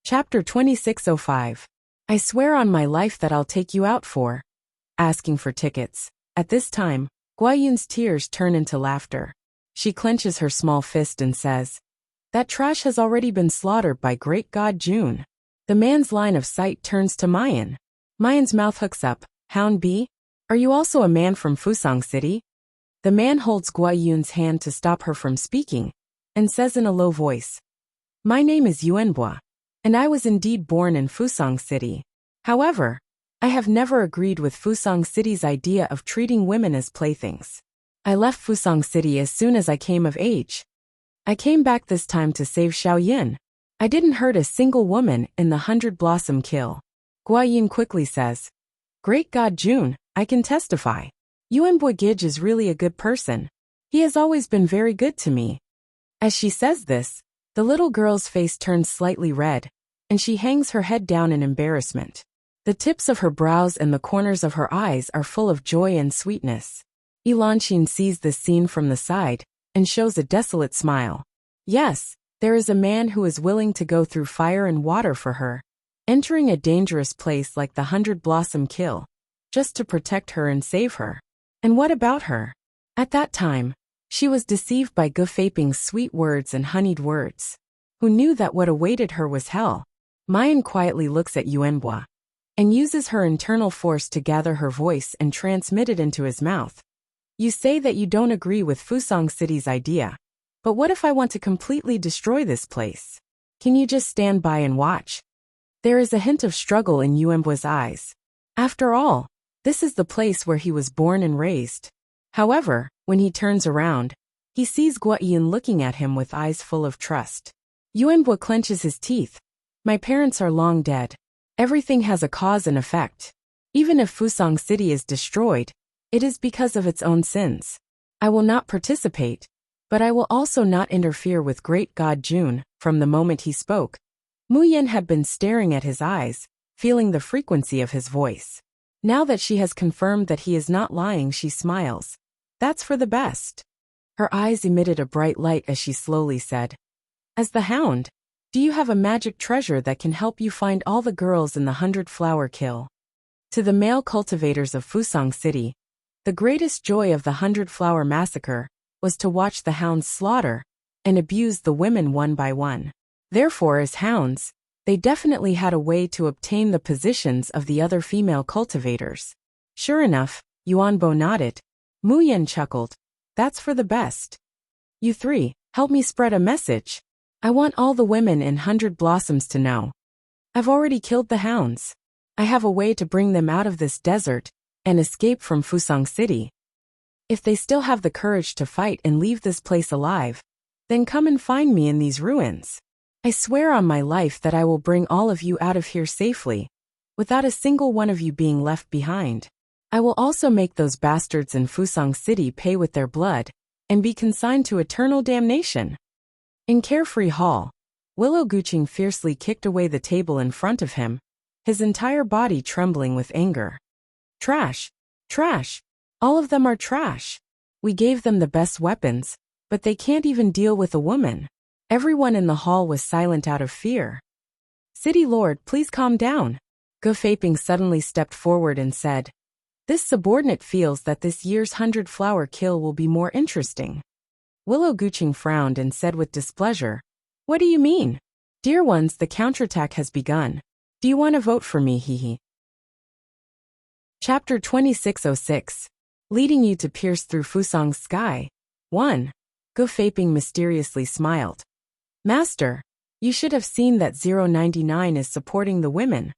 Chapter 2605. I swear on my life that I'll take you out for asking for tickets. At this time, Guayun's tears turn into laughter. She clenches her small fist and says, "That trash has already been slaughtered by great god June." The man's line of sight turns to Mayan. Mayan's mouth hooks up. "Hound B? Are you also a man from Fusang City?" The man holds Guayun's hand to stop her from speaking, and says in a low voice, "My name is Yuanbua, and I was indeed born in Fusang City. However, I have never agreed with Fusang City's idea of treating women as playthings. I left Fusang City as soon as I came of age. I came back this time to save Xiaoyin. I didn't hurt a single woman in the 100 Blossom kill." Guayun quickly says, "Great God June, I can testify. Yuanbua Gij is really a good person. He has always been very good to me." As she says this, the little girl's face turns slightly red, and she hangs her head down in embarrassment. The tips of her brows and the corners of her eyes are full of joy and sweetness. Elanqin sees this scene from the side, and shows a desolate smile. Yes, there is a man who is willing to go through fire and water for her, entering a dangerous place like the 100 Blossom kill, just to protect her and save her. And what about her? At that time, she was deceived by Gufaping's sweet words and honeyed words. Who knew that what awaited her was hell? Mayan quietly looks at Yuanbua, and uses her internal force to gather her voice and transmit it into his mouth. "You say that you don't agree with Fusang City's idea, but what if I want to completely destroy this place? Can you just stand by and watch?" There is a hint of struggle in Yuanbua's eyes. After all, this is the place where he was born and raised. However, when he turns around, he sees Guayun looking at him with eyes full of trust. Yuanbua clenches his teeth. "My parents are long dead. Everything has a cause and effect. Even if Fusang City is destroyed, it is because of its own sins. I will not participate, but I will also not interfere with great god June." From the moment he spoke, Mu Yen had been staring at his eyes, feeling the frequency of his voice. Now that she has confirmed that he is not lying, she smiles. That's for the best. Her eyes emitted a bright light as she slowly said, "As the hound, do you have a magic treasure that can help you find all the girls in the 100 Flower kill?" To the male cultivators of Fusang City, the greatest joy of the 100 Flower massacre was to watch the hounds slaughter and abuse the women one by one. Therefore, as hounds, they definitely had a way to obtain the positions of the other female cultivators. Sure enough, Yuanbo nodded. Mu Yen chuckled. "That's for the best. You three, help me spread a message. I want all the women in 100 Blossoms to know. I've already killed the hounds. I have a way to bring them out of this desert and escape from Fusang City. If they still have the courage to fight and leave this place alive, then come and find me in these ruins. I swear on my life that I will bring all of you out of here safely, without a single one of you being left behind. I will also make those bastards in Fusang City pay with their blood, and be consigned to eternal damnation." In Carefree Hall, Willow Guching fiercely kicked away the table in front of him, his entire body trembling with anger. "Trash! Trash! All of them are trash. We gave them the best weapons, but they can't even deal with a woman." Everyone in the hall was silent out of fear. "City Lord, please calm down." Gufaping suddenly stepped forward and said, "This subordinate feels that this year's 100 Flower kill will be more interesting." Willow Guching frowned and said with displeasure, "What do you mean? Dear ones, the counterattack has begun. Do you want to vote for me, hehe?" Chapter 2606. Leading you to pierce through Fusang's sky. 1. Gufaping mysteriously smiled. "Master, you should have seen that 099 is supporting the women,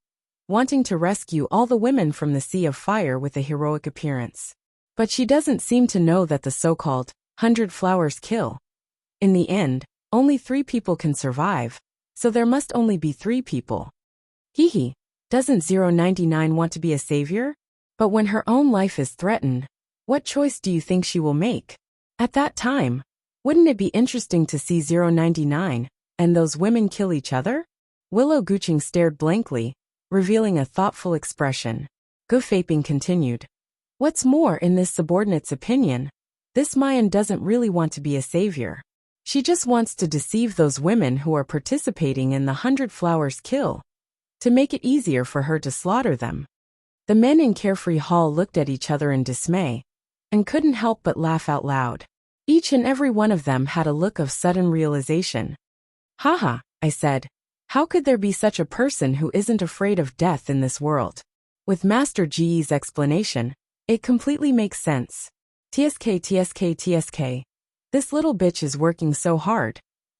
wanting to rescue all the women from the Sea of Fire with a heroic appearance. But she doesn't seem to know that the so-called 100 Flowers kill. In the end, only 3 people can survive, so there must only be 3 people. Hehe, doesn't 099 want to be a savior? But when her own life is threatened, what choice do you think she will make? At that time, wouldn't it be interesting to see 099 and those women kill each other?" Willow Guching stared blankly, revealing a thoughtful expression. Gufaping continued, "What's more, in this subordinate's opinion, this Mayan doesn't really want to be a savior. She just wants to deceive those women who are participating in the 100 Flowers kill, to make it easier for her to slaughter them. The men in Carefree Hall looked at each other in dismay, and couldn't help but laugh out loud. Each and every one of them had a look of sudden realization. Haha, I said. How could there be such a person who isn't afraid of death in this world? With Master Ji's explanation, it completely makes sense. TSK. This little bitch is working so hard.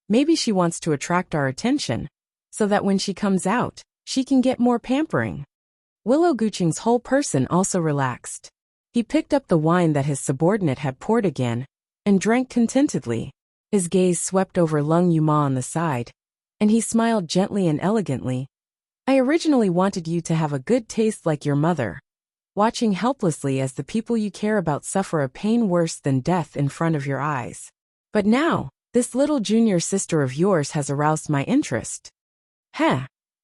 Maybe she wants to attract our attention, so that when she comes out, she can get more pampering. Willow Guching's whole person also relaxed. He picked up the wine that his subordinate had poured again, and drank contentedly. His gaze swept over Lung Yuma on the side, and he smiled gently and elegantly. I originally wanted you to have a good taste like your mother, watching helplessly as the people you care about suffer a pain worse than death in front of your eyes. But now, this little junior sister of yours has aroused my interest.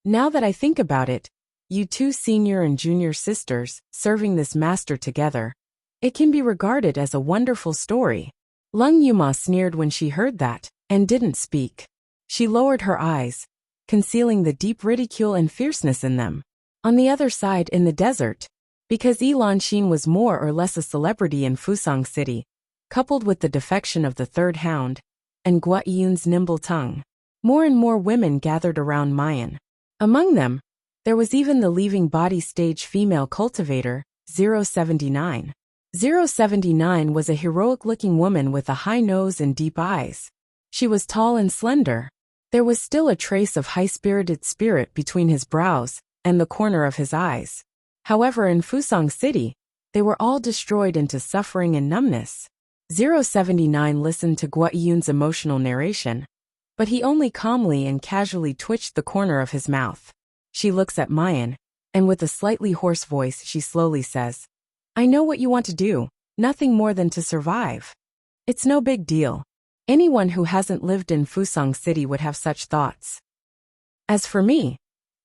Now that I think about it, you two senior and junior sisters, serving this master together, it can be regarded as a wonderful story. Lung Yuma sneered when she heard that, and didn't speak. She lowered her eyes, concealing the deep ridicule and fierceness in them. On the other side in the desert, because Elanxin was more or less a celebrity in Fusang City, coupled with the defection of the third hound, and Gua Yun's nimble tongue, more and more women gathered around Mayan. Among them, there was even the leaving body stage female cultivator, 079. 079 was a heroic-looking woman with a high nose and deep eyes. She was tall and slender. There was still a trace of high-spirited spirit between his brows and the corner of his eyes. However, in Fusang City, they were all destroyed into suffering and numbness. 079 listened to Gua Yun's emotional narration, but he only calmly and casually twitched the corner of his mouth. She looks at Mayan, and with a slightly hoarse voice she slowly says, I know what you want to do, nothing more than to survive. It's no big deal. Anyone who hasn't lived in Fusang City would have such thoughts. As for me,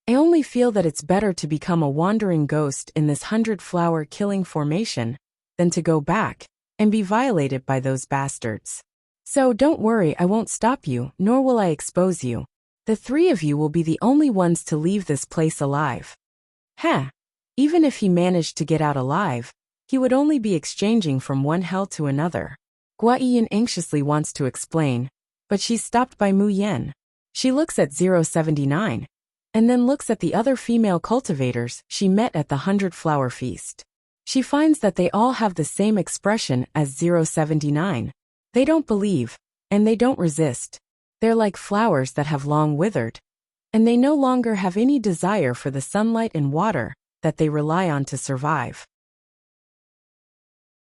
I only feel that it's better to become a wandering ghost in this 100-flower killing formation than to go back and be violated by those bastards. So don't worry, I won't stop you, nor will I expose you. The three of you will be the only ones to leave this place alive. Even if he managed to get out alive, he would only be exchanging from one hell to another. Gua Yin anxiously wants to explain, but she's stopped by Mu Yen. She looks at 079, and then looks at the other female cultivators she met at the 100-flower feast. She finds that they all have the same expression as 079. They don't believe, and they don't resist. They're like flowers that have long withered, and they no longer have any desire for the sunlight and water that they rely on to survive.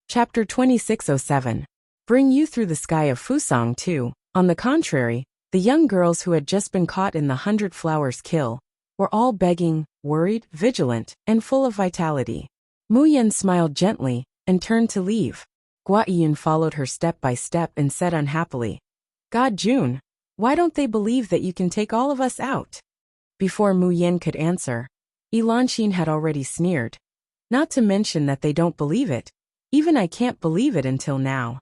Chapter 2607. Bring you through the sky of Fusang too. On the contrary, the young girls who had just been caught in the 100 Flowers kill were all begging, worried, vigilant, and full of vitality. Mu Yen smiled gently and turned to leave. Gua Yin followed her step by step and said unhappily, God Jun, why don't they believe that you can take all of us out? Before Mu Yen could answer, Elanxin had already sneered. Not to mention that they don't believe it. Even I can't believe it until now.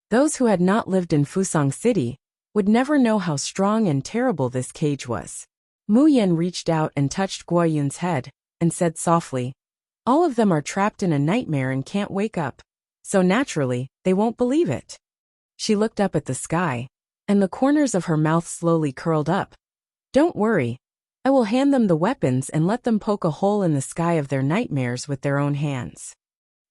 Those who had not lived in Fusang City would never know how strong and terrible this cage was. Mu Yen reached out and touched Gua Yun's head, and said softly, all of them are trapped in a nightmare and can't wake up, so naturally, they won't believe it. She looked up at the sky, and the corners of her mouth slowly curled up. Don't worry, I will hand them the weapons and let them poke a hole in the sky of their nightmares with their own hands.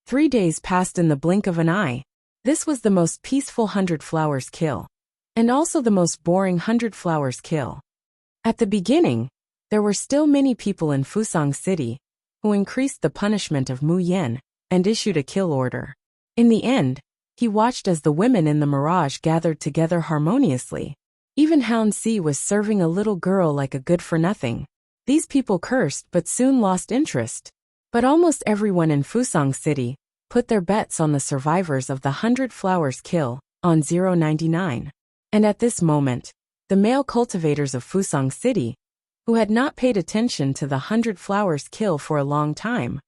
3 days passed in the blink of an eye. This was the most peaceful 100 Flowers kill, and also the most boring 100 Flowers kill. At the beginning, there were still many people in Fusang City who increased the punishment of Mu Yen and issued a kill order. In the end, he watched as the women in the mirage gathered together harmoniously. Even Hound Si was serving a little girl like a good-for-nothing. These people cursed but soon lost interest. But almost everyone in Fusang City put their bets on the survivors of the 100 Flowers kill, on 099. And at this moment, the male cultivators of Fusang City, who had not paid attention to the 100 Flowers kill for a long time,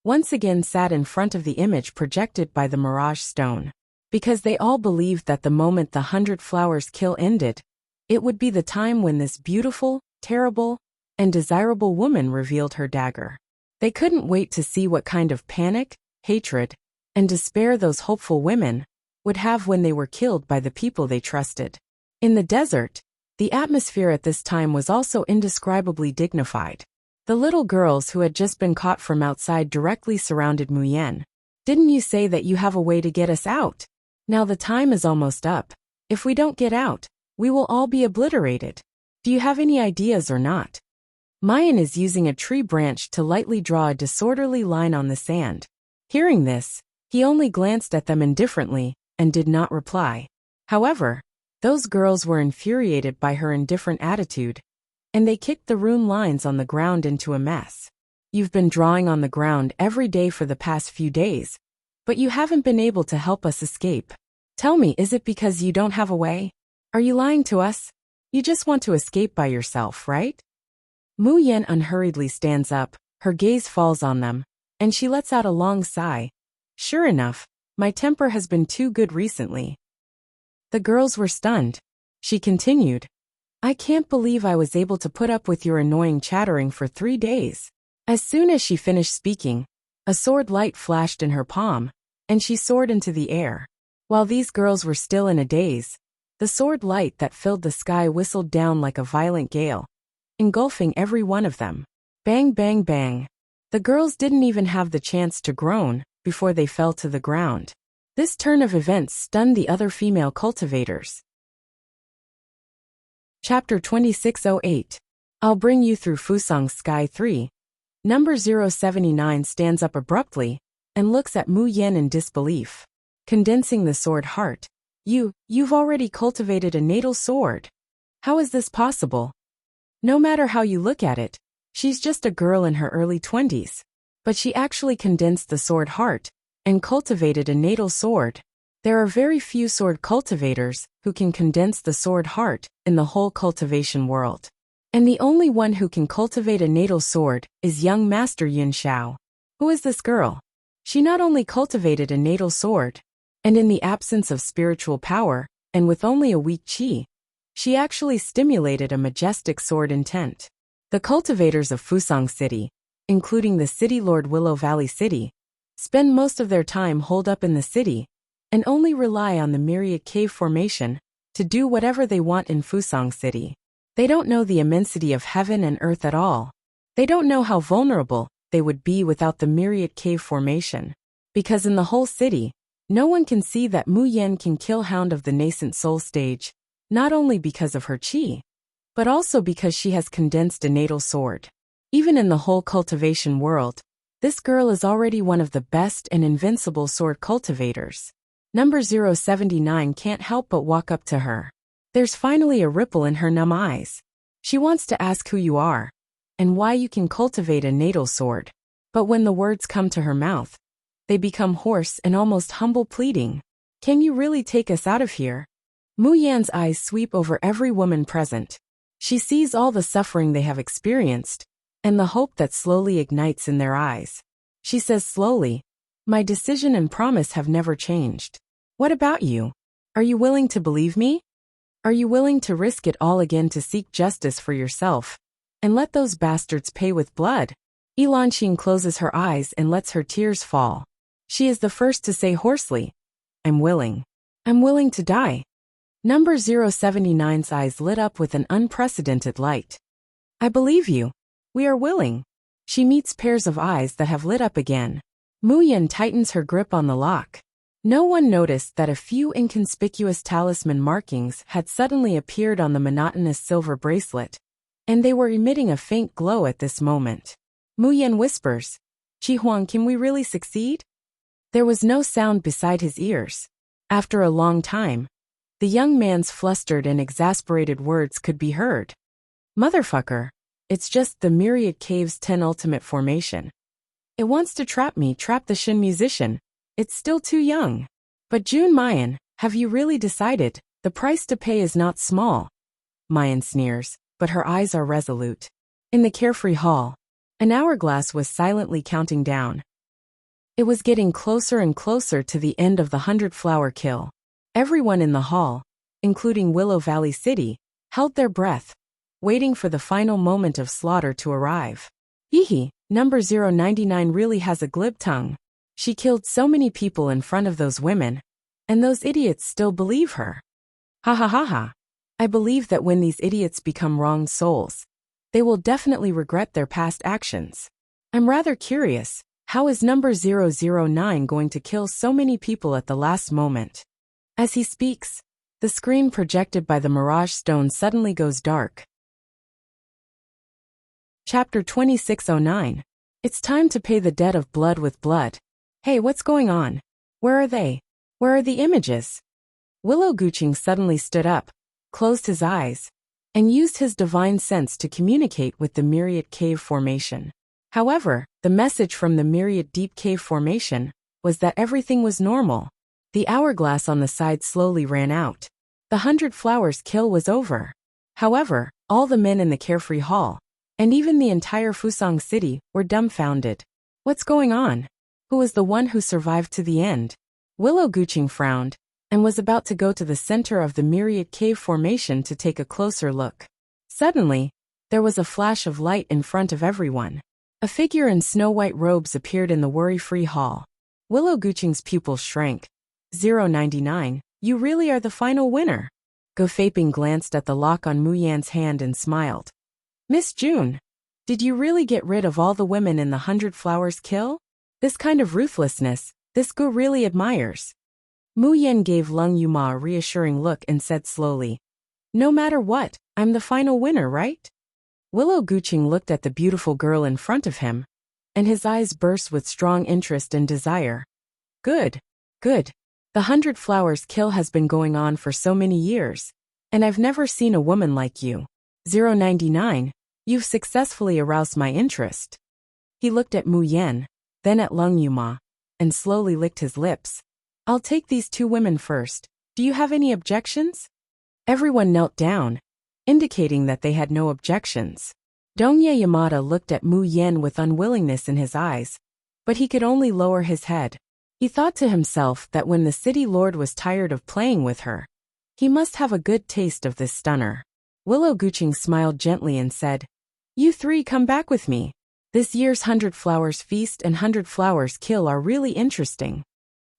once again sat in front of the image projected by the Mirage Stone. because they all believed that the moment the 100 flowers kill ended, it would be the time when this beautiful, terrible, and desirable woman revealed her dagger. They couldn't wait to see what kind of panic, hatred, and despair those hopeful women would have when they were killed by the people they trusted. In the desert, the atmosphere at this time was also indescribably dignified. The little girls who had just been caught from outside directly surrounded Mu Yan. "Didn't you say that you have a way to get us out? Now the time is almost up. If we don't get out, we will all be obliterated. Do you have any ideas or not?" Mayan is using a tree branch to lightly draw a disorderly line on the sand. Hearing this, he only glanced at them indifferently and did not reply. However, those girls were infuriated by her indifferent attitude, and they kicked the rune lines on the ground into a mess. "You've been drawing on the ground every day for the past few days, but you haven't been able to help us escape. Tell me, is it because you don't have a way? Are you lying to us? You just want to escape by yourself, right?" Mu Yan unhurriedly stands up, her gaze falls on them, and she lets out a long sigh. "Sure enough, my temper has been too good recently." The girls were stunned. She continued, "I can't believe I was able to put up with your annoying chattering for 3 days. As soon as she finished speaking, a sword light flashed in her palm, and she soared into the air. While these girls were still in a daze, the sword light that filled the sky whistled down like a violent gale, engulfing every one of them. Bang, bang, bang. The girls didn't even have the chance to groan before they fell to the ground. This turn of events stunned the other female cultivators. Chapter 2608. I'll bring you through Fusang's Sky 3. Number 079 stands up abruptly and looks at Mu Yan in disbelief. Condensing the sword heart. You've already cultivated a natal sword. How is this possible? No matter how you look at it, she's just a girl in her early 20s. But she actually condensed the sword heart and cultivated a natal sword. There are very few sword cultivators who can condense the sword heart in the whole cultivation world. And the only one who can cultivate a natal sword is young Master Yun Shao. Who is this girl? She not only cultivated a natal sword, and in the absence of spiritual power, and with only a weak qi, she actually stimulated a majestic sword intent. The cultivators of Fusang City, including the city Lord Willow Valley City, spend most of their time holed up in the city, and only rely on the myriad cave formation to do whatever they want in Fusang City. They don't know the immensity of heaven and earth at all. They don't know how vulnerable they would be without the myriad cave formation. Because in the whole city, no one can see that Mu Yan can kill Hound of the nascent soul stage, not only because of her qi, but also because she has condensed a natal sword. Even in the whole cultivation world, this girl is already one of the best and invincible sword cultivators. Number 079 can't help but walk up to her. There's finally a ripple in her numb eyes. She wants to ask who you are, and why you can cultivate a natal sword. But when the words come to her mouth, they become hoarse and almost humble, pleading. "Can you really take us out of here?" Mu Yan's eyes sweep over every woman present. She sees all the suffering they have experienced, and the hope that slowly ignites in their eyes. She says slowly, "My decision and promise have never changed. What about you? Are you willing to believe me? Are you willing to risk it all again to seek justice for yourself, and let those bastards pay with blood?" Elanqing closes her eyes and lets her tears fall. She is the first to say hoarsely, "I'm willing. I'm willing to die." Number 079's eyes lit up with an unprecedented light. "I believe you. We are willing." She meets pairs of eyes that have lit up again. Mu Yan tightens her grip on the lock. No one noticed that a few inconspicuous talisman markings had suddenly appeared on the monotonous silver bracelet, and they were emitting a faint glow at this moment. Mu Yan whispers, "Qi Huang, can we really succeed?" There was no sound beside his ears. After a long time, the young man's flustered and exasperated words could be heard. "Motherfucker, it's just the Myriad Cave's 10 ultimate formation. It wants to trap me, trap the Shin musician. It's still too young. But June Mayan, have you really decided? The price to pay is not small." Mayan sneers, but her eyes are resolute. In the carefree hall, an hourglass was silently counting down. It was getting closer and closer to the end of the 100-flower kill. Everyone in the hall, including Willow Valley City, held their breath, waiting for the final moment of slaughter to arrive. Eehee, number 099 really has a glib tongue. She killed so many people in front of those women, and those idiots still believe her. Ha ha ha ha. I believe that when these idiots become wronged souls, they will definitely regret their past actions. I'm rather curious, how is number 009 going to kill so many people at the last moment? As he speaks, the screen projected by the Mirage Stone suddenly goes dark. Chapter 2609. It's time to pay the debt of blood with blood. Hey, what's going on? Where are they? Where are the images? Willow Guching suddenly stood up, closed his eyes, and used his divine sense to communicate with the Myriad Cave Formation. However, the message from the Myriad Deep Cave Formation was that everything was normal. The hourglass on the side slowly ran out. The 100 flowers kill was over. However, all the men in the Carefree Hall, and even the entire Fusang City, were dumbfounded. What's going on? Who was the one who survived to the end? Willow Guching frowned, and was about to go to the center of the Myriad Cave Formation to take a closer look. Suddenly, there was a flash of light in front of everyone. A figure in snow-white robes appeared in the worry-free hall. Willow Guching's pupils shrank. 099, you really are the final winner. Gofaping glanced at the lock on Mu Yan's hand and smiled. Miss June, did you really get rid of all the women in the 100 flowers kill? This kind of ruthlessness, this Gu really admires. Mu Yan gave Lung Yuma a reassuring look and said slowly, no matter what, I'm the final winner, right? Willow Guching looked at the beautiful girl in front of him, and his eyes burst with strong interest and desire. Good, good. The 100 flowers kill has been going on for so many years, and I've never seen a woman like you. 099, you've successfully aroused my interest. He looked at Mu Yan, then at Lung Yuma, and slowly licked his lips. I'll take these two women first. Do you have any objections? Everyone knelt down, indicating that they had no objections. Dongye Yamada looked at Mu Yan with unwillingness in his eyes, but he could only lower his head. He thought to himself that when the city lord was tired of playing with her, he must have a good taste of this stunner. Willow Guching smiled gently and said, you three come back with me. This year's 100 flowers feast and 100 flowers kill are really interesting.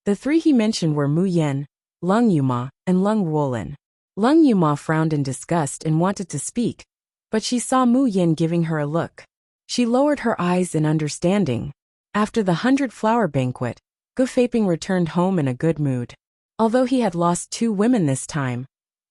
The three he mentioned were Mu Yan, Lung Yuma, and Lung Ruolin. Lung Yuma frowned in disgust and wanted to speak, but she saw Mu Yan giving her a look. She lowered her eyes in understanding. After the 100 flower banquet, Gofaping returned home in a good mood. Although he had lost 2 women this time,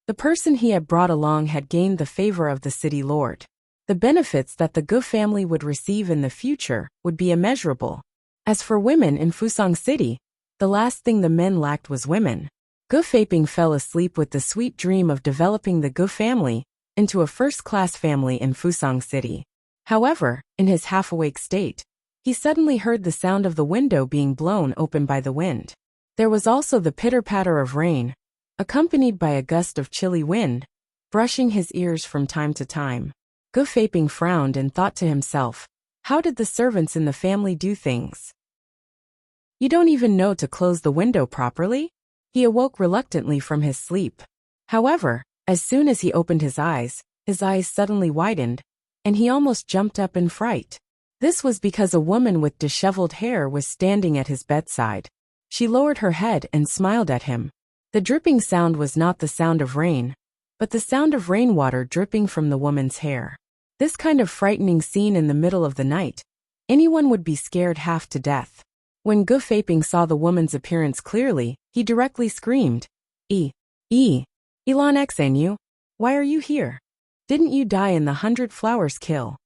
the person he had brought along had gained the favor of the city lord. The benefits that the Gu family would receive in the future would be immeasurable. As for women in Fusang City, the last thing the men lacked was women. Gofaping fell asleep with the sweet dream of developing the Gu family into a first-class family in Fusang City. However, in his half-awake state, he suddenly heard the sound of the window being blown open by the wind. There was also the pitter-patter of rain, accompanied by a gust of chilly wind, brushing his ears from time to time. Gofaping frowned and thought to himself, how did the servants in the family do things? You don't even know to close the window properly? He awoke reluctantly from his sleep. However, as soon as he opened his eyes suddenly widened, and he almost jumped up in fright. This was because a woman with disheveled hair was standing at his bedside. She lowered her head and smiled at him. The dripping sound was not the sound of rain, but the sound of rainwater dripping from the woman's hair. This kind of frightening scene in the middle of the night, anyone would be scared half to death. When Gofaping saw the woman's appearance clearly, he directly screamed, Elon Xnu, why are you here? Didn't you die in the 100 flowers kill?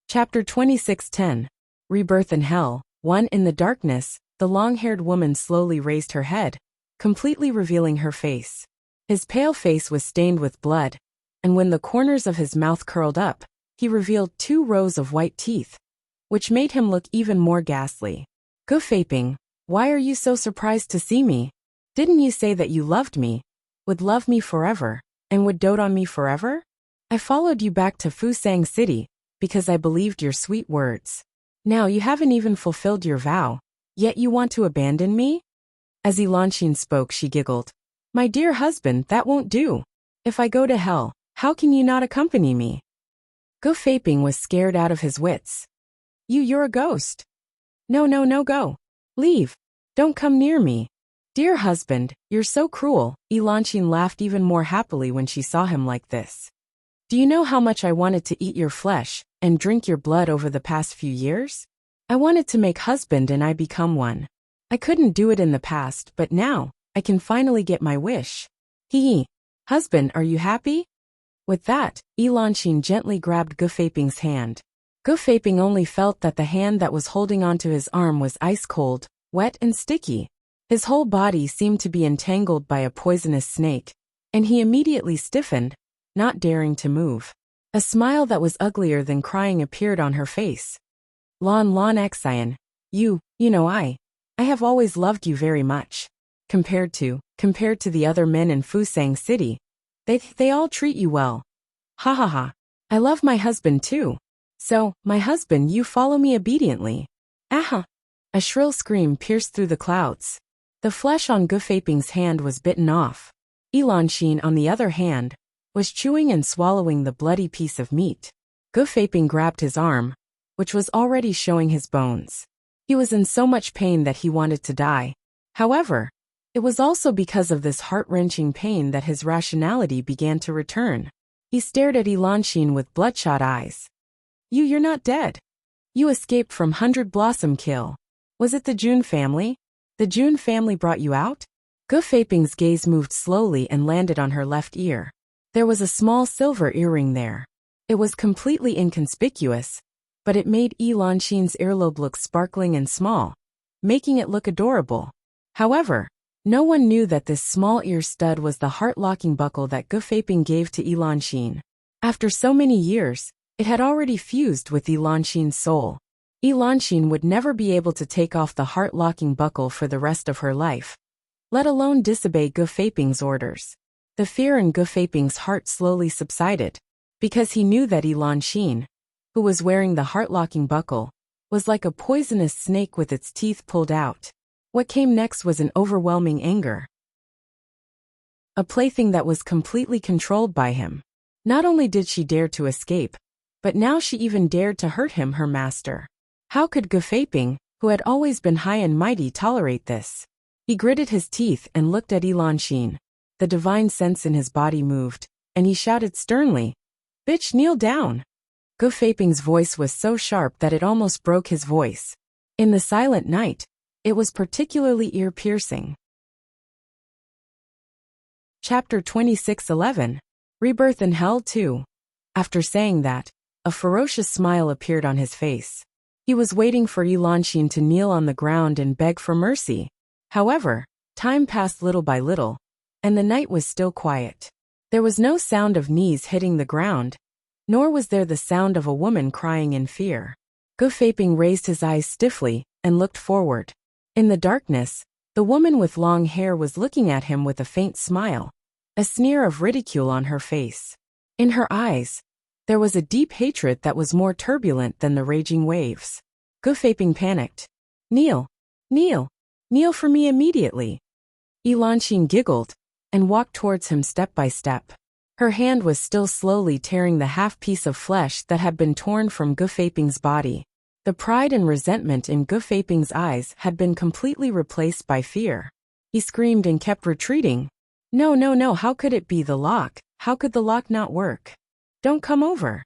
Chapter 2610. Rebirth in Hell. 1. In the darkness, the long-haired woman slowly raised her head, completely revealing her face. His pale face was stained with blood, and when the corners of his mouth curled up, he revealed 2 rows of white teeth, which made him look even more ghastly. Gofaping, why are you so surprised to see me? Didn't you say that you loved me, would love me forever, and would dote on me forever? I followed you back to Fusang City, because I believed your sweet words. Now you haven't even fulfilled your vow, yet you want to abandon me? As Enchantress spoke, she giggled. My dear husband, that won't do. If I go to hell, how can you not accompany me? Defying was scared out of his wits. You're a ghost. No, go. Leave. Don't come near me. Dear husband, you're so cruel. Enchantress laughed even more happily when she saw him like this. Do you know how much I wanted to eat your flesh and drink your blood over the past few years? I wanted to make husband and I become one. I couldn't do it in the past, but now, I can finally get my wish. Hee. Husband, are you happy? With that, Enchantress gently grabbed Defying's hand. Defying only felt that the hand that was holding onto his arm was ice cold, wet and sticky. His whole body seemed to be entangled by a poisonous snake, and he immediately stiffened, not daring to move. A smile that was uglier than crying appeared on her face. Lon Xian, you know I have always loved you very much. Compared to the other men in Fusang City, they all treat you well. Ha ha ha. I love my husband too. So, my husband, you follow me obediently. Aha! A shrill scream pierced through the clouds. The flesh on Defying's hand was bitten off. Enchantress, on the other hand, was chewing and swallowing the bloody piece of meat. Defying grabbed his arm, which was already showing his bones. He was in so much pain that he wanted to die. However, it was also because of this heart-wrenching pain that his rationality began to return. He stared at Enchantress with bloodshot eyes. You're not dead. You escaped from 100 Blossom Kill. Was it the June family? The June family brought you out? Defying's gaze moved slowly and landed on her left ear. There was a small silver earring there. It was completely inconspicuous, but it made Enchantress's earlobe look sparkling and small, making it look adorable. However, no one knew that this small ear stud was the heart-locking buckle that Defying gave to Enchantress. After so many years, it had already fused with Enchantress's soul. Enchantress would never be able to take off the heart-locking buckle for the rest of her life, let alone disobey Defying's orders. The fear in Defying's heart slowly subsided, because he knew that Enchantress, who was wearing the heart-locking buckle, was like a poisonous snake with its teeth pulled out. What came next was an overwhelming anger. A plaything that was completely controlled by him. Not only did she dare to escape, but now she even dared to hurt him, her master. How could Defying, who had always been high and mighty, tolerate this? He gritted his teeth and looked at Enchantress. The divine sense in his body moved, and he shouted sternly, Bitch, kneel down. Defying's voice was so sharp that it almost broke his voice. In the silent night, it was particularly ear-piercing. Chapter 26:11. Rebirth in Hell 2. After saying that, a ferocious smile appeared on his face. He was waiting for Enchantress to kneel on the ground and beg for mercy. However, time passed little by little, and the night was still quiet. There was no sound of knees hitting the ground, nor was there the sound of a woman crying in fear. Defying raised his eyes stiffly and looked forward. In the darkness, the woman with long hair was looking at him with a faint smile, a sneer of ridicule on her face. In her eyes, there was a deep hatred that was more turbulent than the raging waves. Defying panicked. Kneel for me immediately. Enchantress giggled and walked towards him step by step. Her hand was still slowly tearing the half-piece of flesh that had been torn from Defying's body. The pride and resentment in Defying's eyes had been completely replaced by fear. He screamed and kept retreating. No, how could it be the lock? How could the lock not work? Don't come over.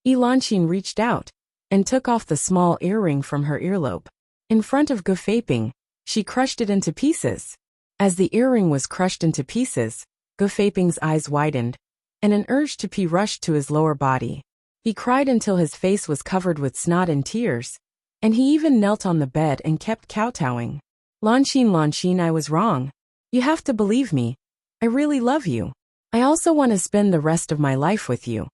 Enchantress reached out and took off the small earring from her earlobe. In front of Defying, she crushed it into pieces. As the earring was crushed into pieces, Defying's eyes widened, and an urge to pee rushed to his lower body. He cried until his face was covered with snot and tears, and he even knelt on the bed and kept kowtowing. Enchantress, I was wrong. You have to believe me. I really love you. I also want to spend the rest of my life with you.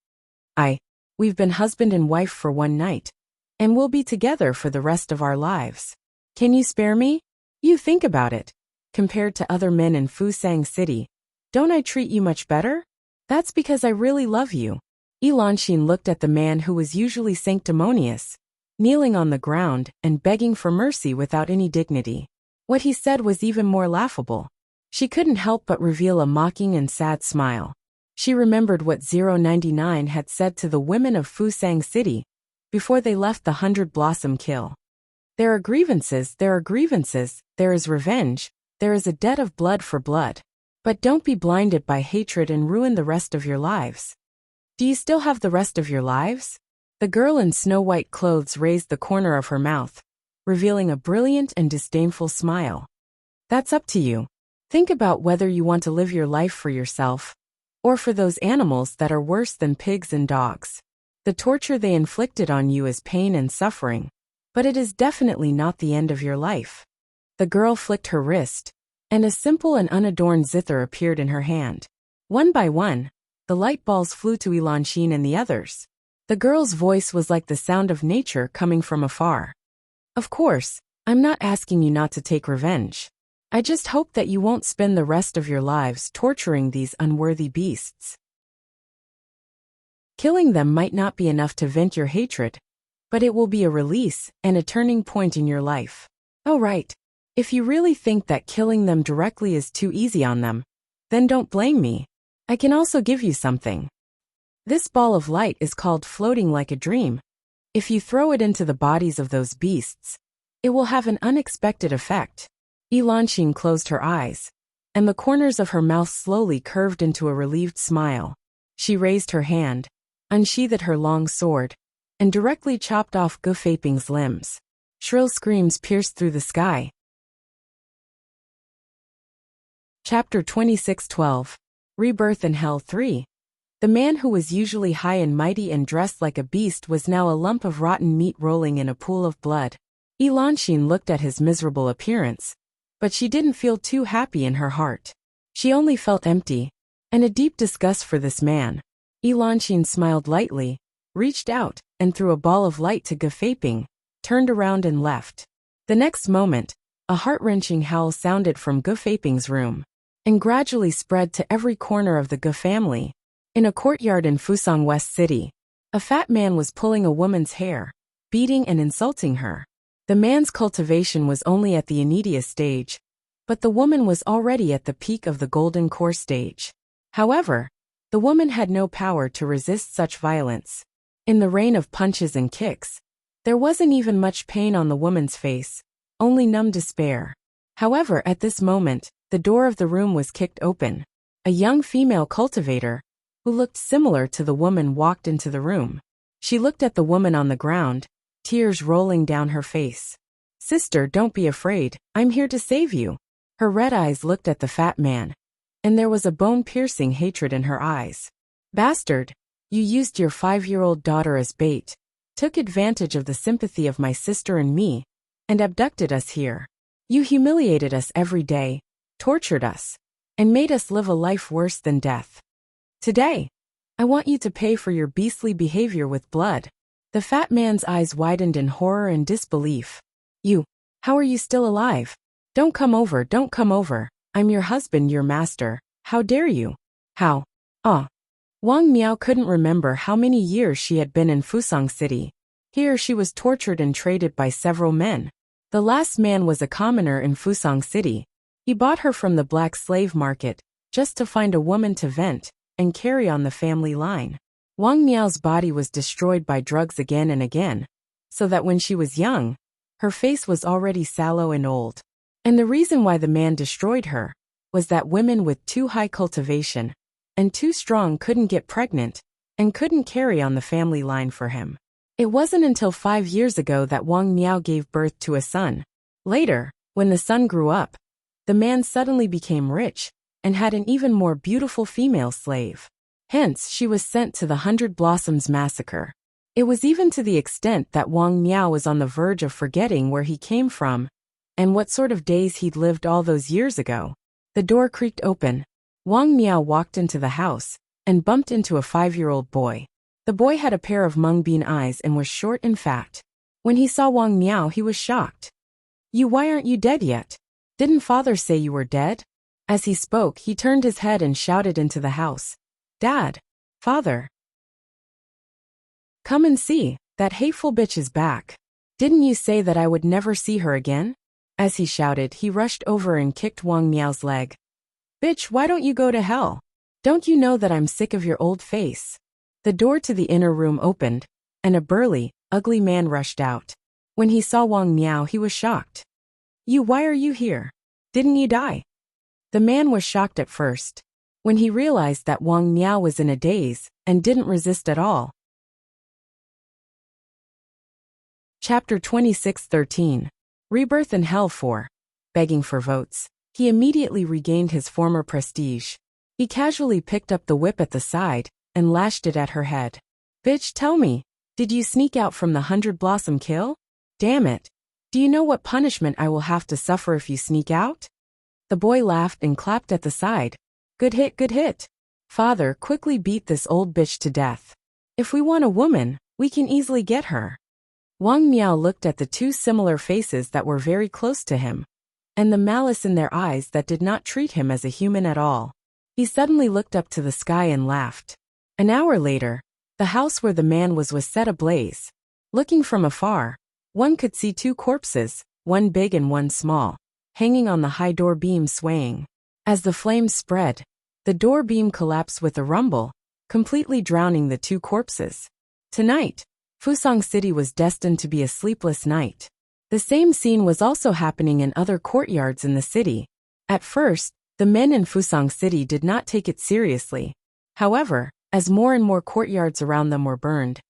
We've been husband and wife for one night, and we'll be together for the rest of our lives. Can you spare me? You think about it. Compared to other men in Fusang City, don't I treat you much better? That's because I really love you. Enchanting looked at the man who was usually sanctimonious, kneeling on the ground and begging for mercy without any dignity. What he said was even more laughable. She couldn't help but reveal a mocking and sad smile. She remembered what 099 had said to the women of Fusang City before they left the 100-blossom kill. There are grievances, there is revenge, there is a debt of blood for blood. But don't be blinded by hatred and ruin the rest of your lives. Do you still have the rest of your lives? The girl in snow-white clothes raised the corner of her mouth, revealing a brilliant and disdainful smile. That's up to you. Think about whether you want to live your life for yourself, or for those animals that are worse than pigs and dogs. The torture they inflicted on you is pain and suffering, but it is definitely not the end of your life. The girl flicked her wrist, and a simple and unadorned zither appeared in her hand. One by one, the light balls flew to Enchantress and the others. The girl's voice was like the sound of nature coming from afar. Of course, I'm not asking you not to take revenge. I just hope that you won't spend the rest of your lives torturing these unworthy beasts. Killing them might not be enough to vent your hatred, but it will be a release and a turning point in your life. Oh right. If you really think that killing them directly is too easy on them, then don't blame me. I can also give you something. This ball of light is called floating like a dream. If you throw it into the bodies of those beasts, it will have an unexpected effect. Enchantress closed her eyes, and the corners of her mouth slowly curved into a relieved smile. She raised her hand, unsheathed her long sword, and directly chopped off Defying's limbs. Shrill screams pierced through the sky. Chapter 26:12. Rebirth in Hell 3. The man who was usually high and mighty and dressed like a beast was now a lump of rotten meat rolling in a pool of blood. Enchantress looked at his miserable appearance, but she didn't feel too happy in her heart. She only felt empty, and a deep disgust for this man. Enchantress smiled lightly, reached out, and threw a ball of light to Defying, turned around and left. The next moment, a heart-wrenching howl sounded from Defying's room, and gradually spread to every corner of the Gu family. In a courtyard in Fusang West City, a fat man was pulling a woman's hair, beating and insulting her. The man's cultivation was only at the Anidia stage, but the woman was already at the peak of the golden core stage. However, the woman had no power to resist such violence. In the rain of punches and kicks, there wasn't even much pain on the woman's face, only numb despair. However, at this moment, the door of the room was kicked open. A young female cultivator, who looked similar to the woman, walked into the room. She looked at the woman on the ground, tears rolling down her face. "Sister, don't be afraid, I'm here to save you." Her red eyes looked at the fat man, and there was a bone-piercing hatred in her eyes. "Bastard, you used your 5-year-old daughter as bait, took advantage of the sympathy of my sister and me, and abducted us here. You humiliated us every day, tortured us, and made us live a life worse than death. Today, I want you to pay for your beastly behavior with blood." The fat man's eyes widened in horror and disbelief. How are you still alive? Don't come over. I'm your husband, your master. How dare you? How? Wang Miao couldn't remember how many years she had been in Fusang City. Here she was tortured and traded by several men. The last man was a commoner in Fusang City. He bought her from the black slave market, just to find a woman to vent and carry on the family line. Wang Miao's body was destroyed by drugs again and again, so that when she was young, her face was already sallow and old. And the reason why the man destroyed her was that women with too high cultivation and too strong couldn't get pregnant and couldn't carry on the family line for him. It wasn't until 5 years ago that Wang Miao gave birth to a son. Later, when the son grew up, the man suddenly became rich and had an even more beautiful female slave. Hence, she was sent to the 100 Blossoms massacre. It was even to the extent that Wang Miao was on the verge of forgetting where he came from and what sort of days he'd lived all those years ago. The door creaked open. Wang Miao walked into the house and bumped into a 5-year-old boy. The boy had a pair of mung-bean eyes and was short and fat. When he saw Wang Miao, he was shocked. Why aren't you dead yet? Didn't father say you were dead?" As he spoke, he turned his head and shouted into the house, "Dad! Father!" Come and see, that hateful bitch is back. Didn't you say that I would never see her again? As he shouted, he rushed over and kicked Wang Miao's leg. Bitch, why don't you go to hell? Don't you know that I'm sick of your old face? The door to the inner room opened, and a burly, ugly man rushed out. When he saw Wang Miao, he was shocked. Why are you here? Didn't you die? The man was shocked at first. When he realized that Wang Miao was in a daze, and didn't resist at all. Chapter 26:13. Rebirth in Hell 4. Begging for votes. He immediately regained his former prestige. He casually picked up the whip at the side, and lashed it at her head. Bitch, tell me, did you sneak out from the 100 Blossom Kill? Damn it. Do you know what punishment I will have to suffer if you sneak out? The boy laughed and clapped at the side. Good hit, good hit. Father, quickly beat this old bitch to death. If we want a woman, we can easily get her. Wang Miao looked at the two similar faces that were very close to him, and the malice in their eyes that did not treat him as a human at all. He suddenly looked up to the sky and laughed. An hour later, the house where the man was set ablaze. Looking from afar, one could see two corpses, one big and one small, hanging on the high door beam swaying. As the flames spread, the door beam collapsed with a rumble, completely drowning the two corpses. Tonight, Fusang City was destined to be a sleepless night. The same scene was also happening in other courtyards in the city. At first, the men in Fusang City did not take it seriously. However, as more and more courtyards around them were burned,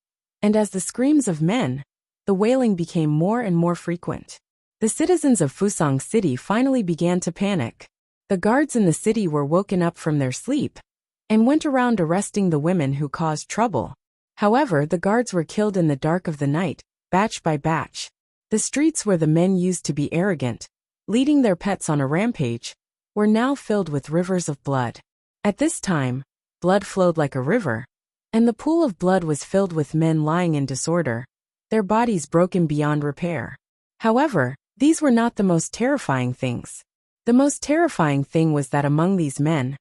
and as the screams of men, the wailing became more and more frequent. The citizens of Fusang City finally began to panic. The guards in the city were woken up from their sleep, and went around arresting the women who caused trouble. However, the guards were killed in the dark of the night, batch by batch. The streets where the men used to be arrogant, leading their pets on a rampage, were now filled with rivers of blood. At this time, blood flowed like a river, and the pool of blood was filled with men lying in disorder, their bodies broken beyond repair. However, these were not the most terrifying things. The most terrifying thing was that among these men,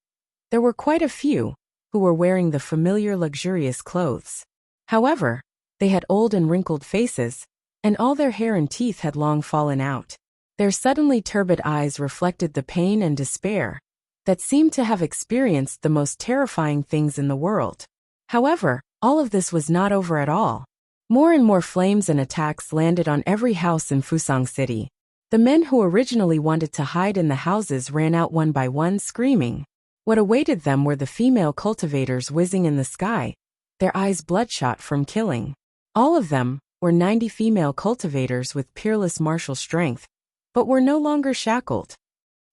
there were quite a few who were wearing the familiar luxurious clothes. However, they had old and wrinkled faces, and all their hair and teeth had long fallen out. Their suddenly turbid eyes reflected the pain and despair that seemed to have experienced the most terrifying things in the world. However, all of this was not over at all. More and more flames and attacks landed on every house in Fusang City. The men who originally wanted to hide in the houses ran out one by one screaming. What awaited them were the female cultivators whizzing in the sky, their eyes bloodshot from killing. All of them were 90 female cultivators with peerless martial strength, but were no longer shackled.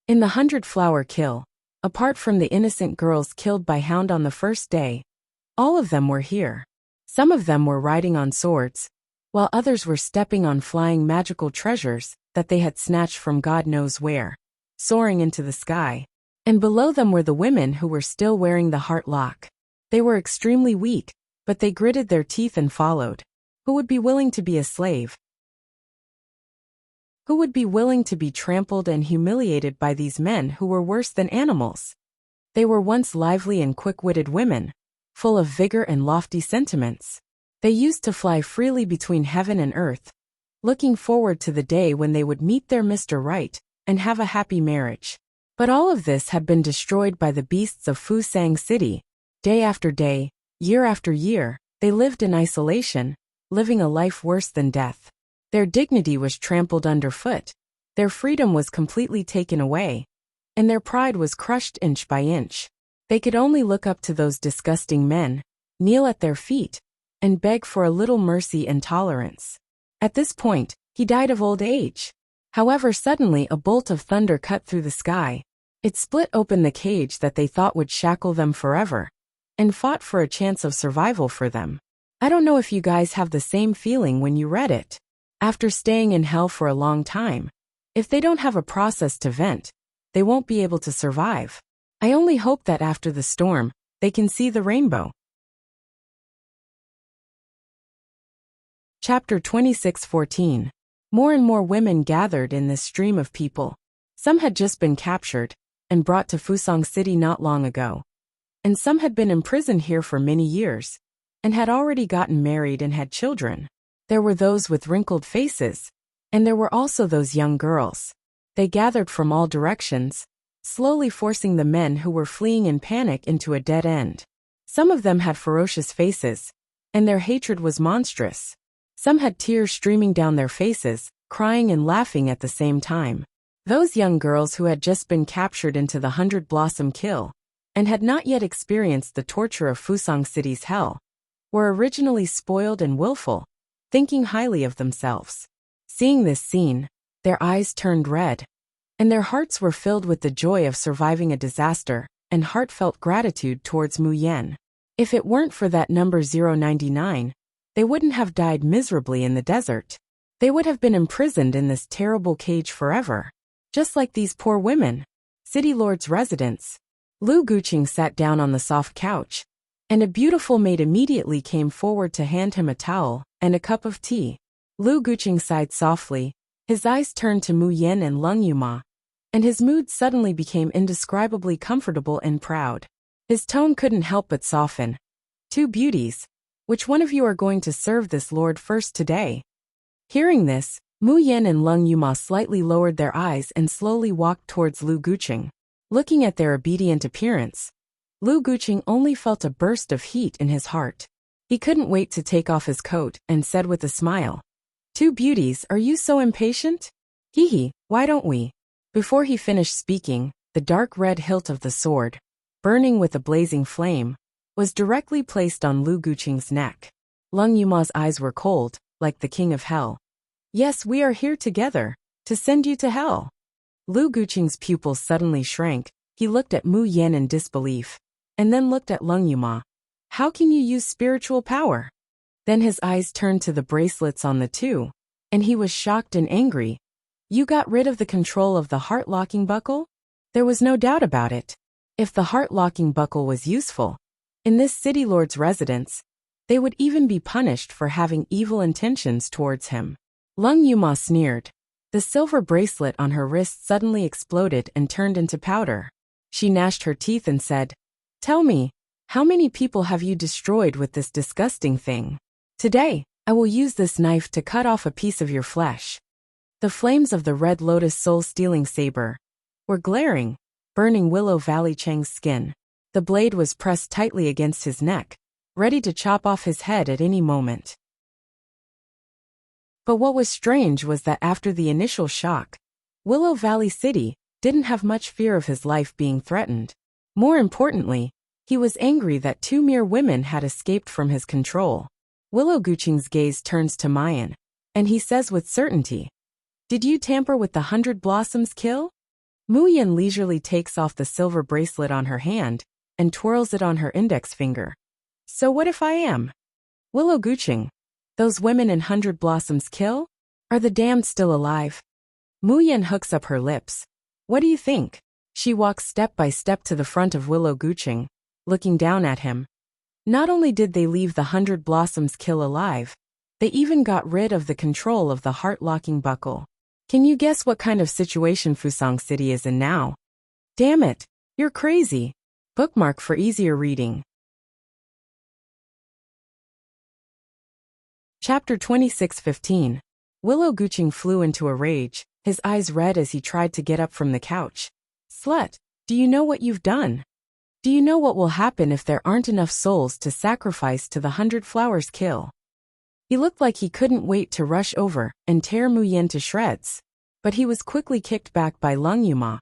In the 100-flower kill, apart from the innocent girls killed by Hound on the first day, all of them were here. Some of them were riding on swords, while others were stepping on flying magical treasures that they had snatched from God knows where, soaring into the sky. And below them were the women who were still wearing the heart lock. They were extremely weak, but they gritted their teeth and followed. Who would be willing to be a slave? Who would be willing to be trampled and humiliated by these men who were worse than animals? They were once lively and quick-witted women, full of vigor and lofty sentiments. They used to fly freely between heaven and earth, looking forward to the day when they would meet their Mr. Right and have a happy marriage. But all of this had been destroyed by the beasts of Fusang City. Day after day, year after year, they lived in isolation, living a life worse than death. Their dignity was trampled underfoot, their freedom was completely taken away, and their pride was crushed inch by inch. They could only look up to those disgusting men, kneel at their feet, and beg for a little mercy and tolerance. At this point, he died of old age. However, suddenly a bolt of thunder cut through the sky. It split open the cage that they thought would shackle them forever, and fought for a chance of survival for them. I don't know if you guys have the same feeling when you read it. After staying in hell for a long time, if they don't have a process to vent, they won't be able to survive. I only hope that after the storm, they can see the rainbow. Chapter 26:14. More and more women gathered in this stream of people. Some had just been captured and brought to Fusang City not long ago, and some had been imprisoned here for many years. and had already gotten married and had children. There were those with wrinkled faces, and there were also those young girls. They gathered from all directions, slowly forcing the men who were fleeing in panic into a dead end. Some of them had ferocious faces, and their hatred was monstrous. Some had tears streaming down their faces, crying and laughing at the same time. Those young girls who had just been captured into the 100-blossom kill, and had not yet experienced the torture of Fusang City's hell, were originally spoiled and willful, thinking highly of themselves. Seeing this scene, their eyes turned red, and their hearts were filled with the joy of surviving a disaster and heartfelt gratitude towards Mu Yen. If it weren't for that number 099, they wouldn't have died miserably in the desert. They would have been imprisoned in this terrible cage forever. Just like these poor women. City Lord's residence. Lu Guqing sat down on the soft couch, and a beautiful maid immediately came forward to hand him a towel and a cup of tea. Lu Guqing sighed softly, his eyes turned to Mu Yen and Lung Yuma, and his mood suddenly became indescribably comfortable and proud. His tone couldn't help but soften. "Two beauties. Which one of you are going to serve this lord first today?" Hearing this, Mu Yen and Lung Yuma slightly lowered their eyes and slowly walked towards Lu Guqing. Looking at their obedient appearance, Lu Guqing only felt a burst of heat in his heart. He couldn't wait to take off his coat and said with a smile, "Two beauties, are you so impatient? Hee, why don't we?" Before he finished speaking, the dark red hilt of the sword, burning with a blazing flame, was directly placed on Lu Guqing's neck. Lung Yuma's eyes were cold, like the king of hell. "Yes, we are here together, to send you to hell." Lu Guqing's pupils suddenly shrank. He looked at Mu Yen in disbelief, and then looked at Lung Yuma. "How can you use spiritual power?" Then his eyes turned to the bracelets on the two, and he was shocked and angry. "You got rid of the control of the heart-locking buckle?" There was no doubt about it. If the heart-locking buckle was useful, in this city lord's residence, they would even be punished for having evil intentions towards him. Lung Yuma sneered. The silver bracelet on her wrist suddenly exploded and turned into powder. She gnashed her teeth and said, "Tell me, how many people have you destroyed with this disgusting thing? Today, I will use this knife to cut off a piece of your flesh." The flames of the red lotus soul-stealing saber were glaring, burning Willow Valley Cheng's skin. The blade was pressed tightly against his neck, ready to chop off his head at any moment. But what was strange was that after the initial shock, Willow Valley City didn't have much fear of his life being threatened. More importantly, he was angry that two mere women had escaped from his control. Willow Guqing's gaze turns to Mayan, and he says with certainty, "Did you tamper with the 100 Blossoms kill?" Mu Yen leisurely takes off the silver bracelet on her hand and twirls it on her index finger. "So what if I am?" "Willow Guqing, those women in 100 Blossoms kill? Are the damned still alive?" Mu Yen hooks up her lips. "What do you think?" She walks step by step to the front of Willow Guqing, looking down at him. Not only did they leave the 100 Blossoms kill alive, they even got rid of the control of the heart-locking buckle. Can you guess what kind of situation Fusang City is in now? Damn it, you're crazy. Bookmark for easier reading. Chapter 26:15. Willow Guqing flew into a rage, his eyes red as he tried to get up from the couch. "Slut, do you know what you've done? Do you know what will happen if there aren't enough souls to sacrifice to the 100 Flowers kill?" He looked like he couldn't wait to rush over and tear Mu Yen to shreds, but he was quickly kicked back by Lung Yuma.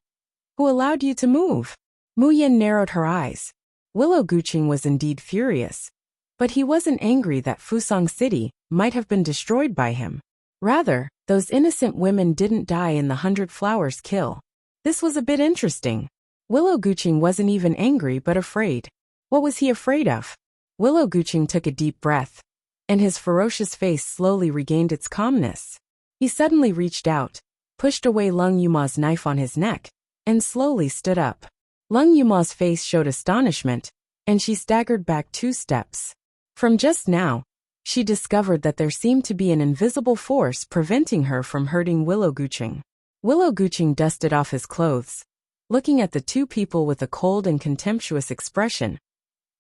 "Who allowed you to move?" Mu Yen narrowed her eyes. Willow Guqing was indeed furious, but he wasn't angry that Fusang City might have been destroyed by him. Rather, those innocent women didn't die in the 100 Flowers kill. This was a bit interesting. Willow Guqing wasn't even angry but afraid. What was he afraid of? Willow Guqing took a deep breath, and his ferocious face slowly regained its calmness. He suddenly reached out, pushed away Lung Yuma's knife on his neck, and slowly stood up. Lung Yuma's face showed astonishment, and she staggered back 2 steps. From just now, she discovered that there seemed to be an invisible force preventing her from hurting Willow Guqing. Willow Guqing dusted off his clothes, looking at the two people with a cold and contemptuous expression.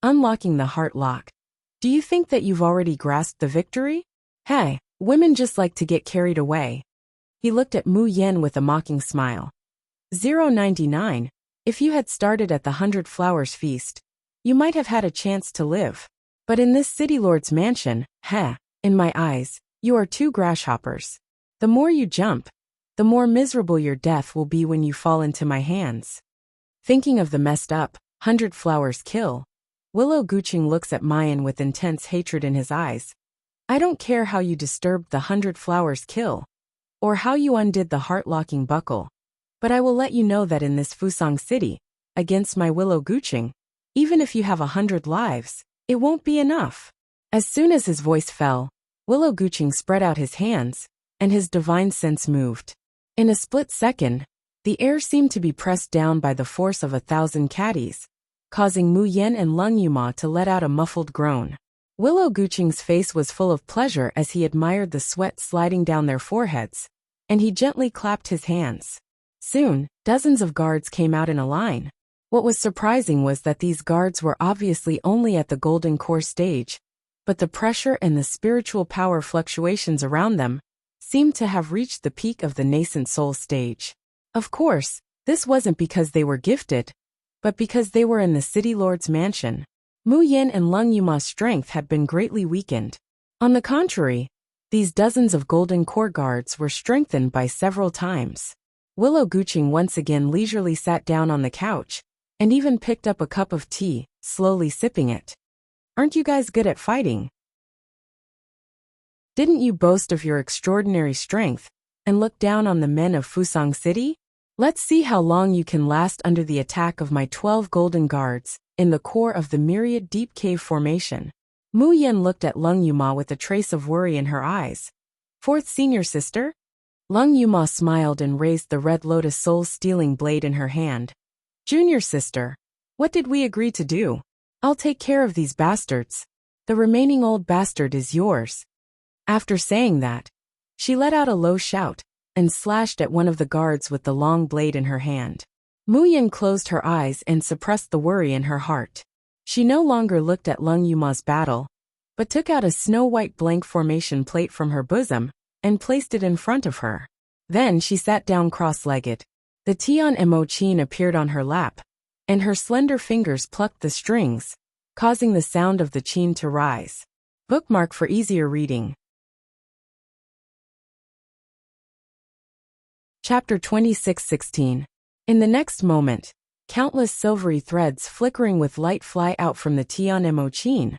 Unlocking the heart lock. Do you think that you've already grasped the victory? Hey, women just like to get carried away. He looked at Mu Yen with a mocking smile. 099, if you had started at the 100 Flowers Feast, you might have had a chance to live. But in this city lord's mansion, in my eyes, you are two grasshoppers. The more you jump, the more miserable your death will be when you fall into my hands. Thinking of the messed up, 100 Flowers kill, Willow Guqing looks at Mayan with intense hatred in his eyes. I don't care how you disturbed the 100 Flowers kill, or how you undid the heart-locking buckle, but I will let you know that in this Fusang city, against my Willow Guqing, even if you have 100 lives, it won't be enough. As soon as his voice fell, Willow Guqing spread out his hands, and his divine sense moved. In a split second, the air seemed to be pressed down by the force of 1,000 caddies, causing Mu Yen and Lung Yuma to let out a muffled groan. Willow Guqing's face was full of pleasure as he admired the sweat sliding down their foreheads, and he gently clapped his hands. Soon, dozens of guards came out in a line. What was surprising was that these guards were obviously only at the Golden Core stage, but the pressure and the spiritual power fluctuations around them seemed to have reached the peak of the nascent soul stage. Of course, this wasn't because they were gifted, but because they were in the city lord's mansion. Mu Yen and Lung Yuma's strength had been greatly weakened. On the contrary, these dozens of Golden Core guards were strengthened by several times. Willow Guqing once again leisurely sat down on the couch, and even picked up a cup of tea, slowly sipping it. Aren't you guys good at fighting? Didn't you boast of your extraordinary strength, and look down on the men of Fusang City? Let's see how long you can last under the attack of my 12 golden guards, in the core of the myriad deep cave formation. Mu Yen looked at Lung Yuma with a trace of worry in her eyes. Fourth senior sister? Lung Yuma smiled and raised the red lotus soul-stealing blade in her hand. Junior sister, what did we agree to do? I'll take care of these bastards. The remaining old bastard is yours. After saying that, she let out a low shout, and slashed at one of the guards with the long blade in her hand. Mu Yen closed her eyes and suppressed the worry in her heart. She no longer looked at Lung Yuma's battle, but took out a snow-white blank formation plate from her bosom, and placed it in front of her. Then she sat down cross-legged. The Tian Mo Chin appeared on her lap, and her slender fingers plucked the strings, causing the sound of the chin to rise. Bookmark for easier reading. Chapter 26:16. In the next moment, countless silvery threads flickering with light fly out from the Tian Mo Chin,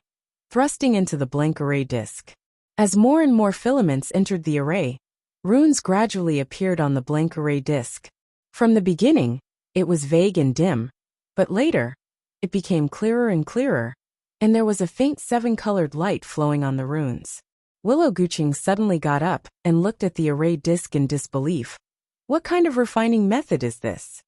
thrusting into the blank array disk. As more and more filaments entered the array, runes gradually appeared on the blank array disk. From the beginning, it was vague and dim, but later, it became clearer and clearer, and there was a faint seven-colored light flowing on the runes. Willow Guqing suddenly got up and looked at the array disk in disbelief. What kind of refining method is this?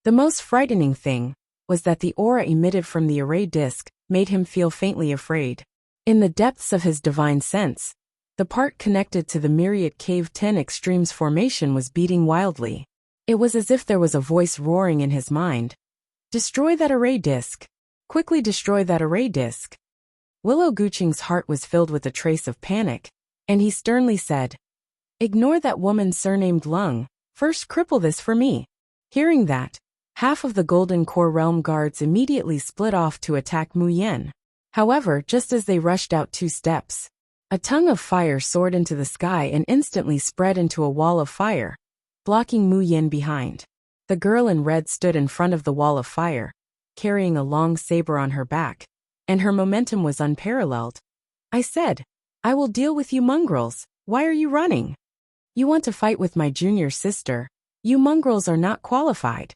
The most frightening thing was that the aura emitted from the array disk made him feel faintly afraid. In the depths of his divine sense, the part connected to the myriad cave 10 extremes formation was beating wildly. It was as if there was a voice roaring in his mind. Destroy that array disk. Quickly destroy that array disk. Willow Guqing's heart was filled with a trace of panic, and he sternly said, Ignore that woman surnamed Lung. First cripple this for me. Hearing that, half of the Golden Core Realm guards immediately split off to attack Mu Yen. However, just as they rushed out 2 steps, a tongue of fire soared into the sky and instantly spread into a wall of fire, blocking Mu Yen behind. The girl in red stood in front of the wall of fire, carrying a long saber on her back, and her momentum was unparalleled. I said, I will deal with you mongrels. Why are you running? You want to fight with my junior sister. You mongrels are not qualified.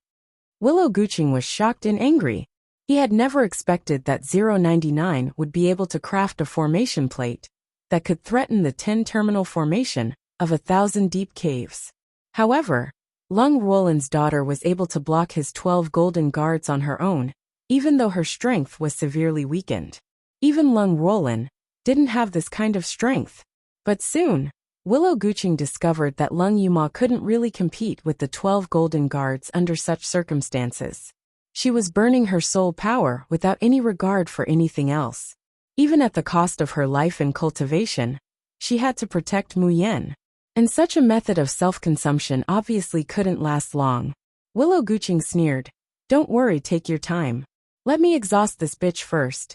Willow Guqing was shocked and angry. He had never expected that 099 would be able to craft a formation plate that could threaten the 10-terminal formation of 1,000 deep caves. However, Lung Roland's daughter was able to block his 12 golden guards on her own, even though her strength was severely weakened. Even Lung Roland didn't have this kind of strength. But soon, Willow Guqing discovered that Lung Yuma couldn't really compete with the 12 golden guards under such circumstances. She was burning her soul power without any regard for anything else. Even at the cost of her life and cultivation, she had to protect Mu Yen. And such a method of self-consumption obviously couldn't last long. Willow Guqing sneered. Don't worry, take your time. Let me exhaust this bitch first.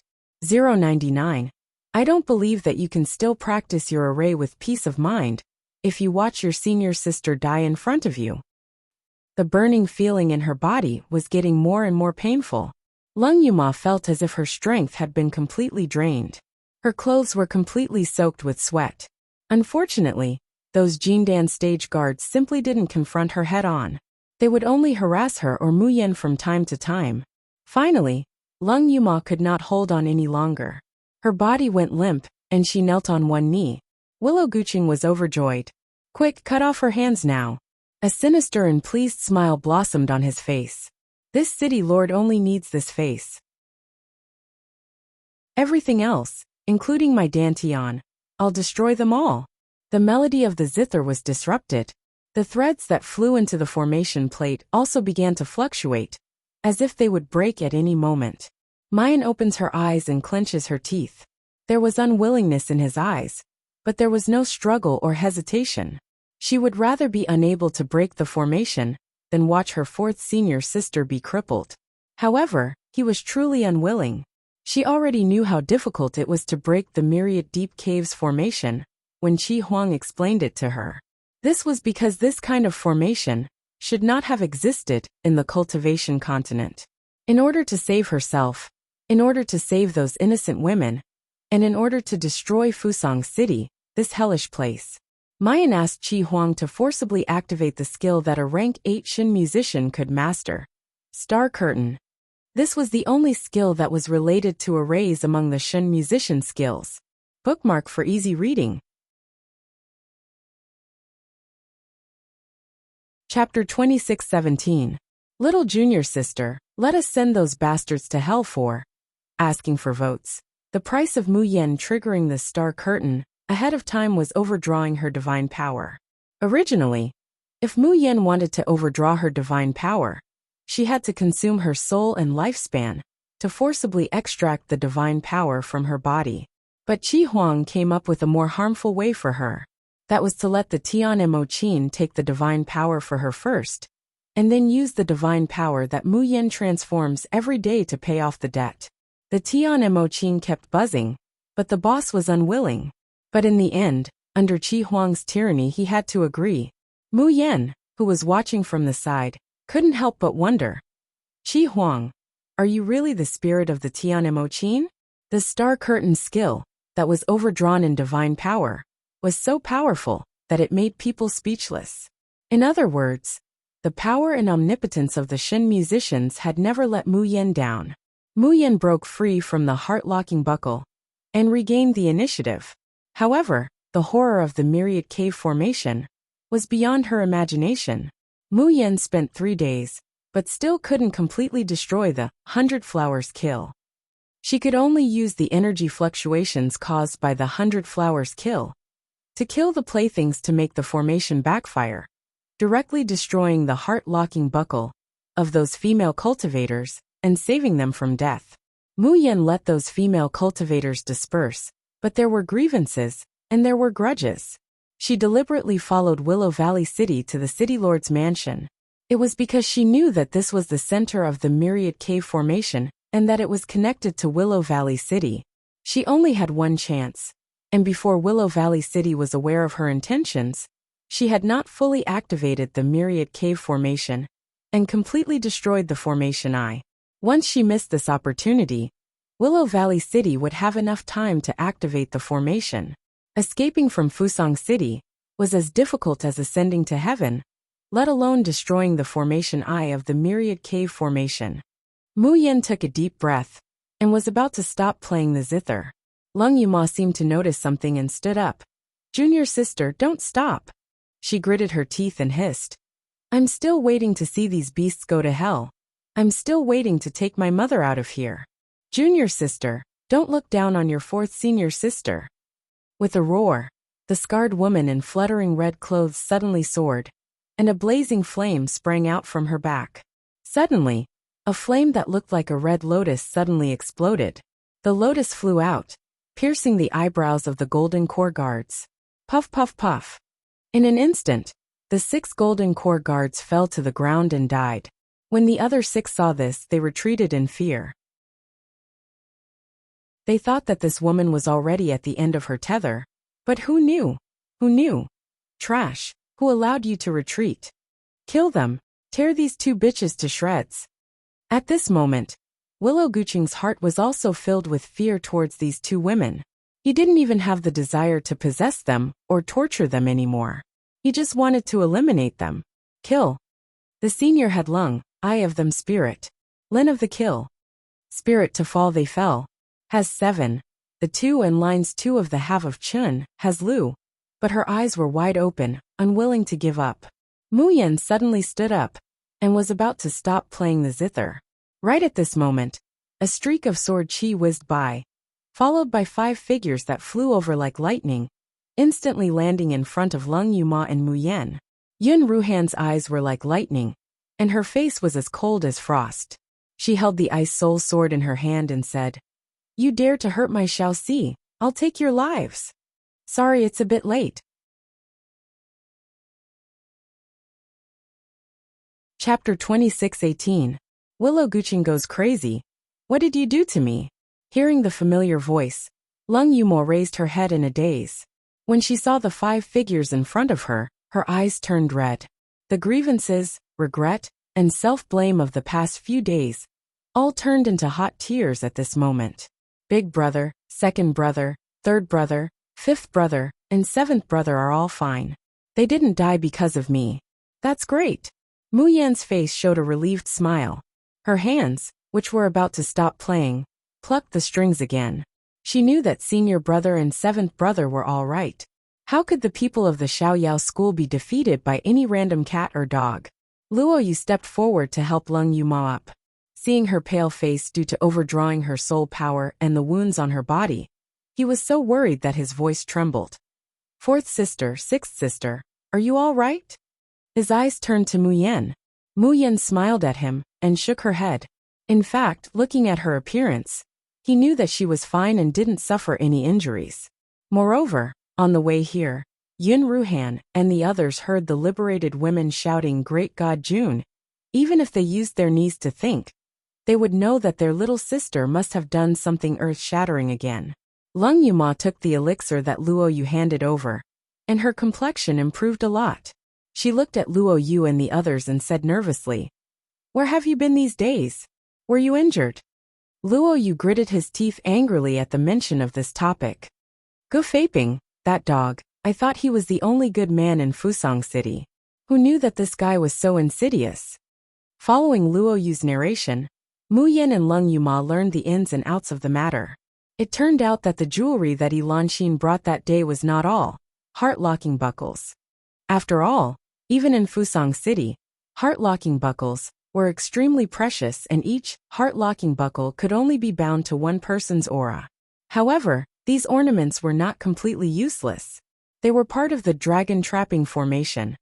099. I don't believe that you can still practice your array with peace of mind if you watch your senior sister die in front of you. The burning feeling in her body was getting more and more painful. Lung Yuma felt as if her strength had been completely drained. Her clothes were completely soaked with sweat. Unfortunately, those Jindan stage guards simply didn't confront her head-on. They would only harass her or Mu Yen from time to time. Finally, Lung Yuma could not hold on any longer. Her body went limp, and she knelt on one knee. Willow Guqing was overjoyed. Quick, cut off her hands now. A sinister and pleased smile blossomed on his face. This city lord only needs this face. Everything else, including my Dantian, I'll destroy them all. The melody of the zither was disrupted. The threads that flew into the formation plate also began to fluctuate, as if they would break at any moment. Mayan opens her eyes and clenches her teeth. There was unwillingness in his eyes, but there was no struggle or hesitation. She would rather be unable to break the formation than watch her fourth senior sister be crippled. However, he was truly unwilling. She already knew how difficult it was to break the myriad deep caves formation when Qi Huang explained it to her. This was because this kind of formation should not have existed in the cultivation continent. In order to save herself, in order to save those innocent women, and in order to destroy Fusang City, this hellish place, Mayan asked Qi Huang to forcibly activate the skill that a rank 8 Shin musician could master. Star Curtain. This was the only skill that was related to arrays among the Shin musician skills. Bookmark for easy reading. Chapter 26:17. Little junior sister, let us send those bastards to hell for asking for votes. The price of Mu Yen triggering the star curtain ahead of time was overdrawing her divine power. Originally, if Mu Yen wanted to overdraw her divine power, she had to consume her soul and lifespan to forcibly extract the divine power from her body. But Qi Huang came up with a more harmful way for her. That was to let the Tian Mo Qin take the divine power for her first, and then use the divine power that Mu Yen transforms every day to pay off the debt. The Tian Mo Qin kept buzzing, but the boss was unwilling. But in the end, under Qi Huang's tyranny, he had to agree. Mu Yen, who was watching from the side, couldn't help but wonder. Qi Huang, are you really the spirit of the Tian Mo Qin? The star curtain skill, that was overdrawn in divine power, was so powerful that it made people speechless. In other words, the power and omnipotence of the Shin musicians had never let Mu Yen down. Mu Yen broke free from the heart-locking buckle and regained the initiative. However, the horror of the myriad cave formation was beyond her imagination. Mu Yen spent 3 days, but still couldn't completely destroy the 100 Flowers kill. She could only use the energy fluctuations caused by the 100 Flowers kill to kill the playthings to make the formation backfire, directly destroying the heart-locking buckle of those female cultivators and saving them from death. Mu Yen let those female cultivators disperse, but there were grievances, and there were grudges. She deliberately followed Willow Valley City to the City Lord's mansion. It was because she knew that this was the center of the myriad cave formation and that it was connected to Willow Valley City. She only had one chance, and before Willow Valley City was aware of her intentions, she had not fully activated the myriad cave formation and completely destroyed the formation eye. Once she missed this opportunity, Willow Valley City would have enough time to activate the formation. Escaping from Fusang City was as difficult as ascending to heaven, let alone destroying the formation eye of the myriad cave formation. Mu Yen took a deep breath and was about to stop playing the zither. Lung Yuma seemed to notice something and stood up. Junior sister, don't stop. She gritted her teeth and hissed. I'm still waiting to see these beasts go to hell. I'm still waiting to take my mother out of here. Junior sister, don't look down on your fourth senior sister. With a roar, the scarred woman in fluttering red clothes suddenly soared, and a blazing flame sprang out from her back. Suddenly, a flame that looked like a red lotus suddenly exploded. The lotus flew out, piercing the eyebrows of the golden core guards. Puff, puff, puff. In an instant, the 6 golden core guards fell to the ground and died. When the other 6 saw this, they retreated in fear. They thought that this woman was already at the end of her tether. But who knew? Who knew? Trash. Who allowed you to retreat? Kill them. Tear these 2 bitches to shreds. At this moment, Willow Guching's heart was also filled with fear towards these 2 women. He didn't even have the desire to possess them or torture them anymore. He just wanted to eliminate them. Kill. The senior had Lung, eye of them spirit. Lin of the kill. Spirit to fall they fell. Has 7. The 2 and lines 2 of the half of Chun, has Lu. But her eyes were wide open, unwilling to give up. Mu Yen suddenly stood up and was about to stop playing the zither. Right at this moment, a streak of sword chi whizzed by, followed by 5 figures that flew over like lightning, instantly landing in front of Lung Yuma and Mu Yen. Yun Ruhan's eyes were like lightning, and her face was as cold as frost. She held the ice soul sword in her hand and said, "You dare to hurt my Shao Si, I'll take your lives. Sorry it's a bit late." Chapter 26:18. Willow Guching goes crazy. What did you do to me? Hearing the familiar voice, Lung Yumo raised her head in a daze. When she saw the 5 figures in front of her, her eyes turned red. The grievances, regret, and self-blame of the past few days all turned into hot tears at this moment. Big brother, second brother, third brother, fifth brother, and seventh brother are all fine. They didn't die because of me. That's great. Mu Yan's face showed a relieved smile. Her hands, which were about to stop playing, plucked the strings again. She knew that senior brother and seventh brother were all right. How could the people of the Xiaoyao school be defeated by any random cat or dog? Luo Yu stepped forward to help Lung Yuma up. Seeing her pale face due to overdrawing her soul power and the wounds on her body, he was so worried that his voice trembled. "Fourth sister, sixth sister, are you all right?" His eyes turned to Mu Yen. Mu Yen smiled at him and shook her head. In fact, looking at her appearance, he knew that she was fine and didn't suffer any injuries. Moreover, on the way here, Yun Ruhan and the others heard the liberated women shouting "Great God Jun." Even if they used their knees to think, they would know that their little sister must have done something earth-shattering again. Lung Yuma took the elixir that Luo Yu handed over, and her complexion improved a lot. She looked at Luo Yu and the others and said nervously, "Where have you been these days? Were you injured?" Luo Yu gritted his teeth angrily at the mention of this topic. Gufaping, that dog, I thought he was the only good man in Fusang City. Who knew that this guy was so insidious? Following Luo Yu's narration, Mu Yen and Lung Yuma learned the ins and outs of the matter. It turned out that the jewelry that Ilanxin brought that day was not all heart-locking buckles. After all, even in Fusang City, heart-locking buckles were extremely precious, and each heart-locking buckle could only be bound to one person's aura. However, these ornaments were not completely useless. They were part of the dragon trapping formation.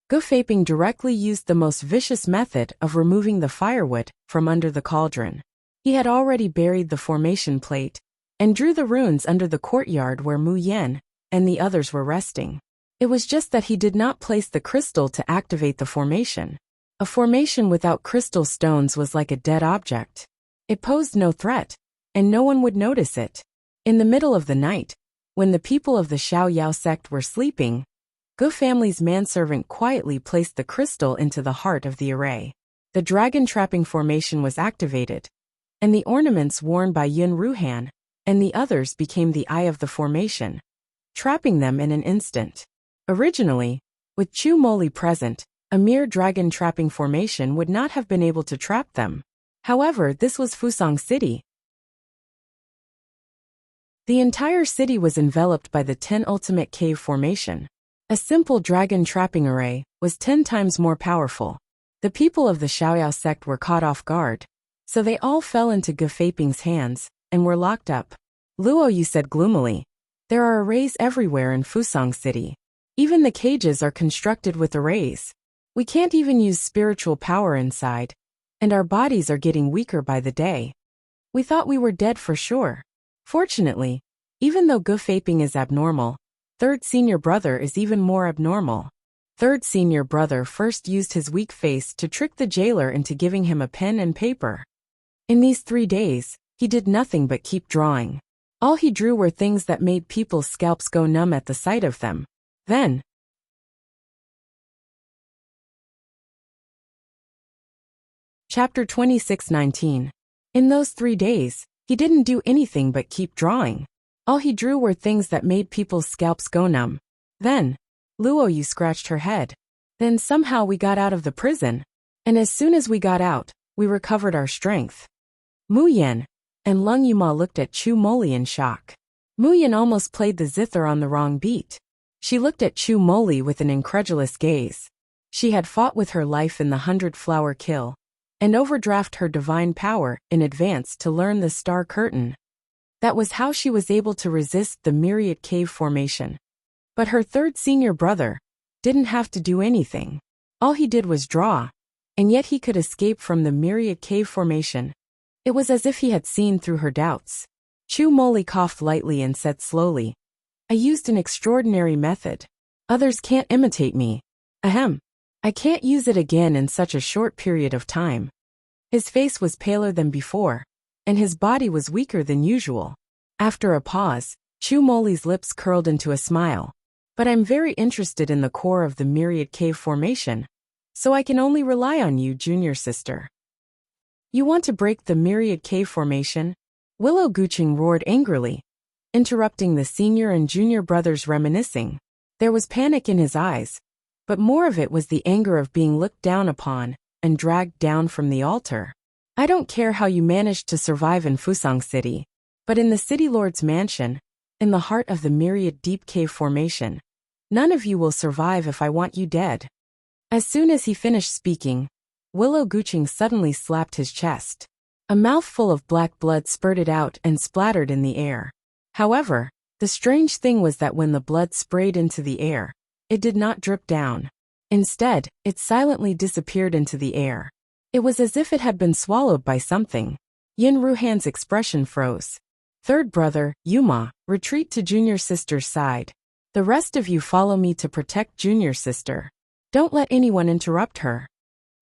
Gufaping directly used the most vicious method of removing the firewood from under the cauldron. He had already buried the formation plate and drew the runes under the courtyard where Mu Yen and the others were resting. It was just that he did not place the crystal to activate the formation. A formation without crystal stones was like a dead object. It posed no threat, and no one would notice it. In the middle of the night, when the people of the Xiaoyao sect were sleeping, Gu family's manservant quietly placed the crystal into the heart of the array. The dragon trapping formation was activated, and the ornaments worn by Yun Ruhan and the others became the eye of the formation, trapping them in an instant. Originally, with Chu Moli present, a mere dragon trapping formation would not have been able to trap them. However, this was Fusang City. The entire city was enveloped by the 10 ultimate cave formation. A simple dragon trapping array was 10 times more powerful. The people of the Xiaoyao sect were caught off guard, so they all fell into Gufaping's hands and were locked up. Luo Yu said gloomily, "There are arrays everywhere in Fusang City. Even the cages are constructed with arrays. We can't even use spiritual power inside, and our bodies are getting weaker by the day. We thought we were dead for sure. Fortunately, Even though Gufaping is abnormal, third senior brother is even more abnormal. Third senior brother first used his weak face to trick the jailer into giving him a pen and paper. In these 3 days, he did nothing but keep drawing. All he drew were things that made people's scalps go numb at the sight of them. Then, Chapter 26:19. In those 3 days, he didn't do anything but keep drawing. All he drew were things that made people's scalps go numb. Then, Luo Yu scratched her head. Then somehow we got out of the prison. And as soon as we got out, we recovered our strength. Mu Yan and Lung Yuma looked at Chu Moli in shock. Mu Yan almost played the zither on the wrong beat. She looked at Chu Moli with an incredulous gaze. She had fought with her life in the 100-flower kill, and overdraft her divine power in advance to learn the star curtain. That was how she was able to resist the myriad cave formation. But her third senior brother didn't have to do anything. All he did was draw, and yet he could escape from the myriad cave formation. It was as if he had seen through her doubts. Chu Moli coughed lightly and said slowly, I used an extraordinary method. Others can't imitate me. Ahem. I can't use it again in such a short period of time. His face was paler than before, and his body was weaker than usual. After a pause, Chu Moli's lips curled into a smile. But I'm very interested in the core of the myriad cave formation, so I can only rely on you, junior sister. You want to break the myriad cave formation? Willow Guching roared angrily, interrupting the senior and junior brothers reminiscing. There was panic in his eyes, but more of it was the anger of being looked down upon and dragged down from the altar. I don't care how you managed to survive in Fusang City, but in the City Lord's mansion, in the heart of the myriad deep cave formation, none of you will survive if I want you dead. As soon as he finished speaking, Willow Guching suddenly slapped his chest. A mouthful of black blood spurted out and splattered in the air. However, the strange thing was that when the blood sprayed into the air, it did not drip down. Instead, it silently disappeared into the air. It was as if it had been swallowed by something. Yin Ruhan's expression froze. Third brother, Yuma, retreat to junior sister's side. The rest of you follow me to protect junior sister. Don't let anyone interrupt her.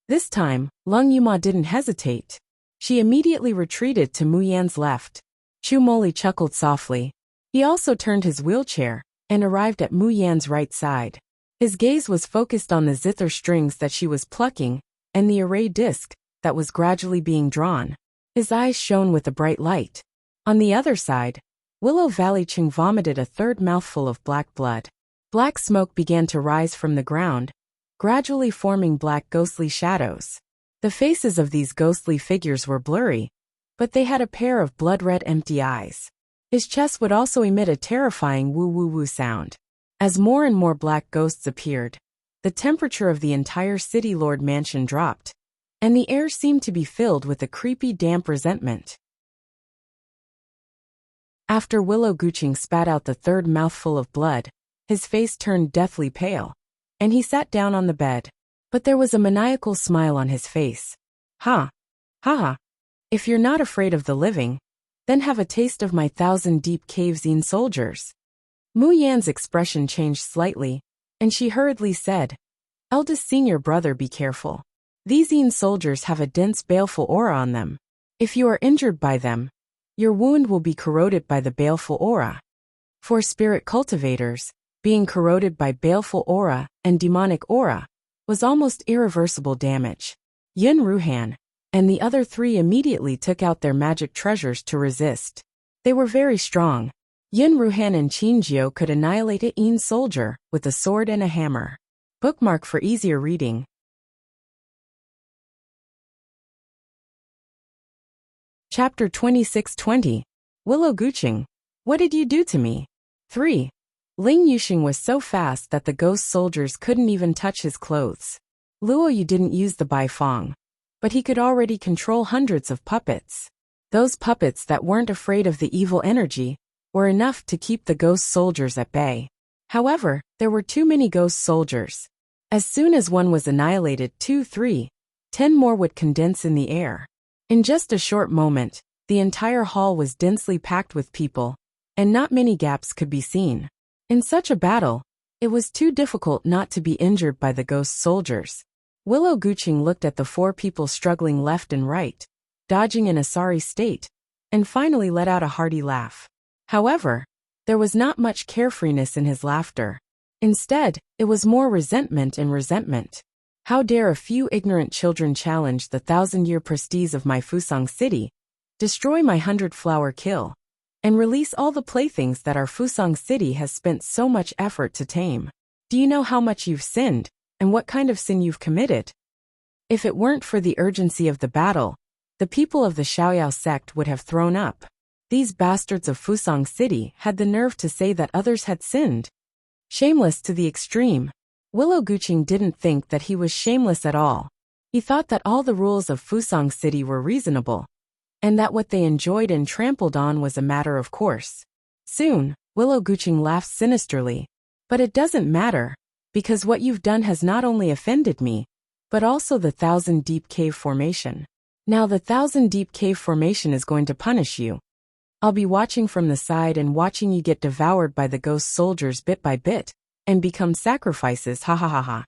This time, Lung Yuma didn't hesitate. She immediately retreated to Mu Yan's left. Chu Moli chuckled softly. He also turned his wheelchair and arrived at Mu Yan's right side. His gaze was focused on the zither strings that she was plucking and the array disc that was gradually being drawn. His eyes shone with a bright light. On the other side, Willow Valley Ching vomited a third mouthful of black blood. Black smoke began to rise from the ground, gradually forming black ghostly shadows. The faces of these ghostly figures were blurry, but they had a pair of blood-red empty eyes. His chest would also emit a terrifying woo-woo-woo sound. As more and more black ghosts appeared, the temperature of the entire City Lord mansion dropped, and the air seemed to be filled with a creepy damp resentment. After Willow Guching spat out the third mouthful of blood, his face turned deathly pale, and he sat down on the bed. But there was a maniacal smile on his face. Ha! Ha ha! If you're not afraid of the living, then have a taste of my 1,000 deep caves in soldiers. Mu Yan's expression changed slightly, and she hurriedly said, Eldest senior brother, be careful. These Yin soldiers have a dense baleful aura on them. If you are injured by them, your wound will be corroded by the baleful aura. For spirit cultivators, being corroded by baleful aura and demonic aura was almost irreversible damage. Yin Ruhan and the other 3 immediately took out their magic treasures to resist. They were very strong. Yin Ruhan and Qinjiu could annihilate a Yin soldier with a sword and a hammer. Bookmark for easier reading. Chapter 26:20. Willow Guching. What did you do to me? 3. Ling Yuxing was so fast that the ghost soldiers couldn't even touch his clothes. Luo Yu didn't use the Bai Fong, but he could already control hundreds of puppets. Those puppets that weren't afraid of the evil energy were enough to keep the ghost soldiers at bay. However, there were too many ghost soldiers. As soon as one was annihilated, 2, 3, 10 more would condense in the air. In just a short moment, the entire hall was densely packed with people, and not many gaps could be seen. In such a battle, it was too difficult not to be injured by the ghost soldiers. Willow Guching looked at the 4 people struggling left and right, dodging in a sorry state, and finally let out a hearty laugh. However, there was not much carefreeness in his laughter. Instead, it was more resentment and resentment. How dare a few ignorant children challenge the 1,000-year prestige of my Fusang city, destroy my 100-flower kill, and release all the playthings that our Fusang city has spent so much effort to tame. Do you know how much you've sinned, and what kind of sin you've committed? If it weren't for the urgency of the battle, the people of the Xiaoyao sect would have thrown up. These bastards of Fusang city had the nerve to say that others had sinned. Shameless to the extreme. Willow Guching didn't think that he was shameless at all. He thought that all the rules of Fusang City were reasonable, and that what they enjoyed and trampled on was a matter of course. Soon, Willow Guching laughed sinisterly. But it doesn't matter, because what you've done has not only offended me, but also the 1,000 Deep Cave Formation. Now the 1,000 Deep Cave Formation is going to punish you. I'll be watching from the side and watching you get devoured by the ghost soldiers bit by bit, and become sacrifices, ha ha ha ha.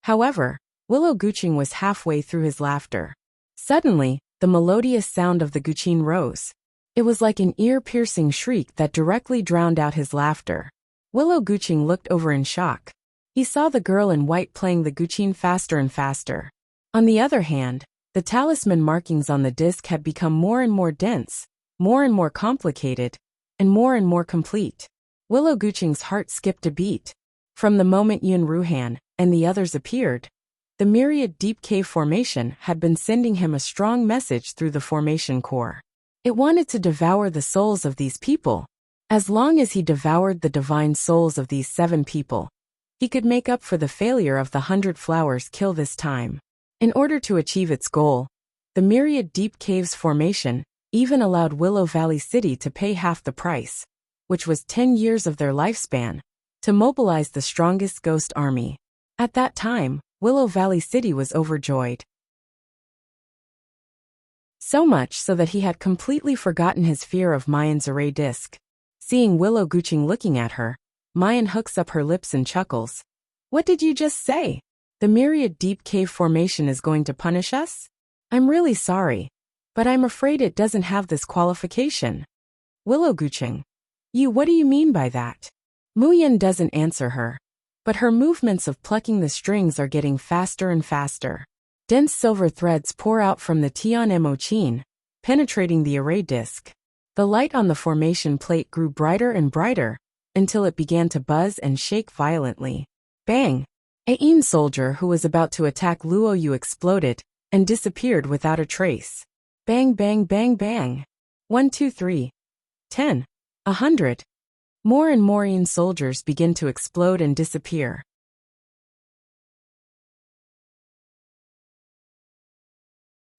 However, Willow Guching was halfway through his laughter. Suddenly, the melodious sound of the guqin rose. It was like an ear-piercing shriek that directly drowned out his laughter. Willow Guching looked over in shock. He saw the girl in white playing the guqin faster and faster. On the other hand, the talisman markings on the disc had become more and more dense, more and more complicated, and more complete. Willow Guching's heart skipped a beat. From the moment Yun Ruhan and the others appeared, the myriad Deep Cave Formation had been sending him a strong message through the formation core. It wanted to devour the souls of these people. As long as he devoured the divine souls of these 7 people, he could make up for the failure of the 100 Flowers kill this time. In order to achieve its goal, the myriad Deep Caves Formation even allowed Willow Valley City to pay half the price, which was 10 years of their lifespan, to mobilize the strongest ghost army. At that time, Willow Valley City was overjoyed. So much so that he had completely forgotten his fear of Mayan's array disc. Seeing Willow Guching looking at her, Mayan hooks up her lips and chuckles. What did you just say? The myriad Deep Cave Formation is going to punish us? I'm really sorry, but I'm afraid it doesn't have this qualification. Willow Guching. What do you mean by that? Muyan doesn't answer her, but her movements of plucking the strings are getting faster and faster. Dense silver threads pour out from the Tian Mo Chin, penetrating the array disc. The light on the formation plate grew brighter and brighter, until it began to buzz and shake violently. Bang! A Yin soldier who was about to attack Luo Yu exploded, and disappeared without a trace. Bang bang bang bang. 1 2 3. 10. 100. More and more Yin soldiers begin to explode and disappear.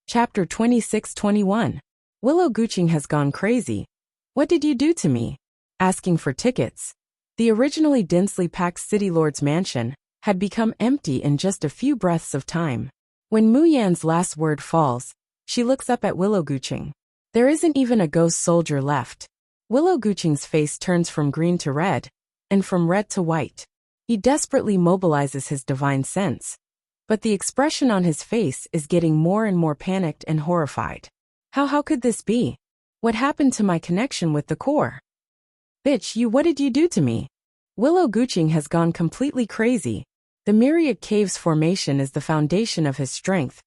Chapter 26-21. Willow Guching has gone crazy. What did you do to me? Asking for tickets. The originally densely packed City Lord's mansion had become empty in just a few breaths of time. When Mu Yan's last word falls, she looks up at Willow Guching. There isn't even a ghost soldier left. Willow Guching's face turns from green to red, and from red to white. He desperately mobilizes his divine sense, but the expression on his face is getting more and more panicked and horrified. How could this be? What happened to my connection with the core? Bitch, what did you do to me? Willow Guching has gone completely crazy. The myriad caves formation is the foundation of his strength,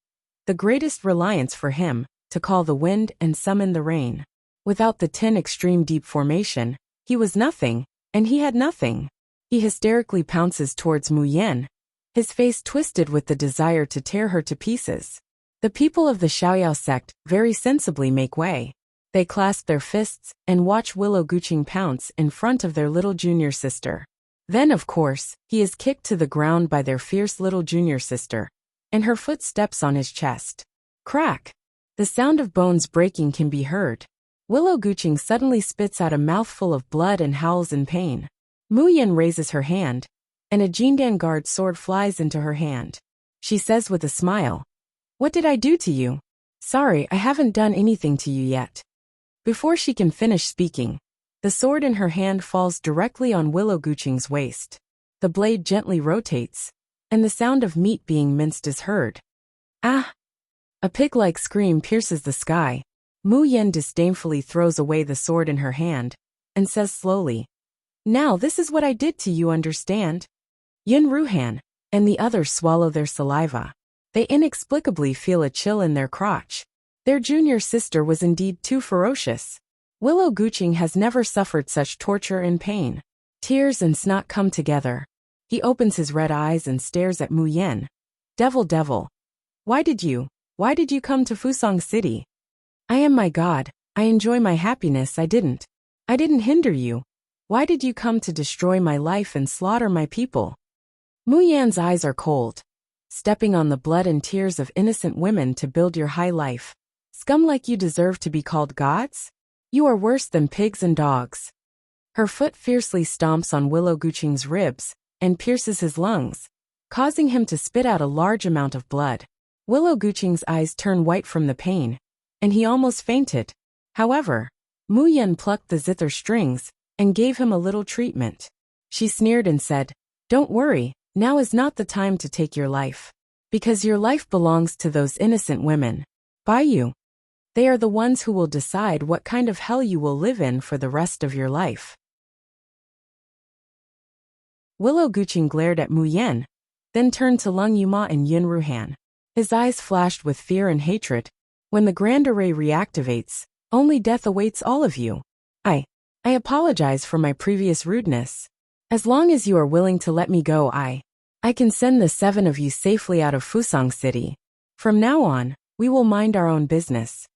the greatest reliance for him, to call the wind and summon the rain. Without the 10 extreme deep formation, he was nothing, and he had nothing. He hysterically pounces towards Mu Yan, his face twisted with the desire to tear her to pieces. The people of the Xiaoyao sect very sensibly make way. They clasp their fists and watch Willow Guching pounce in front of their little junior sister. Then, of course, he is kicked to the ground by their fierce little junior sister, and her foot steps on his chest. Crack! The sound of bones breaking can be heard. Willow Guching suddenly spits out a mouthful of blood and howls in pain. Mu Yan raises her hand, and a Jindan guard sword flies into her hand. She says with a smile, "What did I do to you?" "Sorry, I haven't done anything to you yet." Before she can finish speaking, The sword in her hand falls directly on Willow Guqing's waist. The blade gently rotates, and the sound of meat being minced is heard. Ah! A pig-like scream pierces the sky. Mu Yan disdainfully throws away the sword in her hand, and says slowly, "Now this is what I did to you, understand?" Yun Ruhan and the others swallow their saliva. They inexplicably feel a chill in their crotch. Their junior sister was indeed too ferocious. Willow Guqing has never suffered such torture and pain. Tears and snot come together. He opens his red eyes and stares at Mu Yan. Devil. Why did you come to Fusang City? I am my god, I enjoy my happiness. I didn't hinder you. Why did you come to destroy my life and slaughter my people? Mu Yan's eyes are cold. Stepping on the blood and tears of innocent women to build your high life. Scum like you deserve to be called gods? You are worse than pigs and dogs. Her foot fiercely stomps on Willow Guqing's ribs and pierces his lungs, causing him to spit out a large amount of blood. Willow Guqing's eyes turn white from the pain, and he almost fainted. However, Mu Yan plucked the zither strings and gave him a little treatment. She sneered and said, "Don't worry, now is not the time to take your life. Because your life belongs to those innocent women. By you. They are the ones who will decide what kind of hell you will live in for the rest of your life." Willow Guqing glared at Mu Yan, then turned to Lung Yuma and Yun Ruhan. His eyes flashed with fear and hatred. When the Grand Array reactivates, only death awaits all of you. I apologize for my previous rudeness. As long as you are willing to let me go, I can send the 7 of you safely out of Fusang City. From now on, we will mind our own business.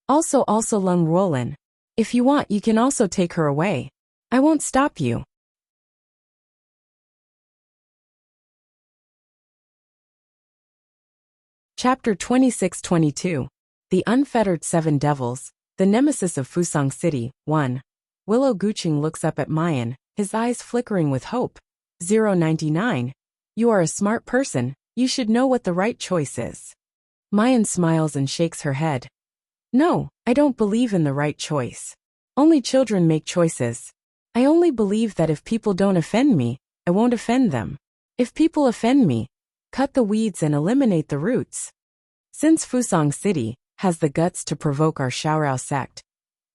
Also Lung Ruolin. If you want, you can also take her away. I won't stop you. Chapter 26-22. The Unfettered 7 Devils, the Nemesis of Fusang City, 1. Willow Guqing looks up at Mayan, his eyes flickering with hope. 099. You are a smart person, you should know what the right choice is. Mayan smiles and shakes her head. No, I don't believe in the right choice. Only children make choices. I only believe that if people don't offend me, I won't offend them. If people offend me, cut the weeds and eliminate the roots. Since Fusang City has the guts to provoke our Xiaorao sect,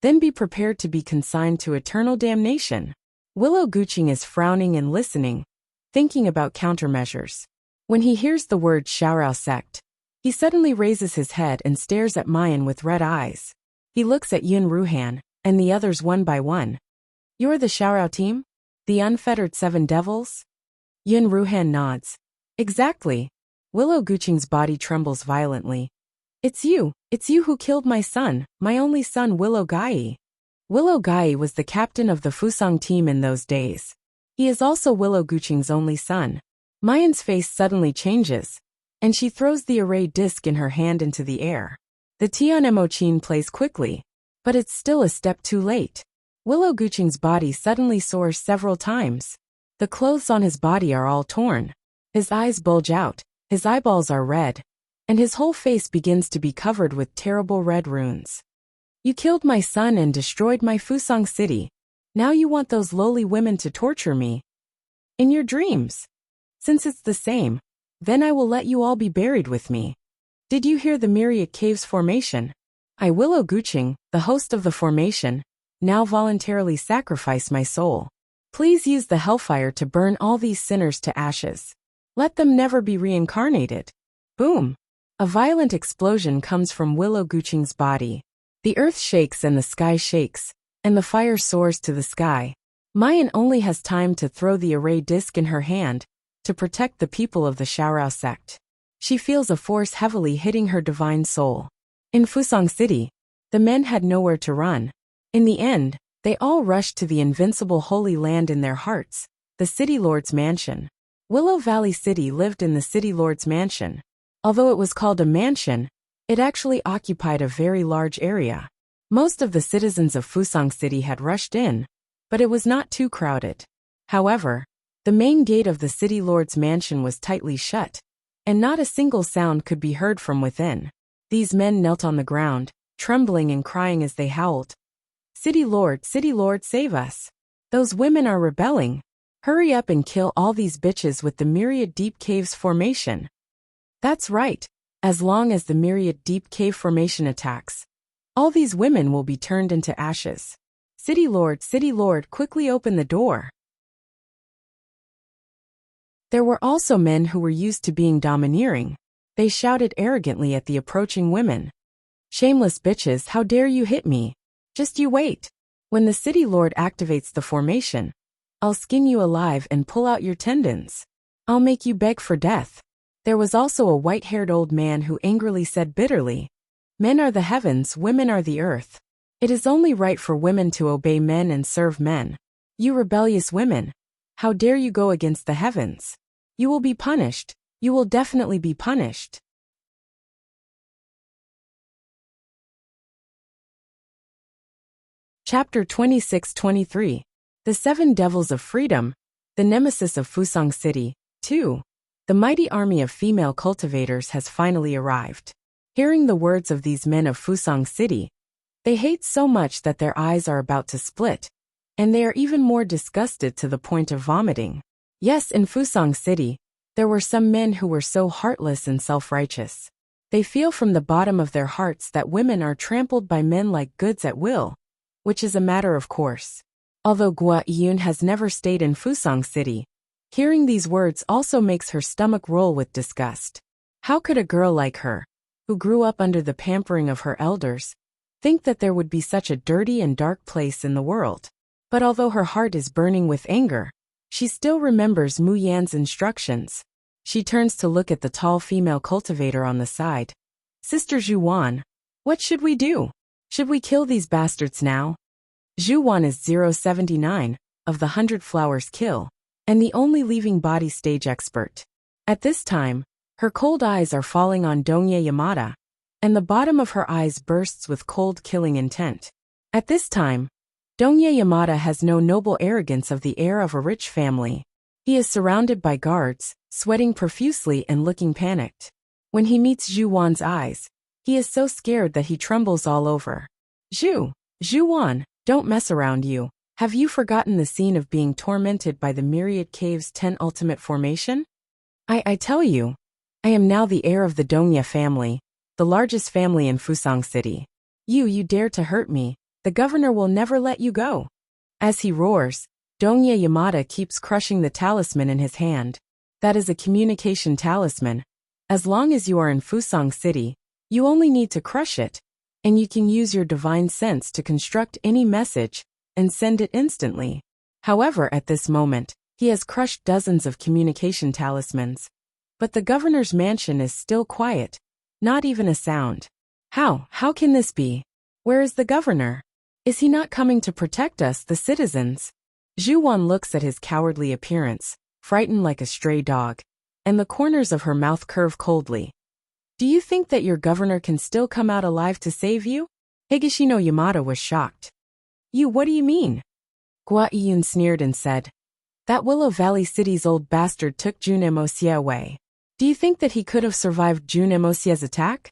then be prepared to be consigned to eternal damnation. Willow Guqing is frowning and listening, thinking about countermeasures. When he hears the word Xiaorao sect, he suddenly raises his head and stares at Mayan with red eyes. He looks at Yun Ruhan and the others one by one. You're the Xiaorao team? The Unfettered 7 Devils? Yun Ruhan nods. Exactly. Willow Guqing's body trembles violently. It's you who killed my son, my only son Willow Gai. Willow Gai was the captain of the Fusang team in those days. He is also Willow Guqing's only son. Mayan's face suddenly changes, and she throws the array disc in her hand into the air. The Tian Emochin plays quickly, but it's still a step too late. Willow Guqing's body suddenly soars several times. The clothes on his body are all torn. His eyes bulge out, his eyeballs are red, and his whole face begins to be covered with terrible red runes. You killed my son and destroyed my Fusang City. Now you want those lowly women to torture me. In your dreams. Since it's the same, then I will let you all be buried with me. Did you hear the Myriad Caves formation? I, Willow Guqing, the host of the formation, now voluntarily sacrifice my soul. Please use the hellfire to burn all these sinners to ashes. Let them never be reincarnated. Boom! A violent explosion comes from Willow Guqing's body. The earth shakes and the sky shakes, and the fire soars to the sky. Mayan only has time to throw the array disc in her hand to protect the people of the Xiaorao sect. She feels a force heavily hitting her divine soul. In Fusang City, the men had nowhere to run. In the end, they all rushed to the invincible Holy Land in their hearts, the City Lord's mansion. Willow Valley City lived in the City Lord's mansion. Although it was called a mansion, it actually occupied a very large area. Most of the citizens of Fusang City had rushed in, but it was not too crowded. However, the main gate of the City Lord's mansion was tightly shut, and not a single sound could be heard from within. These men knelt on the ground, trembling and crying as they howled. City Lord, save us. Those women are rebelling. Hurry up and kill all these bitches with the Myriad Deep Caves formation. That's right. As long as the Myriad Deep Cave formation attacks, all these women will be turned into ashes. City Lord, quickly open the door. There were also men who were used to being domineering. They shouted arrogantly at the approaching women. Shameless bitches, how dare you hit me? Just you wait. When the City Lord activates the formation, I'll skin you alive and pull out your tendons. I'll make you beg for death. There was also a white-haired old man who angrily said bitterly, Men are the heavens, women are the earth. It is only right for women to obey men and serve men. You rebellious women, how dare you go against the heavens? You will be punished. You will definitely be punished. Chapter 26-23. The Seven Devils of Freedom, the Nemesis of Fusang City, 2. The mighty army of female cultivators has finally arrived. Hearing the words of these men of Fusang City, they hate so much that their eyes are about to split, and they are even more disgusted to the point of vomiting. Yes, in Fusang City, there were some men who were so heartless and self-righteous. They feel from the bottom of their hearts that women are trampled by men like goods at will, which is a matter of course. Although Gua Yun has never stayed in Fusang City, hearing these words also makes her stomach roll with disgust. How could a girl like her, who grew up under the pampering of her elders, think that there would be such a dirty and dark place in the world? But although her heart is burning with anger, she still remembers Mu Yan's instructions. She turns to look at the tall female cultivator on the side. Sister Zhuwan, what should we do? Should we kill these bastards now? Zhuwan is 079, of the 100 Flowers Kill, and the only leaving body stage expert. At this time, her cold eyes are falling on Dongye Yamada, and the bottom of her eyes bursts with cold killing intent. At this time, Dongye Yamada has no noble arrogance of the heir of a rich family. He is surrounded by guards, sweating profusely and looking panicked. When he meets Zhuwan's eyes, he is so scared that he trembles all over. Zhuwan, don't mess around you. Have you forgotten the scene of being tormented by the Myriad Cave's 10 ultimate formation? I tell you, I am now the heir of the Dongye family, the largest family in Fusang City. You dare to hurt me, the governor will never let you go. As he roars, Dongye Yamada keeps crushing the talisman in his hand. That is a communication talisman. As long as you are in Fusang City, you only need to crush it, and you can use your divine sense to construct any message and send it instantly. However, at this moment, he has crushed dozens of communication talismans. But the governor's mansion is still quiet, not even a sound. How can this be? Where is the governor? Is he not coming to protect us, the citizens? Zhuwan looks at his cowardly appearance, frightened like a stray dog, and the corners of her mouth curve coldly. Do you think that your governor can still come out alive to save you? Higashino Yamada was shocked. What do you mean? Gua Yun sneered and said, That Willow Valley City's old bastard took Jun Emosia away. Do you think that he could have survived Jun Emosia's attack?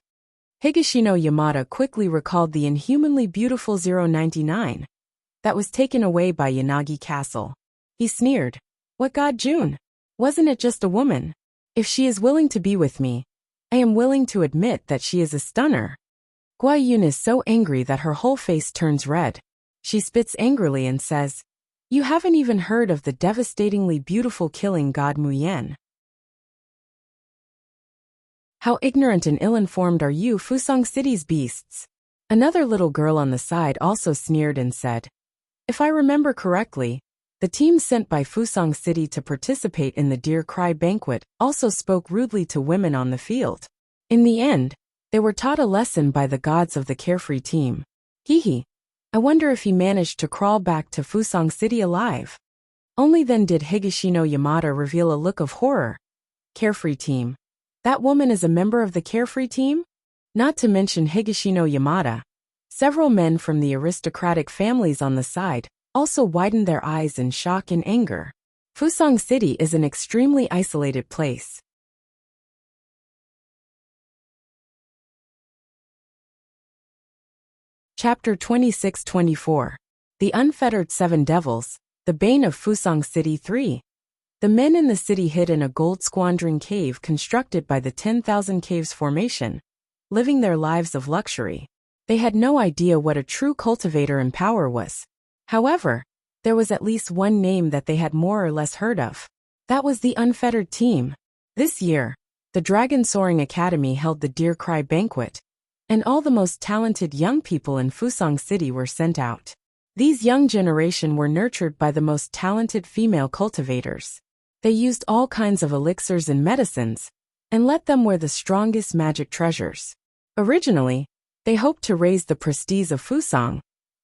Higashino Yamada quickly recalled the inhumanly beautiful 099 that was taken away by Yanagi Castle. He sneered. What god Jun? Wasn't it just a woman? If she is willing to be with me, I am willing to admit that she is a stunner. Gua Yun is so angry that her whole face turns red. She spits angrily and says, You haven't even heard of the devastatingly beautiful killing god Mu Yan. How ignorant and ill-informed are you, Fusang City's beasts? Another little girl on the side also sneered and said, If I remember correctly, the team sent by Fusang City to participate in the Deer Cry banquet also spoke rudely to women on the field. In the end, they were taught a lesson by the gods of the Carefree team. I wonder if he managed to crawl back to Fusang City alive. Only then did Higashino Yamada reveal a look of horror. Carefree team. That woman is a member of the Carefree team? Not to mention Higashino Yamada. Several men from the aristocratic families on the side also widened their eyes in shock and anger. Fusang City is an extremely isolated place. Chapter 26-24. The Unfettered Seven Devils, the Bane of Fusang City 3. The men in the city hid in a gold-squandering cave constructed by the 10,000 Caves formation, living their lives of luxury. They had no idea what a true cultivator in power was. However, there was at least one name that they had more or less heard of. That was the Unfettered Team. This year, the Dragon Soaring Academy held the Deer Cry Banquet, and all the most talented young people in Fusang City were sent out. These young generation were nurtured by the most talented female cultivators. They used all kinds of elixirs and medicines, and let them wear the strongest magic treasures. Originally, they hoped to raise the prestige of Fusang,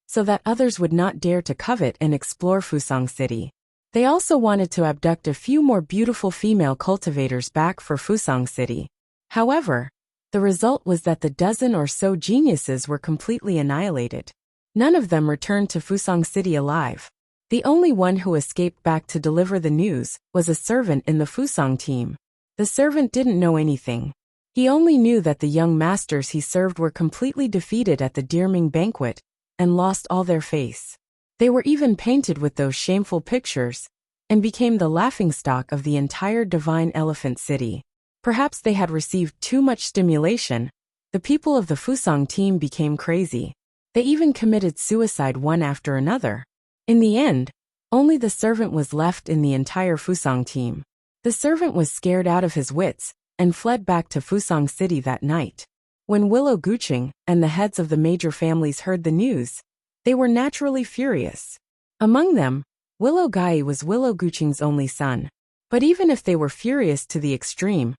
so that others would not dare to covet and explore Fusang City. They also wanted to abduct a few more beautiful female cultivators back for Fusang City. However, the result was that the dozen or so geniuses were completely annihilated. None of them returned to Fusang City alive. The only one who escaped back to deliver the news was a servant in the Fusang team. The servant didn't know anything. He only knew that the young masters he served were completely defeated at the Deerming banquet and lost all their face. They were even painted with those shameful pictures and became the laughingstock of the entire Divine Elephant City. Perhaps they had received too much stimulation. The people of the Fusang team became crazy. They even committed suicide one after another. In the end, only the servant was left in the entire Fusang team. The servant was scared out of his wits and fled back to Fusang City that night. When Willow Guqing and the heads of the major families heard the news, they were naturally furious. Among them, Willow Gai was Willow Guqing's only son. But even if they were furious to the extreme,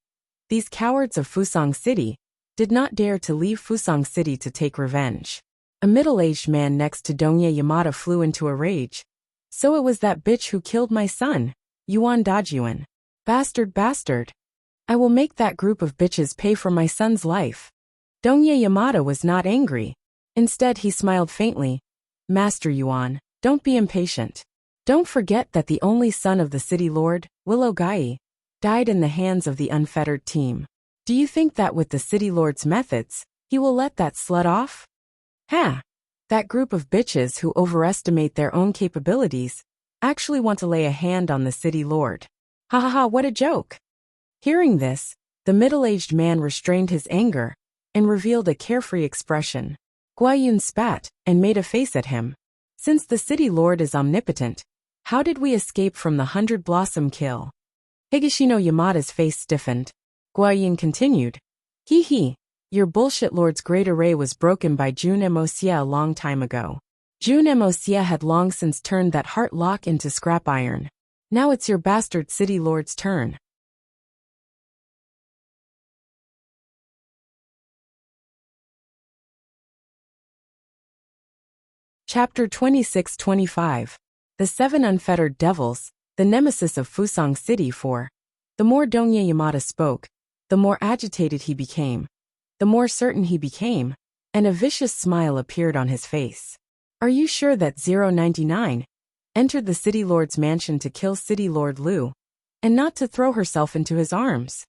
these cowards of Fusang City did not dare to leave Fusang City to take revenge. A middle-aged man next to Dongye Yamada flew into a rage. So it was that bitch who killed my son, Yuan Dajuan. Bastard bastard. I will make that group of bitches pay for my son's life. Dongye Yamada was not angry. Instead he smiled faintly. Master Yuan, don't be impatient. Don't forget that the only son of the city lord, Willow Gai, died in the hands of the Unfettered Team. Do you think that with the city lord's methods, he will let that slut off? Ha! That group of bitches who overestimate their own capabilities actually want to lay a hand on the city lord. Ha ha ha, what a joke! Hearing this, the middle-aged man restrained his anger and revealed a carefree expression. Guayun spat and made a face at him. Since the city lord is omnipotent, how did we escape from the 100-blossom kill? Higashino Yamada's face stiffened. Guayun continued. Hee, your bullshit lord's great array was broken by Jun Emosia a long time ago. Jun Emosia had long since turned that heart lock into scrap iron. Now it's your bastard city lord's turn. Chapter 26-25. The Seven Unfettered Devils, the nemesis of Fusang City 4. The more Dongye Yamada spoke, the more agitated he became, the more certain he became, and a vicious smile appeared on his face. Are you sure that 099 entered the city lord's mansion to kill city lord Lu, and not to throw herself into his arms?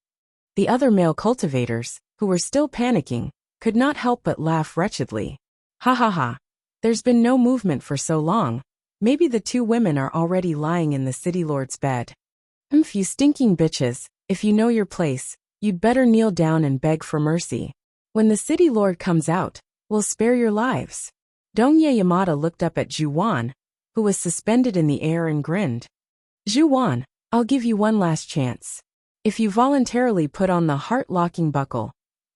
The other male cultivators, who were still panicking, could not help but laugh wretchedly. Ha ha ha. There's been no movement for so long. Maybe the two women are already lying in the city lord's bed. You stinking bitches, if you know your place, you'd better kneel down and beg for mercy. When the city lord comes out, we'll spare your lives. Dongye Yamada looked up at Zhuwan, who was suspended in the air, and grinned. Zhuwan, I'll give you one last chance. If you voluntarily put on the heart-locking buckle,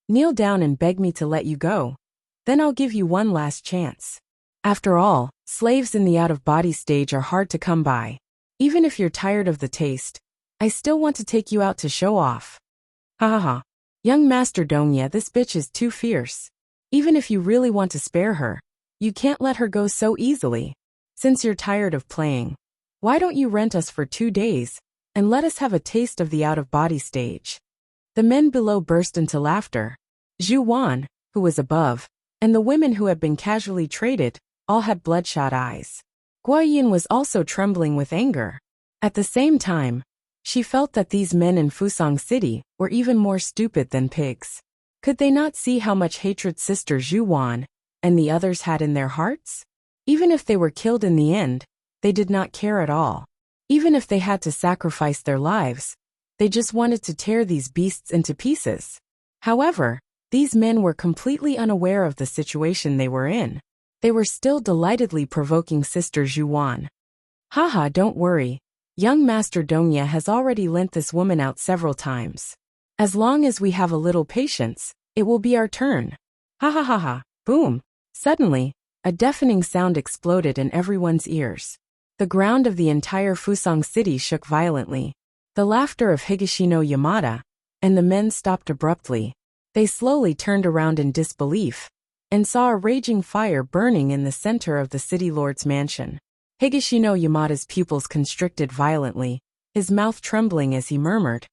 kneel down and beg me to let you go, then I'll give you one last chance. After all, slaves in the out-of-body stage are hard to come by. Even if you're tired of the taste, I still want to take you out to show off. Ha ha ha. Young Master Dongye, this bitch is too fierce. Even if you really want to spare her, you can't let her go so easily. Since you're tired of playing, why don't you rent us for 2 days, and let us have a taste of the out-of-body stage? The men below burst into laughter. Zhu Wan, who was above, and the women who had been casually traded, all had bloodshot eyes. Guayin was also trembling with anger. At the same time, she felt that these men in Fusang City were even more stupid than pigs. Could they not see how much hatred Sister Zhu Wan, and the others had in their hearts? Even if they were killed in the end, they did not care at all. Even if they had to sacrifice their lives, they just wanted to tear these beasts into pieces. However, these men were completely unaware of the situation they were in. They were still delightedly provoking Sister Zhuan. Haha, don't worry. Young Master Dongya has already lent this woman out several times. As long as we have a little patience, it will be our turn. Ha ha ha ha, boom. Suddenly, a deafening sound exploded in everyone's ears. The ground of the entire Fusang city shook violently. The laughter of Higashino Yamada, and the men stopped abruptly. They slowly turned around in disbelief, and saw a raging fire burning in the center of the city lord's mansion. Higashino Yamada's pupils constricted violently, his mouth trembling as he murmured,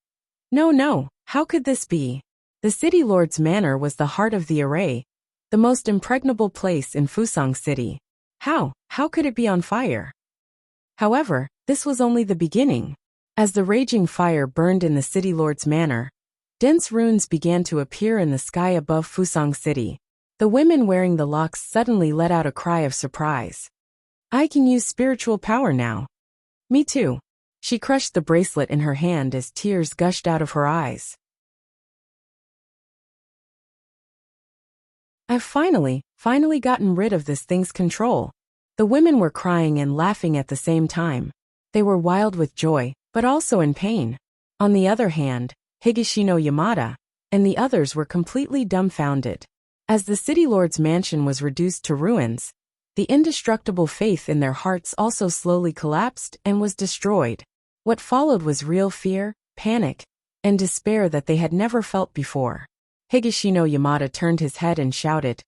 "No, no, how could this be?" The city lord's manor was the heart of the array, the most impregnable place in Fusang City. How could it be on fire? However, this was only the beginning. As the raging fire burned in the city lord's manor, dense runes began to appear in the sky above Fusang City. The women wearing the locks suddenly let out a cry of surprise. I can use spiritual power now. Me too. She crushed the bracelet in her hand as tears gushed out of her eyes. I've finally gotten rid of this thing's control. The women were crying and laughing at the same time. They were wild with joy, but also in pain. On the other hand, Higashino Yamada and the others were completely dumbfounded. As the city lord's mansion was reduced to ruins, the indestructible faith in their hearts also slowly collapsed and was destroyed. What followed was real fear, panic, and despair that they had never felt before. Higashino Yamada turned his head and shouted,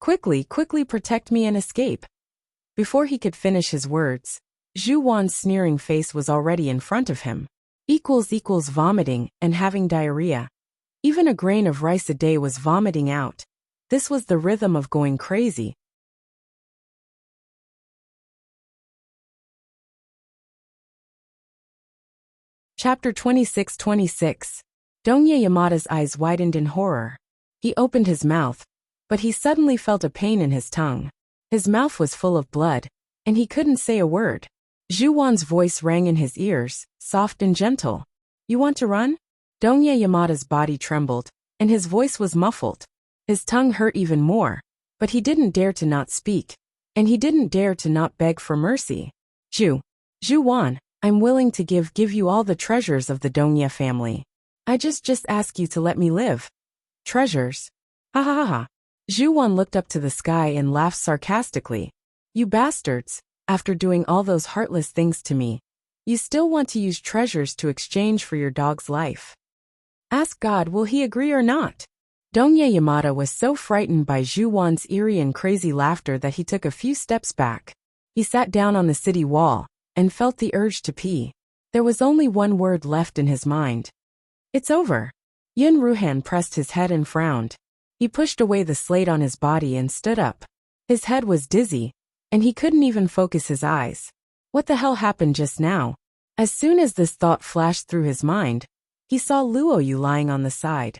quickly protect me and escape." Before he could finish his words, Zhu Wan's sneering face was already in front of him. Equals vomiting and having diarrhea. Even a grain of rice a day was vomiting out. This was the rhythm of going crazy. Chapter 26. Dongya Yamada's eyes widened in horror. He opened his mouth, but he suddenly felt a pain in his tongue. His mouth was full of blood, and he couldn't say a word. Zhu Wan's voice rang in his ears, soft and gentle. You want to run? Dongya Yamada's body trembled, and his voice was muffled. His tongue hurt even more, but he didn't dare to not speak, and he didn't dare to not beg for mercy. Zhu Wan, I'm willing to give you all the treasures of the Dongya family. I just ask you to let me live. Treasures? Ha ha ha ha. Zhu Wan looked up to the sky and laughed sarcastically. You bastards, after doing all those heartless things to me, you still want to use treasures to exchange for your dog's life. Ask God, will he agree or not? Dongya Yamada was so frightened by Zhu Wan's eerie and crazy laughter that he took a few steps back. He sat down on the city wall and felt the urge to pee. There was only one word left in his mind. It's over. Yun Ruhan pressed his head and frowned. He pushed away the slate on his body and stood up. His head was dizzy, and he couldn't even focus his eyes. What the hell happened just now? As soon as this thought flashed through his mind, he saw Luoyu lying on the side.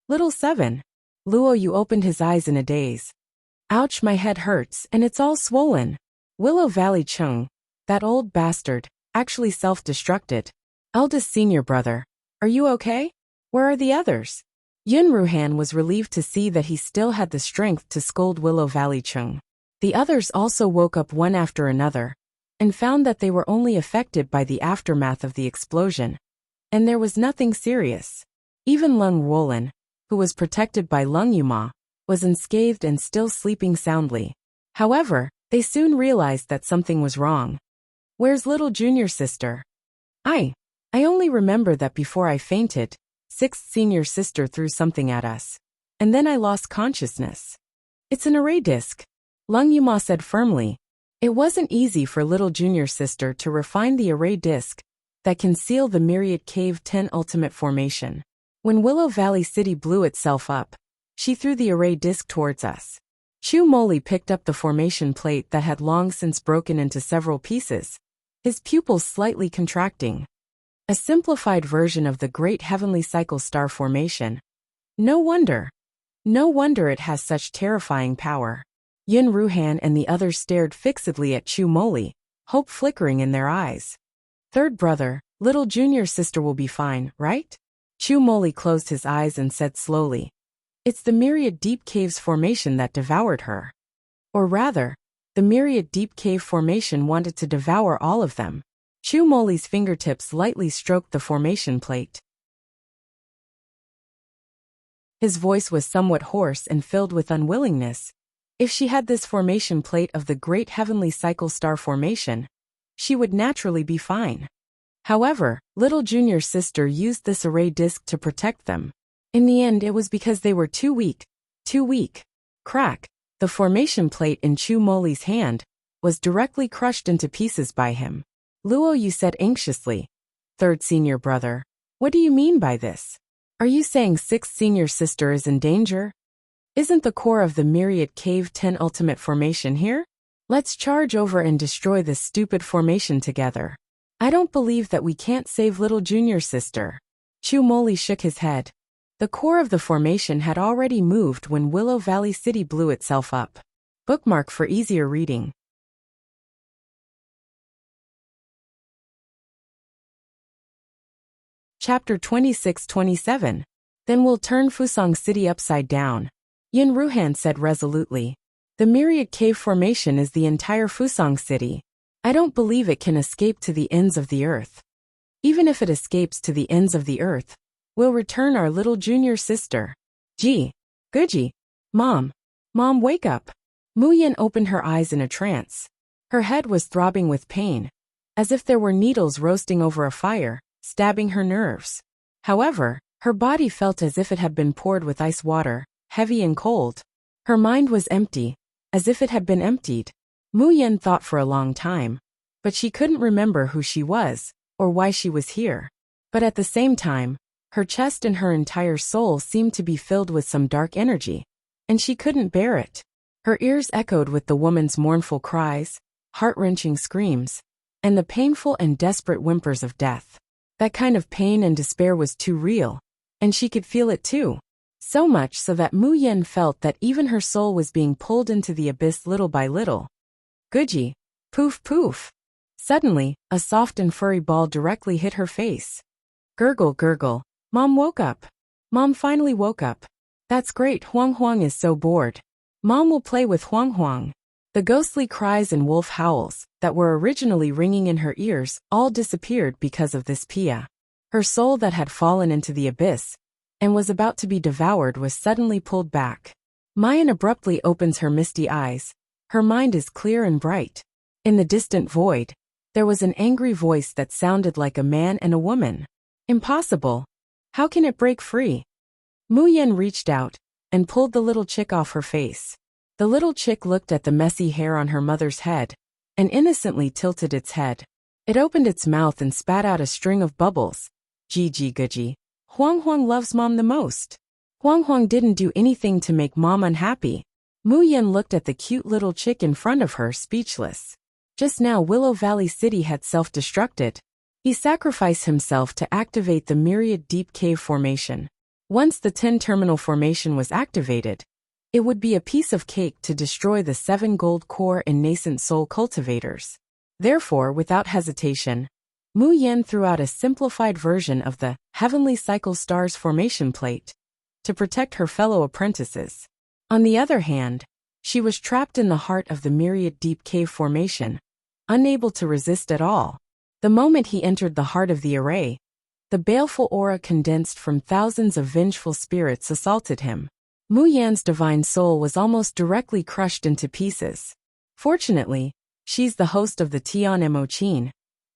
Little 7. Luoyu opened his eyes in a daze. Ouch, my head hurts, and it's all swollen. Willow Valley Chung, that old bastard, actually self-destructed. Eldest senior brother, are you okay? Where are the others? Yun Ruhan was relieved to see that he still had the strength to scold Willow Valley Chung. The others also woke up one after another, and found that they were only affected by the aftermath of the explosion, and there was nothing serious. Even Lung Roland, who was protected by Lung Yuma, was unscathed and still sleeping soundly. However, they soon realized that something was wrong. Where's little junior sister? I only remember that before I fainted, 6th senior sister threw something at us, and then I lost consciousness. It's an array disc, Lung Yuma said firmly. It wasn't easy for little junior sister to refine the array disc that can seal the Myriad Cave 10 ultimate formation. When Willow Valley City blew itself up, she threw the array disc towards us. Chu Moli picked up the formation plate that had long since broken into several pieces, his pupils slightly contracting. A simplified version of the Great Heavenly Cycle Star formation. No wonder it has such terrifying power. Yin Ruhan and the others stared fixedly at Chu Moli, hope flickering in their eyes. Third brother, little junior sister will be fine, right? Chu Moli closed his eyes and said slowly. It's the myriad deep caves formation that devoured her. Or rather, the myriad deep cave formation wanted to devour all of them. Chu Moli's fingertips lightly stroked the formation plate. His voice was somewhat hoarse and filled with unwillingness. If she had this formation plate of the great heavenly cycle star formation, she would naturally be fine. However, little junior sister used this array disc to protect them. In the end, it was because they were too weak. Too weak. Crack. The formation plate in Chu Moli's hand was directly crushed into pieces by him. Luo Yu said anxiously. Third senior brother. What do you mean by this? Are you saying sixth senior sister is in danger? Isn't the core of the myriad cave 10 ultimate formation here? Let's charge over and destroy this stupid formation together. I don't believe that we can't save little junior sister. Chu Moli shook his head. The core of the formation had already moved when Willow Valley City blew itself up. Bookmark for easier reading. Chapter 26-27. Then we'll turn Fusang City upside down. Yin Ruhan said resolutely. The myriad cave formation is the entire Fusang City. I don't believe it can escape to the ends of the earth. Even if it escapes to the ends of the earth, we'll return our little junior sister. Gee. Guji. Mom. Mom, wake up. Mu Yin opened her eyes in a trance. Her head was throbbing with pain, as if there were needles roasting over a fire, stabbing her nerves. However, her body felt as if it had been poured with ice water, heavy and cold. Her mind was empty, as if it had been emptied. Mu Yin thought for a long time, but she couldn't remember who she was, or why she was here. But at the same time, her chest and her entire soul seemed to be filled with some dark energy, and she couldn't bear it. Her ears echoed with the woman's mournful cries, heart-wrenching screams, and the painful and desperate whimpers of death. That kind of pain and despair was too real, and she could feel it too. So much so that Mu Yin felt that even her soul was being pulled into the abyss little by little. Guji. Poof poof. Suddenly, a soft and furry ball directly hit her face. Gurgle gurgle. Mom woke up. Mom finally woke up. That's great, Huang Huang is so bored. Mom will play with Huang Huang. The ghostly cries and wolf howls that were originally ringing in her ears all disappeared because of this Pia. Her soul that had fallen into the abyss and was about to be devoured was suddenly pulled back. Mayan abruptly opens her misty eyes. Her mind is clear and bright. In the distant void, there was an angry voice that sounded like a man and a woman. Impossible. How can it break free? Mu Yin reached out and pulled the little chick off her face. The little chick looked at the messy hair on her mother's head and innocently tilted its head. It opened its mouth and spat out a string of bubbles. Gee Guji. Huang Huang loves Mom the most. Huang Huang didn't do anything to make Mom unhappy. Mu Yin looked at the cute little chick in front of her, speechless. Just now Willow Valley City had self-destructed. He sacrificed himself to activate the myriad deep cave formation. Once the 10-terminal formation was activated, it would be a piece of cake to destroy the 7 gold core and nascent soul cultivators. Therefore, without hesitation, Mu Yin threw out a simplified version of the Heavenly Cycle Stars formation plate to protect her fellow apprentices. On the other hand, she was trapped in the heart of the myriad deep cave formation, unable to resist at all. The moment he entered the heart of the array, the baleful aura condensed from thousands of vengeful spirits assaulted him. Mu Yan's divine soul was almost directly crushed into pieces. Fortunately, she's the host of the Tian Mo Qin,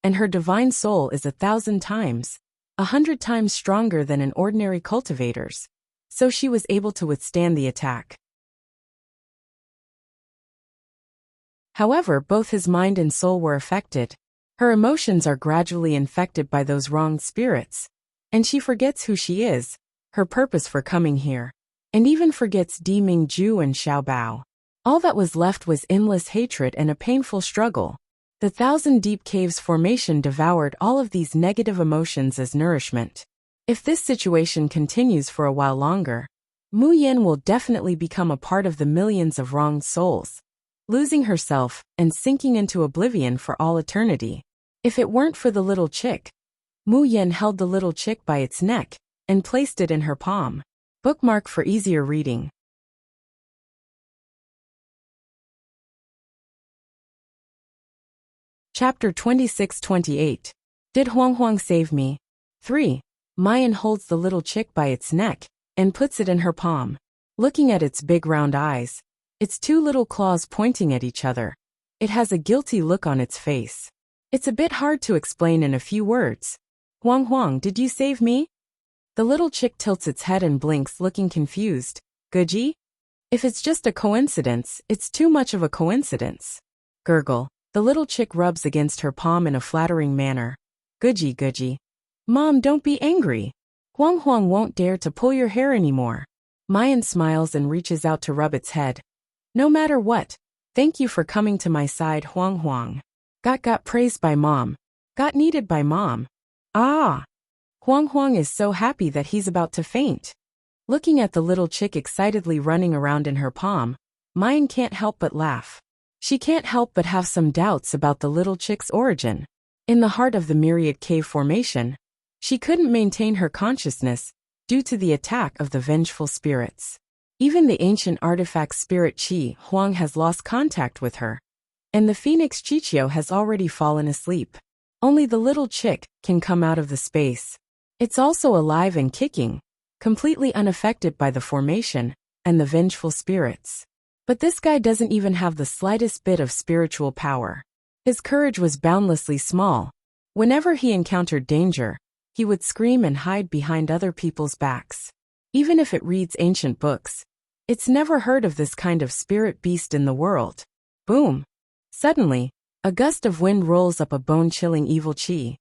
and her divine soul is 1,000 times, 100 times stronger than an ordinary cultivator's, so she was able to withstand the attack. However, both his mind and soul were affected. Her emotions are gradually infected by those wronged spirits, and she forgets who she is, her purpose for coming here, and even forgets Di Mingju and Xiao Bao. All that was left was endless hatred and a painful struggle. The 1,000 deep caves formation devoured all of these negative emotions as nourishment. If this situation continues for a while longer, Mu Yen will definitely become a part of the millions of wronged souls, losing herself and sinking into oblivion for all eternity. If it weren't for the little chick, Mu Yen held the little chick by its neck and placed it in her palm. Bookmark for easier reading. Chapter 26-28. Did Huang Huang save me? 3. Mayan holds the little chick by its neck and puts it in her palm. Looking at its big round eyes, its two little claws pointing at each other, it has a guilty look on its face. It's a bit hard to explain in a few words. Huang Huang, did you save me? The little chick tilts its head and blinks, looking confused. Guji? If it's just a coincidence, it's too much of a coincidence. Gurgle. The little chick rubs against her palm in a flattering manner. Guji, Guji. Mom, don't be angry. Huang Huang won't dare to pull your hair anymore. Mayan smiles and reaches out to rub its head. No matter what, thank you for coming to my side, Huang Huang. Got praised by Mom. Got needed by Mom. Ah! Huang Huang is so happy that he's about to faint. Looking at the little chick excitedly running around in her palm, Mayan can't help but laugh. She can't help but have some doubts about the little chick's origin. In the heart of the Myriad Cave formation, she couldn't maintain her consciousness due to the attack of the vengeful spirits. Even the ancient artifact spirit Qi Huang has lost contact with her, and the phoenix Chichio has already fallen asleep. Only the little chick can come out of the space. It's also alive and kicking, completely unaffected by the formation and the vengeful spirits. But this guy doesn't even have the slightest bit of spiritual power. His courage was boundlessly small. Whenever he encountered danger, he would scream and hide behind other people's backs. Even if it reads ancient books, it's never heard of this kind of spirit beast in the world. Boom! Suddenly, a gust of wind rolls up a bone-chilling evil chi.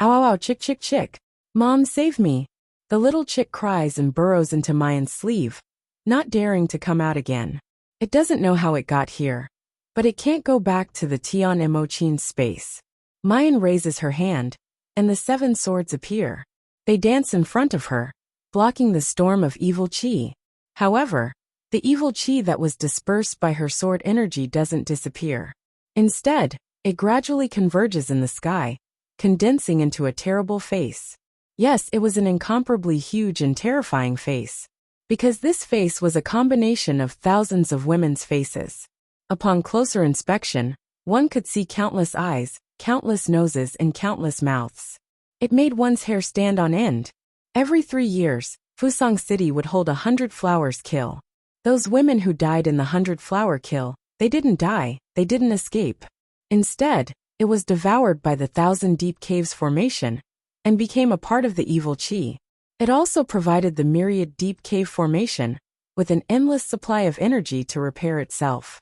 Ow ow ow, chick chick chick. Mom, save me. The little chick cries and burrows into Mayan's sleeve, not daring to come out again. It doesn't know how it got here, but it can't go back to the Tian Emochin's space. Mayan raises her hand, and the 7 swords appear. They dance in front of her, blocking the storm of evil chi. However, the evil chi that was dispersed by her sword energy doesn't disappear. Instead, it gradually converges in the sky, condensing into a terrible face. Yes, it was an incomparably huge and terrifying face, because this face was a combination of thousands of women's faces. Upon closer inspection, one could see countless eyes, countless noses, and countless mouths. It made one's hair stand on end. Every 3 years, Fusang City would hold 100 flowers kill. Those women who died in the 100 flower kill, they didn't die, they didn't escape. Instead, it was devoured by the 1,000 deep caves formation, and became a part of the evil chi. It also provided the myriad deep cave formation with an endless supply of energy to repair itself.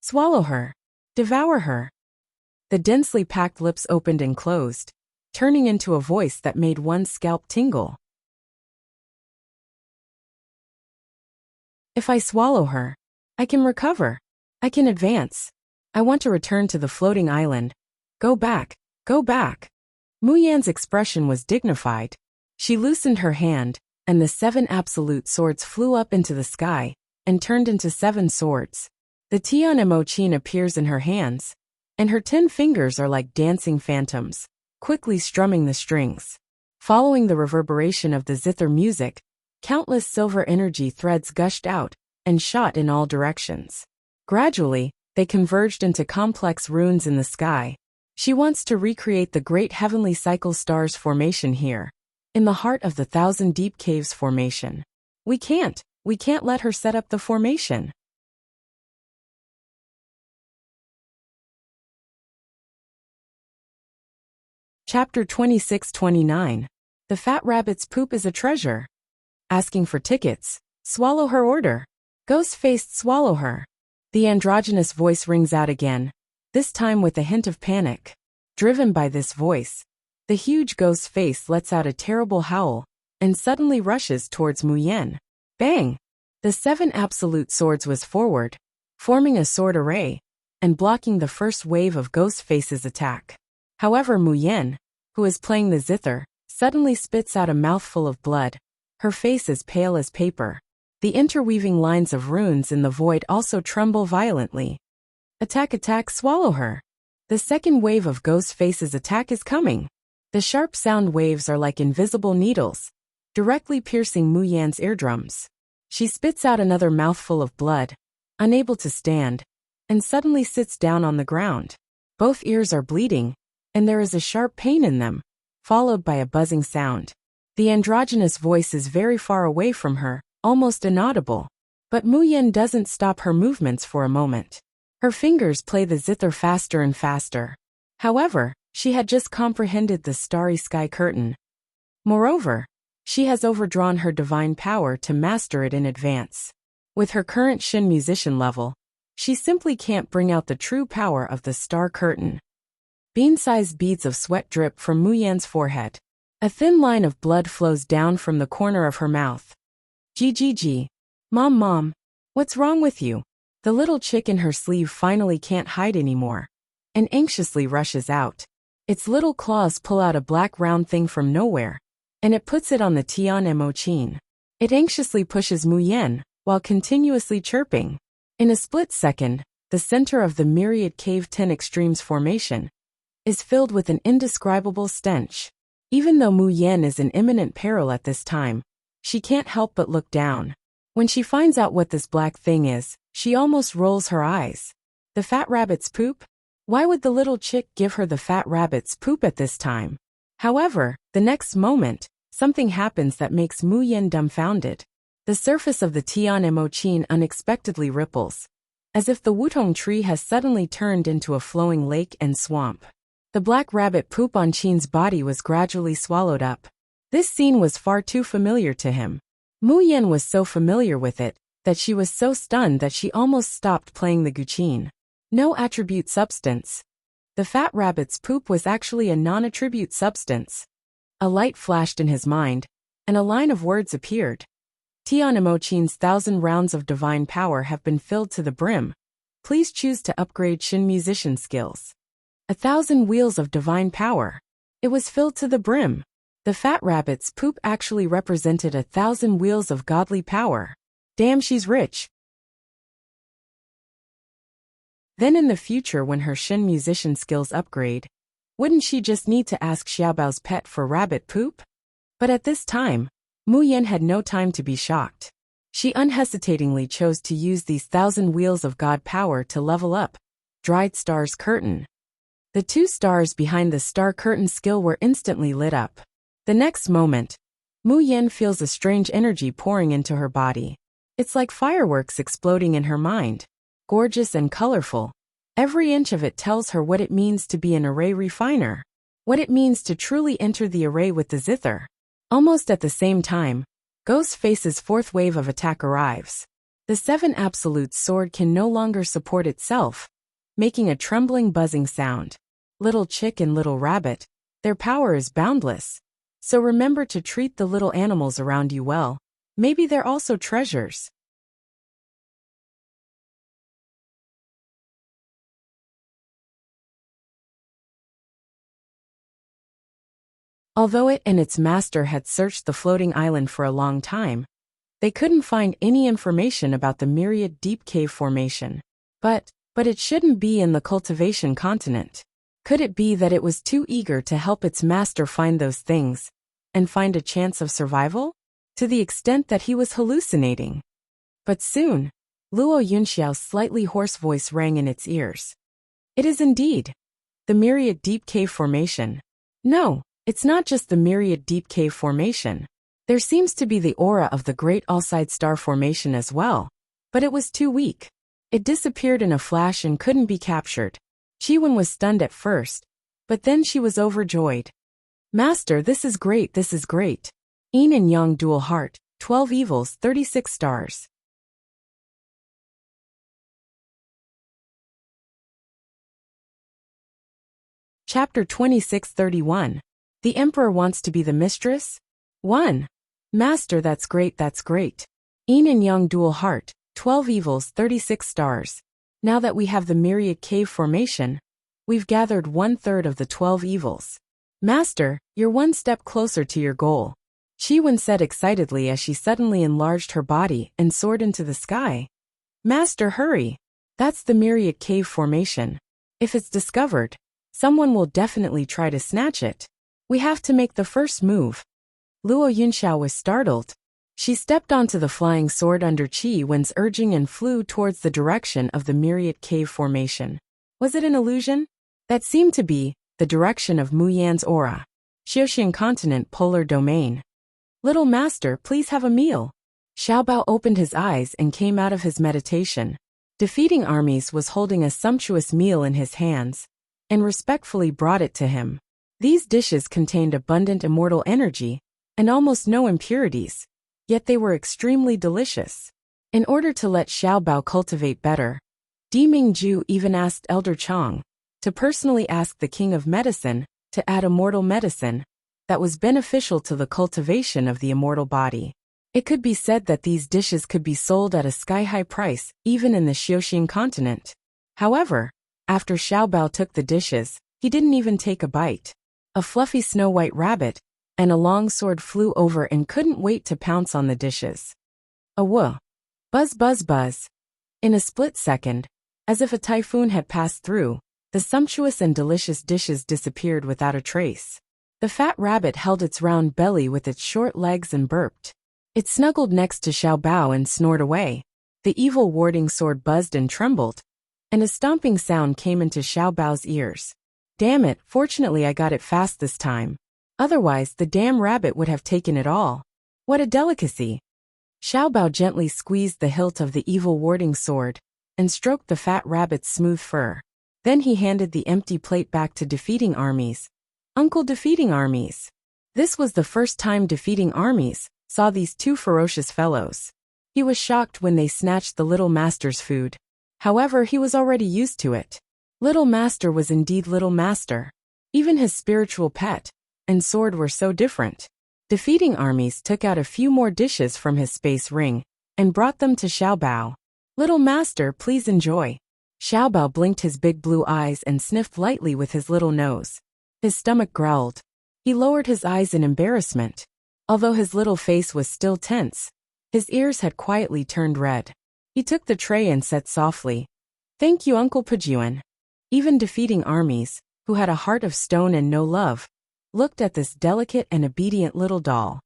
Swallow her. Devour her. The densely packed lips opened and closed, turning into a voice that made one's scalp tingle. If I swallow her, I can recover. I can advance. I want to return to the floating island. Go back. Go back. Mu Yan's expression was dignified. She loosened her hand, and the 7 absolute swords flew up into the sky and turned into 7 swords. The Tian Emochin appears in her hands, and her 10 fingers are like dancing phantoms, quickly strumming the strings. Following the reverberation of the zither music, countless silver energy threads gushed out and shot in all directions. Gradually, they converged into complex runes in the sky. She wants to recreate the great heavenly cycle stars formation here, in the heart of the 1,000 deep caves formation. We can't let her set up the formation. Chapter 26-29. The fat rabbit's poop is a treasure. Asking for tickets. Swallow her order. Ghost-faced swallow her. The androgynous voice rings out again, this time with a hint of panic. Driven by this voice, the huge ghost face lets out a terrible howl and suddenly rushes towards Mu Yen. Bang! The 7 absolute swords was forward, forming a sword array and blocking the first wave of ghost face's attack. However, Mu Yen, who is playing the zither, suddenly spits out a mouthful of blood. Her face is pale as paper. The interweaving lines of runes in the void also tremble violently. Attack, attack, swallow her. The second wave of Ghostface's attack is coming. The sharp sound waves are like invisible needles, directly piercing Mu Yan's eardrums. She spits out another mouthful of blood, unable to stand, and suddenly sits down on the ground. Both ears are bleeding, and there is a sharp pain in them, followed by a buzzing sound. The androgynous voice is very far away from her, almost inaudible. But Mu Yan doesn't stop her movements for a moment. Her fingers play the zither faster and faster. However, she had just comprehended the starry sky curtain. Moreover, she has overdrawn her divine power to master it in advance. With her current Shin musician level, she simply can't bring out the true power of the star curtain. Bean-sized beads of sweat drip from Mu Yan's forehead. A thin line of blood flows down from the corner of her mouth. GGG. Mom, what's wrong with you? The little chick in her sleeve finally can't hide anymore, and anxiously rushes out. Its little claws pull out a black round thing from nowhere, and it puts it on the Tian Mo Chin. It anxiously pushes Mu Yan, while continuously chirping. In a split second, the center of the myriad Cave 10 Extremes formation is filled with an indescribable stench. Even though Mu Yan is in imminent peril at this time, she can't help but look down. When she finds out what this black thing is, she almost rolls her eyes. The fat rabbit's poop? Why would the little chick give her the fat rabbit's poop at this time? However, the next moment, something happens that makes Mu Yan dumbfounded. The surface of the Tian Mo Chin unexpectedly ripples, as if the Wutong tree has suddenly turned into a flowing lake and swamp. The black rabbit poop on Chin's body was gradually swallowed up. This scene was far too familiar to him. Mu Yan was so familiar with it, that she was so stunned that she almost stopped playing the guqin. No attribute substance. The fat rabbit's poop was actually a non-attribute substance. A light flashed in his mind, and a line of words appeared. Tian Mo Chin's 1,000 rounds of divine power have been filled to the brim. Please choose to upgrade Shin musician skills. 1,000 wheels of divine power. It was filled to the brim. The fat rabbit's poop actually represented 1,000 wheels of godly power. Damn, she's rich. Then in the future, when her Shin musician skills upgrade, wouldn't she just need to ask Xiaobao's pet for rabbit poop? But at this time, Mu Yan had no time to be shocked. She unhesitatingly chose to use these 1,000 wheels of god power to level up Dried Star's curtain. The 2 stars behind the star curtain skill were instantly lit up. The next moment, Mu Yan feels a strange energy pouring into her body. It's like fireworks exploding in her mind. Gorgeous and colorful. Every inch of it tells her what it means to be an array refiner. What it means to truly enter the array with the zither. Almost at the same time, Ghostface's 4th wave of attack arrives. The 7 Absolute's sword can no longer support itself, making a trembling buzzing sound. Little chick and little rabbit, their power is boundless. So remember to treat the little animals around you well. Maybe they're also treasures. Although it and its master had searched the floating island for a long time, they couldn't find any information about the myriad deep cave formation. But it shouldn't be in the cultivation continent. Could it be that it was too eager to help its master find those things, and find a chance of survival? To the extent that he was hallucinating. But soon, Luo Yunxiao's slightly hoarse voice rang in its ears. It is indeed the myriad deep cave formation. No, it's not just the myriad deep cave formation. There seems to be the aura of the great all-side star formation as well, but it was too weak. It disappeared in a flash and couldn't be captured. Chiwen was stunned at first, but then she was overjoyed. Master, this is great, this is great. Yin and Yang dual heart, 12 evils, 36 stars. Chapter 26-31. The Emperor wants to be the mistress? 1. Master, that's great, that's great. Yin and Yang dual heart, 12 evils, 36 stars. Now that we have the myriad cave formation, we've gathered 1/3 of the 12 evils. Master, you're one step closer to your goal. Wen said excitedly as she suddenly enlarged her body and soared into the sky. Master, hurry! That's the Myriad Cave formation. If it's discovered, someone will definitely try to snatch it. We have to make the first move. Luo Yunxiao was startled. She stepped onto the flying sword under Wen's urging and flew towards the direction of the Myriad Cave formation. Was it an illusion? That seemed to be the direction of Mu Yan's aura. Xiaoxian continent polar domain. Little master, please have a meal. Xiaobao opened his eyes and came out of his meditation. Defying Armies was holding a sumptuous meal in his hands and respectfully brought it to him. These dishes contained abundant immortal energy and almost no impurities, yet they were extremely delicious. In order to let Xiaobao cultivate better, Di Mingju even asked Elder Chang to personally ask the King of Medicine to add immortal medicine that was beneficial to the cultivation of the immortal body. It could be said that these dishes could be sold at a sky-high price, even in the Xiaoxian continent. However, after Xiaobao took the dishes, he didn't even take a bite. A fluffy snow-white rabbit and a long sword flew over and couldn't wait to pounce on the dishes. A whoa! Buzz buzz buzz! In a split second, as if a typhoon had passed through, the sumptuous and delicious dishes disappeared without a trace. The fat rabbit held its round belly with its short legs and burped. It snuggled next to Xiaobao and snored away. The evil warding sword buzzed and trembled, and a stomping sound came into Xiaobao's ears. Damn it, fortunately I got it fast this time. Otherwise the damn rabbit would have taken it all. What a delicacy! Xiaobao gently squeezed the hilt of the evil warding sword and stroked the fat rabbit's smooth fur. Then he handed the empty plate back to Defying Armies. Uncle Defying Armies. This was the first time Defying Armies saw these two ferocious fellows. He was shocked when they snatched the little master's food. However, he was already used to it. Little master was indeed little master. Even his spiritual pet and sword were so different. Defying Armies took out a few more dishes from his space ring and brought them to Xiaobao. Little master, please enjoy. Xiaobao blinked his big blue eyes and sniffed lightly with his little nose. His stomach growled. He lowered his eyes in embarrassment. Although his little face was still tense, his ears had quietly turned red. He took the tray and said softly, "Thank you, Uncle Pajuan." Even Defying Armies, who had a heart of stone and no love, looked at this delicate and obedient little doll.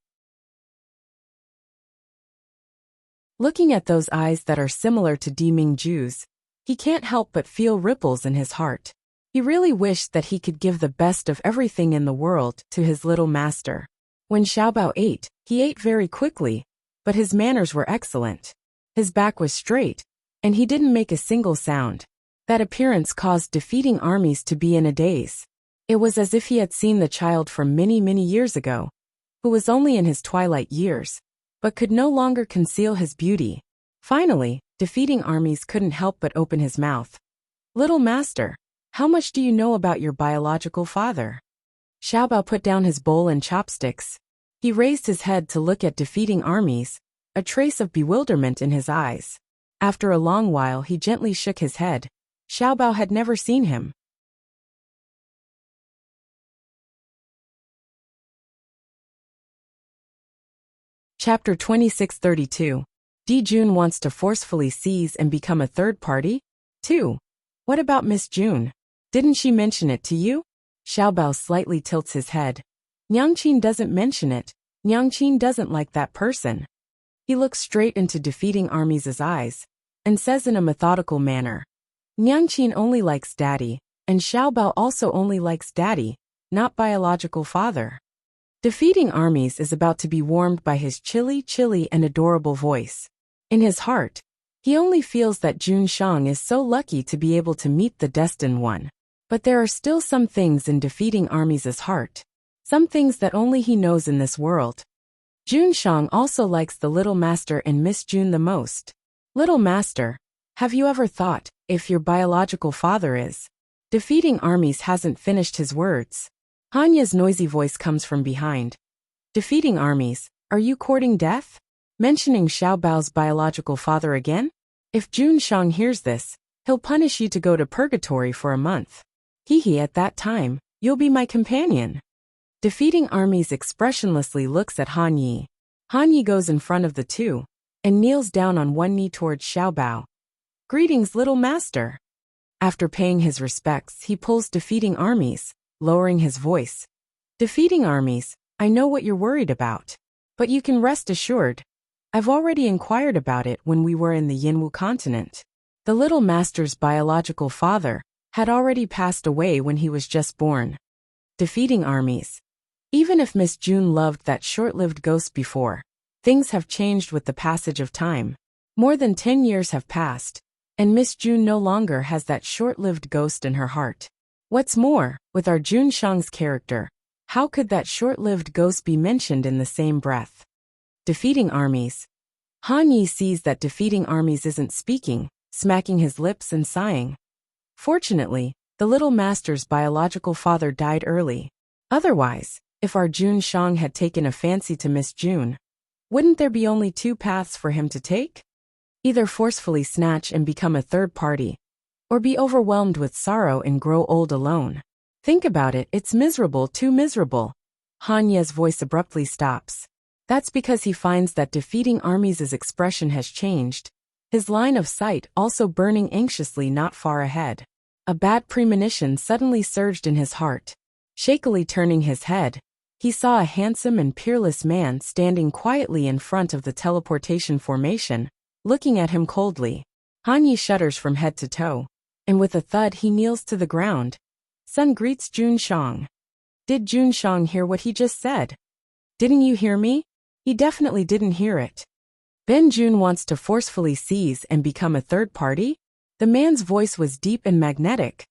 Looking at those eyes that are similar to Di Mingju's, he can't help but feel ripples in his heart. He really wished that he could give the best of everything in the world to his little master. When Xiaobao ate, he ate very quickly, but his manners were excellent. His back was straight, and he didn't make a single sound. That appearance caused Defying Armies to be in a daze. It was as if he had seen the child from many, many years ago, who was only in his twilight years, but could no longer conceal his beauty. Finally, Defying Armies couldn't help but open his mouth. Little master, how much do you know about your biological father? Xiaobao put down his bowl and chopsticks. He raised his head to look at Defying Armies, a trace of bewilderment in his eyes. After a long while he gently shook his head. Xiaobao had never seen him. Chapter 2632. Di Jun wants to forcefully seize and become a third party? 2. What about Miss June? Didn't she mention it to you? Xiaobao slightly tilts his head. Nyangqin doesn't mention it. Nyangqin doesn't like that person. He looks straight into Defying Armies' eyes and says in a methodical manner, Nyangqin only likes daddy, and Xiaobao also only likes daddy, not biological father. Defying Armies is about to be warmed by his chilly and adorable voice. In his heart, he only feels that Jun Shang is so lucky to be able to meet the destined one. But there are still some things in Defying Armies' heart. Some things that only he knows in this world. Jun Shang also likes the Little Master and Miss June the most. Little Master, have you ever thought if your biological father is? Defying Armies hasn't finished his words. Hanya's noisy voice comes from behind. Defying Armies, are you courting death? Mentioning Xiaobao's biological father again? If Jun Shang hears this, he'll punish you to go to purgatory for a month. At that time, you'll be my companion. Defeating armies expressionlessly looks at Han Yi. Han Yi goes in front of the two and kneels down on one knee towards Xiaobao. Greetings, little master. After paying his respects, he pulls Defeating armies, lowering his voice. Defeating armies, I know what you're worried about. But you can rest assured. I've already inquired about it when we were in the Yinwu continent. The little master's biological father had already passed away when he was just born. Defeating armies. Even if Miss June loved that short-lived ghost before, things have changed with the passage of time. More than 10 years have passed, and Miss June no longer has that short-lived ghost in her heart. What's more, with our June Shang's character, how could that short-lived ghost be mentioned in the same breath? Defeating armies. Han Yi sees that Defeating armies isn't speaking, smacking his lips and sighing. Fortunately, the little master's biological father died early. Otherwise, if our June Shang had taken a fancy to Miss June, wouldn't there be only two paths for him to take? Either forcefully snatch and become a third party, or be overwhelmed with sorrow and grow old alone. Think about it, it's miserable, too miserable. Han Ye's voice abruptly stops. That's because he finds that Defeating armies' expression has changed, his line of sight also burning anxiously not far ahead. A bad premonition suddenly surged in his heart. Shakily turning his head, he saw a handsome and peerless man standing quietly in front of the teleportation formation, looking at him coldly. Han Yi shudders from head to toe, and with a thud he kneels to the ground. Son greets June Shang. Did June Shang hear what he just said? Didn't you hear me? He definitely didn't hear it. Ben June wants to forcefully seize and become a third party? The man's voice was deep and magnetic.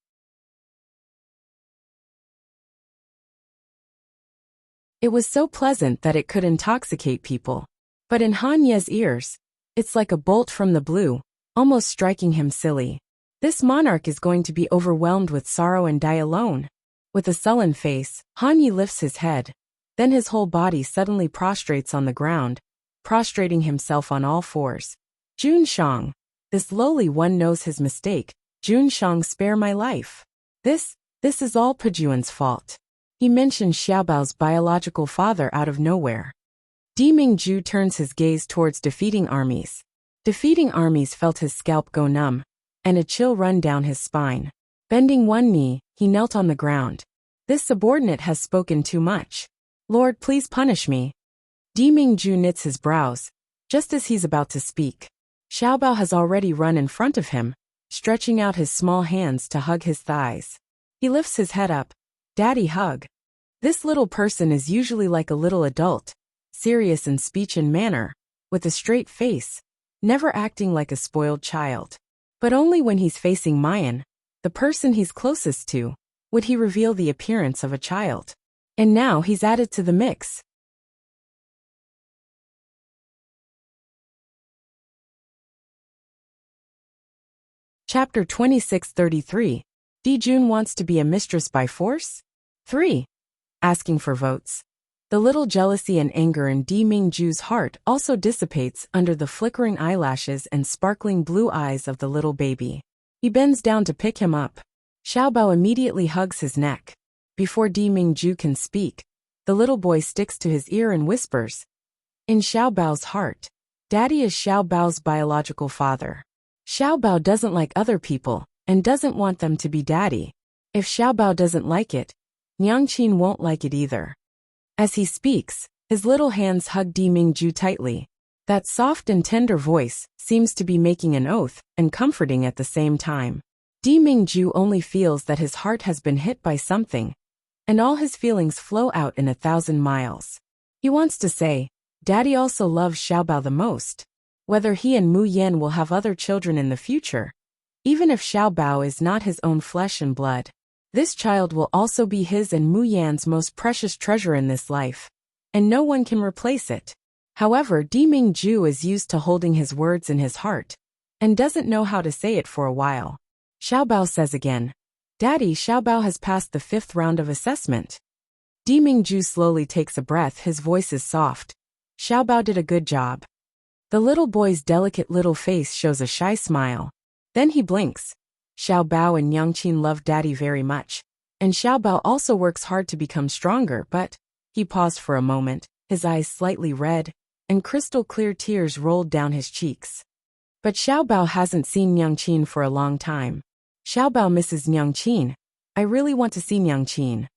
It was so pleasant that it could intoxicate people. But in Han Ye's ears, it's like a bolt from the blue, almost striking him silly. This monarch is going to be overwhelmed with sorrow and die alone. With a sullen face, Han Yi lifts his head. Then his whole body suddenly prostrates on the ground, prostrating himself on all fours. June Shang. This lowly one knows his mistake. June Shang, spare my life. This is all Pejuan's fault. He mentioned Xiaobao's biological father out of nowhere. Dimingju turns his gaze towards Defeating armies. Defeating armies felt his scalp go numb, and a chill run down his spine. Bending one knee, he knelt on the ground. This subordinate has spoken too much. Lord, please punish me. Dimingju knits his brows, just as he's about to speak. Xiaobao has already run in front of him, stretching out his small hands to hug his thighs. He lifts his head up. Daddy hug. This little person is usually like a little adult, serious in speech and manner, with a straight face, never acting like a spoiled child. But only when he's facing Mayan, the person he's closest to, would he reveal the appearance of a child. And now he's added to the mix. Chapter 2633. Dijun wants to be a mistress by force? 3. Asking for votes. The little jealousy and anger in Di Mingju's heart also dissipates under the flickering eyelashes and sparkling blue eyes of the little baby. He bends down to pick him up. Xiaobao immediately hugs his neck. Before Di Mingju can speak, the little boy sticks to his ear and whispers. In Xiaobao's heart, Daddy is Xiaobao's biological father. Xiaobao doesn't like other people, and doesn't want them to be daddy. If Xiaobao doesn't like it, Nyangqin won't like it either. As he speaks, his little hands hug Di Mingju tightly. That soft and tender voice seems to be making an oath and comforting at the same time. Di Mingju only feels that his heart has been hit by something, and all his feelings flow out in 1,000 miles. He wants to say, Daddy also loves Xiaobao the most. Whether he and Mu Yan will have other children in the future, even if Xiaobao is not his own flesh and blood, this child will also be his and Mu Yan's most precious treasure in this life, and no one can replace it. However, Di Mingju is used to holding his words in his heart, and doesn't know how to say it for a while. Xiaobao says again, Daddy, Xiaobao has passed the 5th round of assessment. Di Mingju slowly takes a breath, his voice is soft. Xiaobao did a good job. The little boy's delicate little face shows a shy smile. Then he blinks. Xiaobao and Nyangqin love Daddy very much, and Xiaobao also works hard to become stronger, but He paused for a moment, his eyes slightly red, and crystal-clear tears rolled down his cheeks. But Xiaobao hasn't seen Nyangqin for a long time. Xiaobao misses Nyangqin. I really want to see Nyangqin.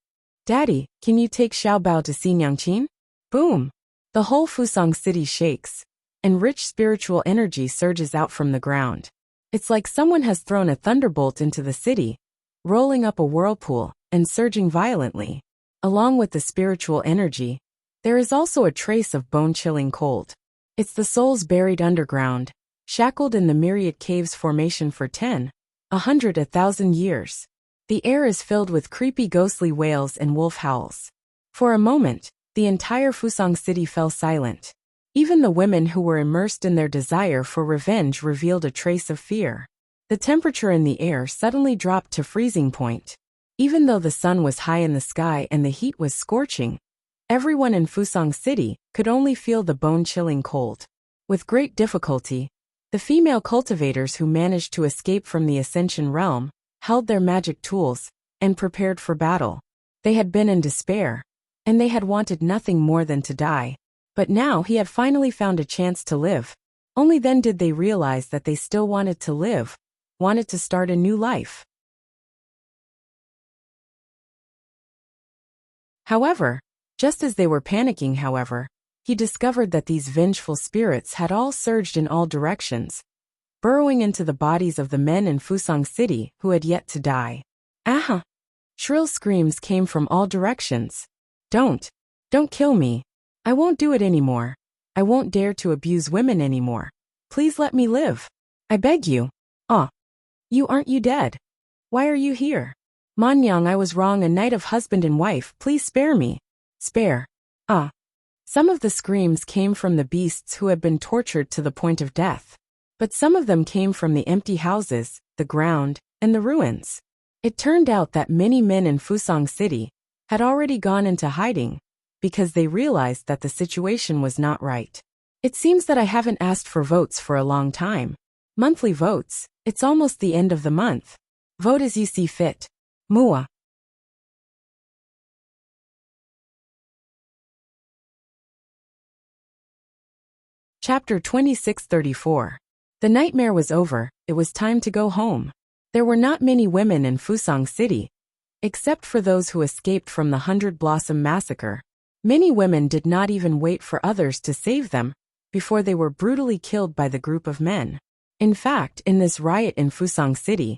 Daddy, can you take Xiaobao to see Nyangqin? Boom! The whole Fusang city shakes, and rich spiritual energy surges out from the ground. It's like someone has thrown a thunderbolt into the city, rolling up a whirlpool and surging violently. Along with the spiritual energy, there is also a trace of bone-chilling cold. It's the souls buried underground, shackled in the myriad caves formation for 10, 100, 1,000 years. The air is filled with creepy ghostly wails and wolf howls. For a moment, the entire Fusang city fell silent. Even the women who were immersed in their desire for revenge revealed a trace of fear. The temperature in the air suddenly dropped to freezing point. Even though the sun was high in the sky and the heat was scorching, everyone in Fusang City could only feel the bone-chilling cold. With great difficulty, the female cultivators who managed to escape from the Ascension realm held their magic tools and prepared for battle. They had been in despair, and they had wanted nothing more than to die. But now he had finally found a chance to live. Only then did they realize that they still wanted to live, wanted to start a new life. However, just as they were panicking, he discovered that these vengeful spirits had all surged in all directions, burrowing into the bodies of the men in Fusang City who had yet to die. Aha! Shrill screams came from all directions. Don't kill me. I won't do it anymore. I won't dare to abuse women anymore. Please let me live. I beg you. Aren't you dead? Why are you here? Manyang, I was wrong, a night of husband and wife, please spare me. Spare. Some of the screams came from the beasts who had been tortured to the point of death. But some of them came from the empty houses, the ground, and the ruins. It turned out that many men in Fusang City had already gone into hiding because they realized that the situation was not right. It seems that I haven't asked for votes for a long time. Monthly votes, it's almost the end of the month. Vote as you see fit. Mua. Chapter 2634. The nightmare was over, it was time to go home. There were not many women in Fusang City, except for those who escaped from the 100 Blossom Massacre. Many women did not even wait for others to save them before they were brutally killed by the group of men. In fact, in this riot in Fusang City,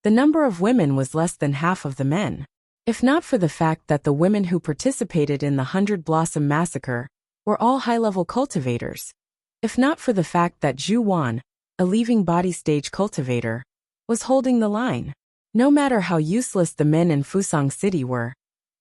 the number of women was less than half of the men. If not for the fact that the women who participated in the 100 Blossom Massacre were all high-level cultivators. If not for the fact that Zhu Wan, a leaving body stage cultivator, was holding the line. No matter how useless the men in Fusang City were,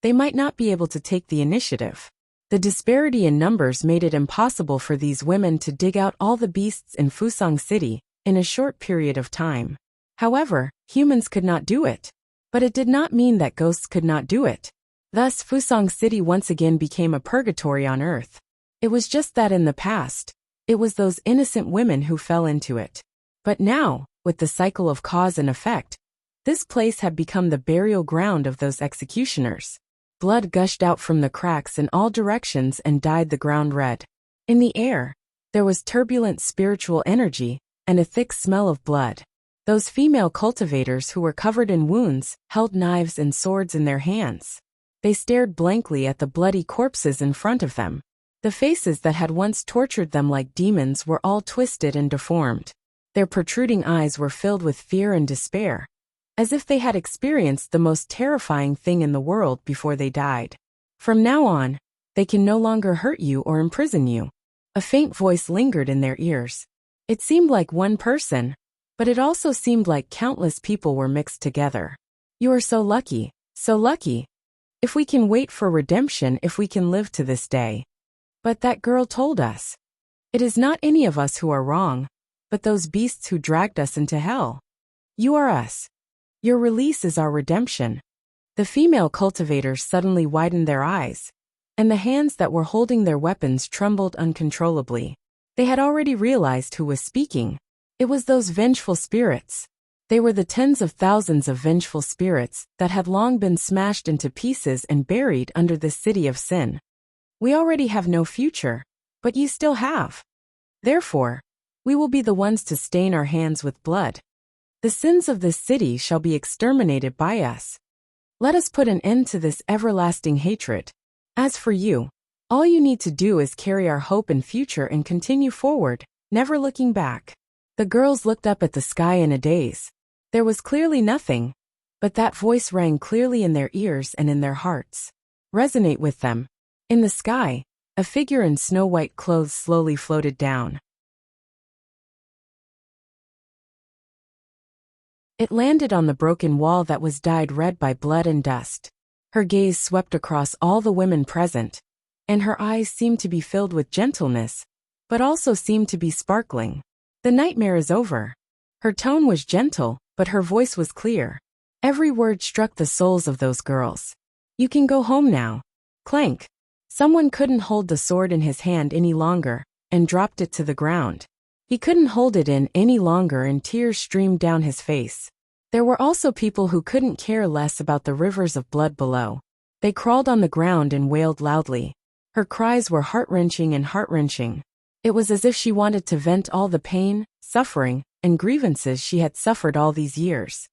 they might not be able to take the initiative. The disparity in numbers made it impossible for these women to dig out all the beasts in Fusang City in a short period of time. However, humans could not do it. But it did not mean that ghosts could not do it. Thus, Fusang City once again became a purgatory on Earth. It was just that in the past, it was those innocent women who fell into it. But now, with the cycle of cause and effect, this place had become the burial ground of those executioners. Blood gushed out from the cracks in all directions and dyed the ground red. In the air, there was turbulent spiritual energy and a thick smell of blood. Those female cultivators who were covered in wounds held knives and swords in their hands. They stared blankly at the bloody corpses in front of them. The faces that had once tortured them like demons were all twisted and deformed. Their protruding eyes were filled with fear and despair, as if they had experienced the most terrifying thing in the world before they died. From now on, they can no longer hurt you or imprison you. A faint voice lingered in their ears. It seemed like one person, but it also seemed like countless people were mixed together. You are so lucky, so lucky. If we can wait for redemption, if we can live to this day. But that girl told us. It is not any of us who are wrong, but those beasts who dragged us into hell. You are us. Your release is our redemption. The female cultivators suddenly widened their eyes, and the hands that were holding their weapons trembled uncontrollably. They had already realized who was speaking. It was those vengeful spirits. They were the tens of thousands of vengeful spirits that had long been smashed into pieces and buried under the city of sin. We already have no future, but you still have. Therefore, we will be the ones to stain our hands with blood. The sins of this city shall be exterminated by us. Let us put an end to this everlasting hatred. As for you, all you need to do is carry our hope and future and continue forward, never looking back. The girls looked up at the sky in a daze. There was clearly nothing, but that voice rang clearly in their ears and in their hearts. Resonate with them. In the sky, a figure in snow-white clothes slowly floated down. It landed on the broken wall that was dyed red by blood and dust. Her gaze swept across all the women present, and her eyes seemed to be filled with gentleness, but also seemed to be sparkling. The nightmare is over. Her tone was gentle, but her voice was clear. Every word struck the souls of those girls. You can go home now. Clank. Someone couldn't hold the sword in his hand any longer, and dropped it to the ground. He couldn't hold it in any longer and tears streamed down his face. There were also people who couldn't care less about the rivers of blood below. They crawled on the ground and wailed loudly. Her cries were heart-wrenching and heart-wrenching. It was as if she wanted to vent all the pain, suffering, and grievances she had suffered all these years.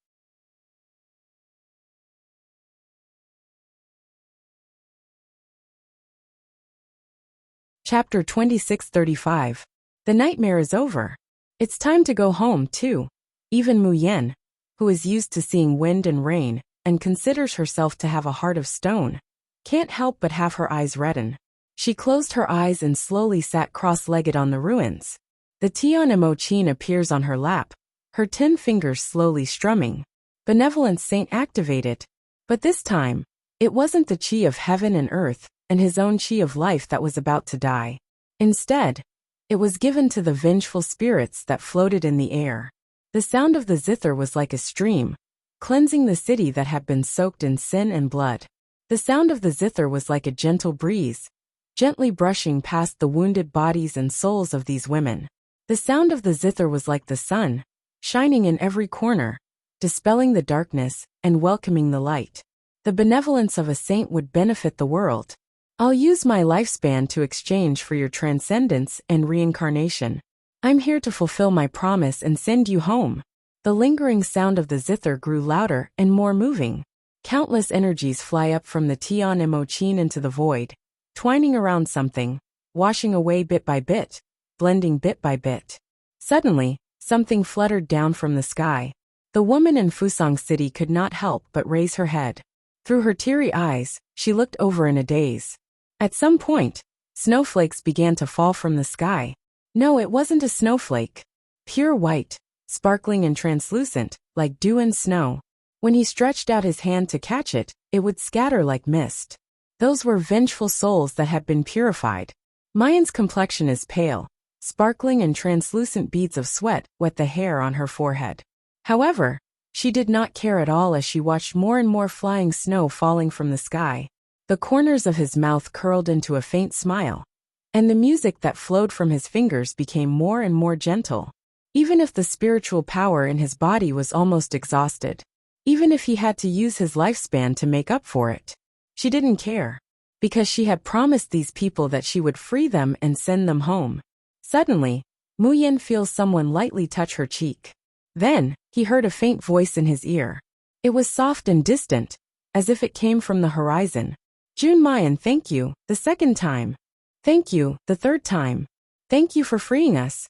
Chapter 26:35. The nightmare is over. It's time to go home, too. Even Mu Yen, who is used to seeing wind and rain, and considers herself to have a heart of stone, can't help but have her eyes redden. She closed her eyes and slowly sat cross-legged on the ruins. The Tian Emochin appears on her lap, her 10 fingers slowly strumming. Benevolent Saint activated. But this time, it wasn't the chi of heaven and earth, and his own chi of life that was about to die. Instead, it was given to the vengeful spirits that floated in the air. The sound of the zither was like a stream, cleansing the city that had been soaked in sin and blood. The sound of the zither was like a gentle breeze, gently brushing past the wounded bodies and souls of these women. The sound of the zither was like the sun, shining in every corner, dispelling the darkness and welcoming the light. The benevolence of a saint would benefit the world. I'll use my lifespan to exchange for your transcendence and reincarnation. I'm here to fulfill my promise and send you home. The lingering sound of the zither grew louder and more moving. Countless energies fly up from the Tian Emochin into the void, twining around something, washing away bit by bit, blending bit by bit. Suddenly, something fluttered down from the sky. The woman in Fusang City could not help but raise her head. Through her teary eyes, she looked over in a daze. At some point, snowflakes began to fall from the sky. No, it wasn't a snowflake. Pure white, sparkling and translucent, like dew and snow. When he stretched out his hand to catch it, it would scatter like mist. Those were vengeful souls that had been purified. Mayan's complexion is pale. Sparkling and translucent beads of sweat wet the hair on her forehead. However, she did not care at all as she watched more and more flying snow falling from the sky. The corners of his mouth curled into a faint smile, and the music that flowed from his fingers became more and more gentle. Even if the spiritual power in his body was almost exhausted, even if he had to use his lifespan to make up for it, she didn't care, because she had promised these people that she would free them and send them home. Suddenly, Mu Yen feels someone lightly touch her cheek. Then, he heard a faint voice in his ear. It was soft and distant, as if it came from the horizon. Jun Mayan, thank you, the second time. Thank you, the third time. Thank you for freeing us.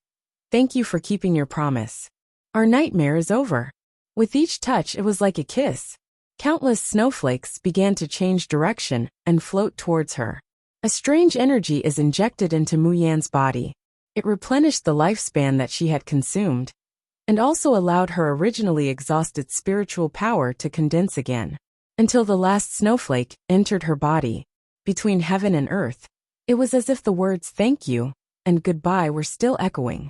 Thank you for keeping your promise. Our nightmare is over. With each touch, it was like a kiss. Countless snowflakes began to change direction and float towards her. A strange energy is injected into Mu Yan's body. It replenished the lifespan that she had consumed, and also allowed her originally exhausted spiritual power to condense again, until the last snowflake entered her body. Between heaven and earth, it was as if the words thank you and goodbye were still echoing.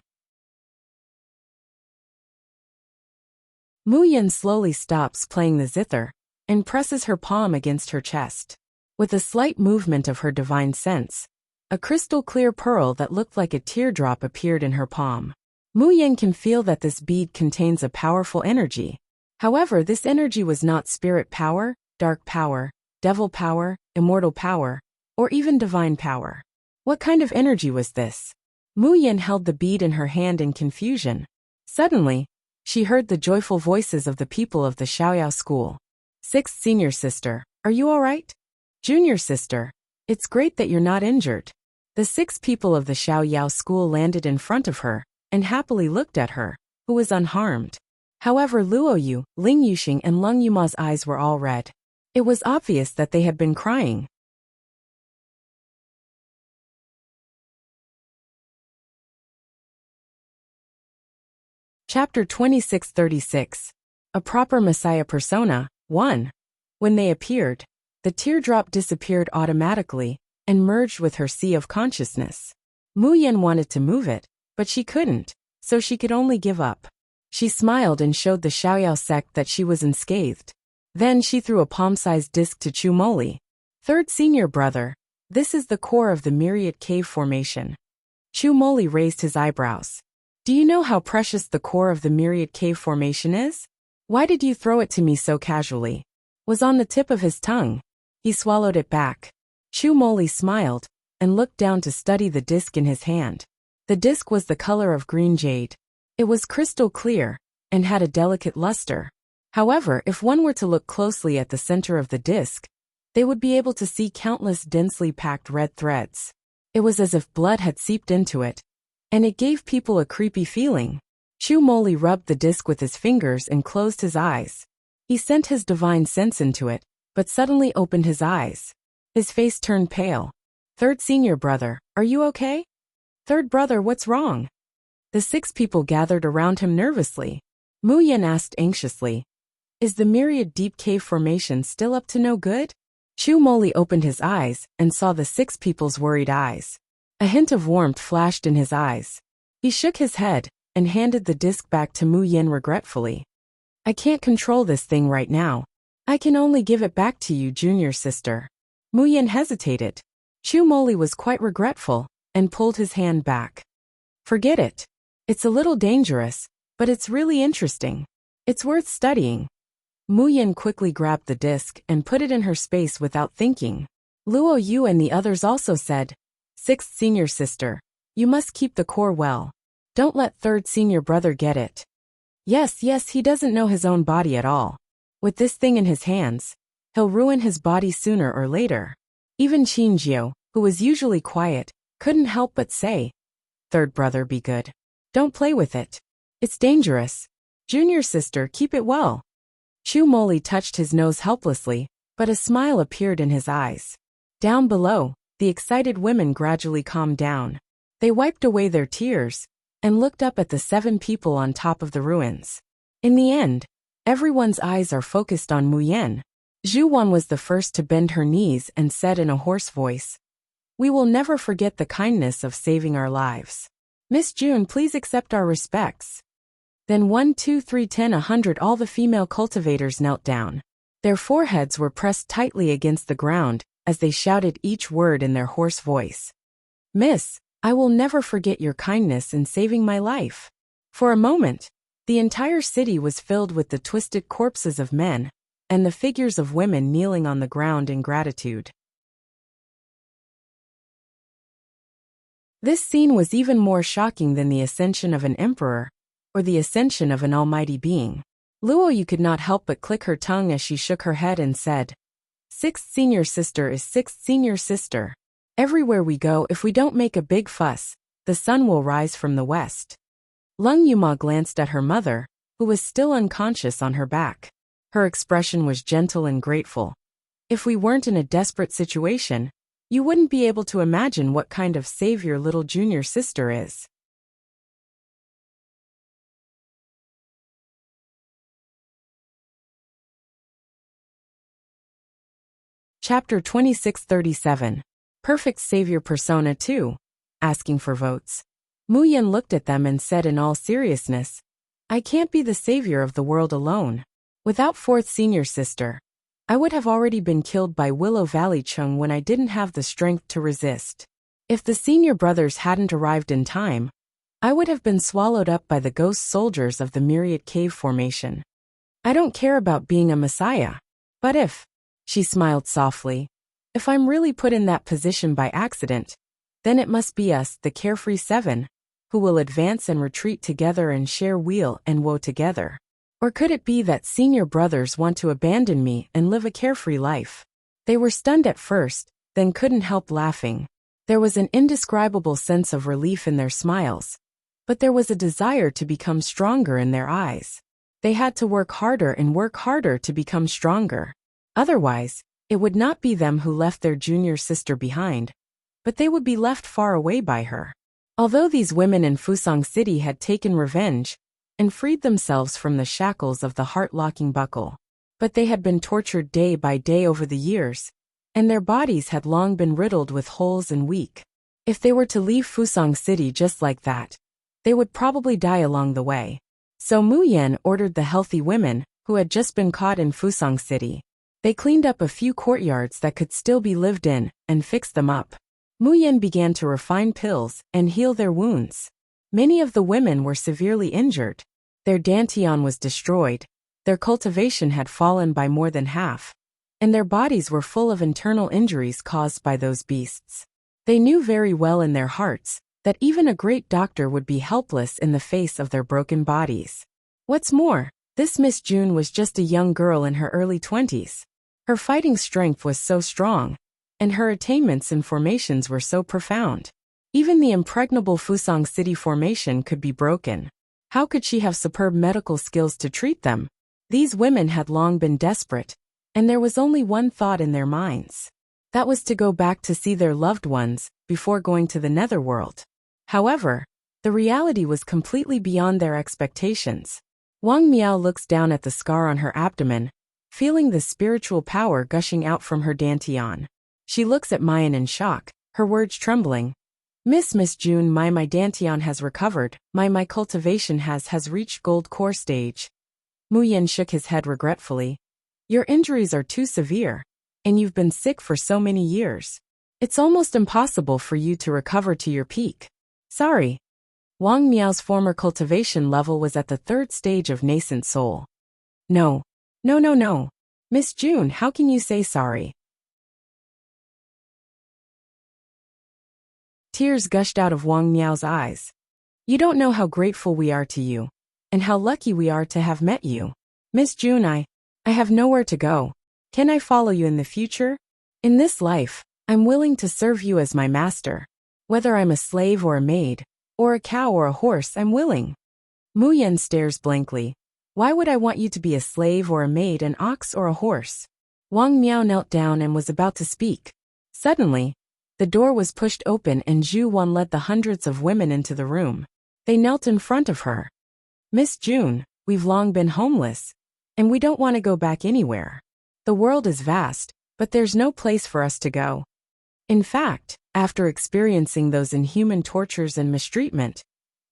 Mu Yen slowly stops playing the zither and presses her palm against her chest. With a slight movement of her divine sense, a crystal-clear pearl that looked like a teardrop appeared in her palm. Mu Yen can feel that this bead contains a powerful energy. However, this energy was not spirit power, dark power, devil power, immortal power, or even divine power. What kind of energy was this? Mu Yin held the bead in her hand in confusion. Suddenly, she heard the joyful voices of the people of the Xiaoyao school. Sixth senior sister, are you all right? Junior sister, it's great that you're not injured. The 6 people of the Xiaoyao school landed in front of her and happily looked at her, who was unharmed. However, Luo Yu, Ling Yuxing and Leng Yuma's eyes were all red. It was obvious that they had been crying. Chapter 2636. A Proper Messiah Persona, 1. When they appeared, the teardrop disappeared automatically and merged with her sea of consciousness. Mu Yin wanted to move it, but she couldn't, so she could only give up. She smiled and showed the Xiaoyao sect that she was unscathed. Then she threw a palm-sized disc to Chu Moli. Third senior brother, this is the core of the Myriad Cave Formation. Chu Moli raised his eyebrows. Do you know how precious the core of the Myriad Cave Formation is? Why did you throw it to me so casually? Was on the tip of his tongue. He swallowed it back. Chu Moli smiled and looked down to study the disc in his hand. The disc was the color of green jade. It was crystal clear and had a delicate luster. However, if one were to look closely at the center of the disc, they would be able to see countless densely packed red threads. It was as if blood had seeped into it, and it gave people a creepy feeling. Chu Moli rubbed the disc with his fingers and closed his eyes. He sent his divine sense into it, but suddenly opened his eyes. His face turned pale. Third senior brother, are you okay? Third brother, what's wrong? The 6 people gathered around him nervously. Mu Yin asked anxiously, is the Myriad Deep Cave Formation still up to no good? Chu Moli opened his eyes and saw the 6 people's worried eyes. A hint of warmth flashed in his eyes. He shook his head and handed the disc back to Mu Yin regretfully. I can't control this thing right now. I can only give it back to you, junior sister. Mu Yin hesitated. Chu Moli was quite regretful and pulled his hand back. Forget it. It's a little dangerous, but it's really interesting. It's worth studying. Mu Yin quickly grabbed the disc and put it in her space without thinking. Luo Yu and the others also said, Sixth senior sister, you must keep the core well. Don't let third senior brother get it. Yes, he doesn't know his own body at all. With this thing in his hands, he'll ruin his body sooner or later. Even Qin Jiu, who was usually quiet, couldn't help but say, Third brother, be good. Don't play with it. It's dangerous. Junior sister, keep it well. Chu Moli touched his nose helplessly, but a smile appeared in his eyes. Down below, the excited women gradually calmed down. They wiped away their tears and looked up at the 7 people on top of the ruins. In the end, everyone's eyes are focused on Mu Yin. Zhu Wan was the first to bend her knees and said in a hoarse voice, We will never forget the kindness of saving our lives. Miss June, please accept our respects. Then 1, 2, 3, 10, 100 all the female cultivators knelt down. Their foreheads were pressed tightly against the ground as they shouted each word in their hoarse voice. Miss, I will never forget your kindness in saving my life. For a moment, the entire city was filled with the twisted corpses of men and the figures of women kneeling on the ground in gratitude. This scene was even more shocking than the ascension of an emperor or the ascension of an almighty being. Luo Yu could not help but click her tongue as she shook her head and said, Sixth senior sister is sixth senior sister. Everywhere we go, if we don't make a big fuss, the sun will rise from the west. Leng Yuma glanced at her mother, who was still unconscious on her back. Her expression was gentle and grateful. If we weren't in a desperate situation, you wouldn't be able to imagine what kind of savior little junior sister is. Chapter 2637. Perfect Savior Persona 2. Asking for votes. Mu Yin looked at them and said in all seriousness, I can't be the savior of the world alone. Without fourth senior sister, I would have already been killed by Willow Valley Chung when I didn't have the strength to resist. If the senior brothers hadn't arrived in time, I would have been swallowed up by the ghost soldiers of the Myriad Cave Formation. I don't care about being a messiah. But if, she smiled softly, If I'm really put in that position by accident, then it must be us, the carefree seven, who will advance and retreat together and share weal and woe together. Or could it be that senior brothers want to abandon me and live a carefree life? They were stunned at first, then couldn't help laughing. There was an indescribable sense of relief in their smiles, but there was a desire to become stronger in their eyes. They had to work harder and work harder to become stronger. Otherwise, it would not be them who left their junior sister behind, but they would be left far away by her. Although these women in Fusang City had taken revenge and freed themselves from the shackles of the heart-locking buckle, but they had been tortured day by day over the years, and their bodies had long been riddled with holes and weak. If they were to leave Fusang City just like that, they would probably die along the way. So Mu Yan ordered the healthy women, who had just been caught in Fusang City. They cleaned up a few courtyards that could still be lived in, and fixed them up. Mu Yan began to refine pills and heal their wounds. Many of the women were severely injured. Their dantian was destroyed, their cultivation had fallen by more than half, and their bodies were full of internal injuries caused by those beasts. They knew very well in their hearts that even a great doctor would be helpless in the face of their broken bodies. What's more, this Miss June was just a young girl in her early 20s. Her fighting strength was so strong, and her attainments in formations were so profound. Even the impregnable Fusang City formation could be broken. How could she have superb medical skills to treat them? These women had long been desperate, and there was only one thought in their minds. That was to go back to see their loved ones before going to the netherworld. However, the reality was completely beyond their expectations. Wang Miao looks down at the scar on her abdomen, feeling the spiritual power gushing out from her dantian. She looks at Mayan in shock, her words trembling. Miss June, my dantian has recovered, my cultivation has reached gold core stage. Mu Yan shook his head regretfully. Your injuries are too severe, and you've been sick for so many years. It's almost impossible for you to recover to your peak. Sorry. Wang Miao's former cultivation level was at the 3rd stage of nascent soul. No. Miss June, how can you say sorry? Tears gushed out of Wang Miao's eyes. You don't know how grateful we are to you, and how lucky we are to have met you. Miss June, I have nowhere to go. Can I follow you in the future? In this life, I'm willing to serve you as my master. Whether I'm a slave or a maid, or a cow or a horse, I'm willing. Mu Yan stares blankly. Why would I want you to be a slave or a maid, an ox or a horse? Wang Miao knelt down and was about to speak. Suddenly, the door was pushed open and Zhu Wan led the hundreds of women into the room. They knelt in front of her. Miss June, we've long been homeless, and we don't want to go back anywhere. The world is vast, but there's no place for us to go. In fact, after experiencing those inhuman tortures and mistreatment,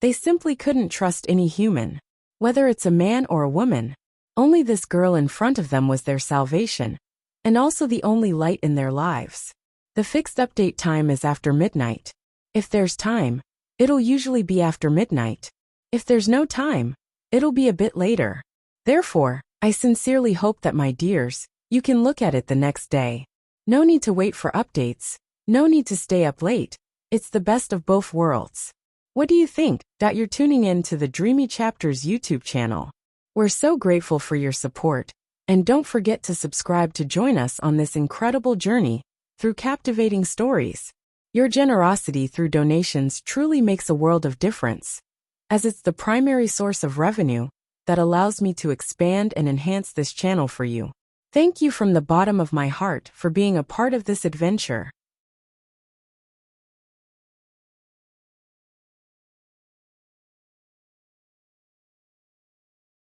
they simply couldn't trust any human. Whether it's a man or a woman, only this girl in front of them was their salvation, and also the only light in their lives. The fixed update time is after midnight. If there's time, it'll usually be after midnight. If there's no time, it'll be a bit later. Therefore, I sincerely hope that, my dears, you can look at it the next day. No need to wait for updates. No need to stay up late. It's the best of both worlds. What do you think? You're tuning in to the Dreamy Chapters YouTube channel. We're so grateful for your support, and don't forget to subscribe to join us on this incredible journey through captivating stories. Your generosity through donations truly makes a world of difference, as it's the primary source of revenue that allows me to expand and enhance this channel for you. Thank you from the bottom of my heart for being a part of this adventure.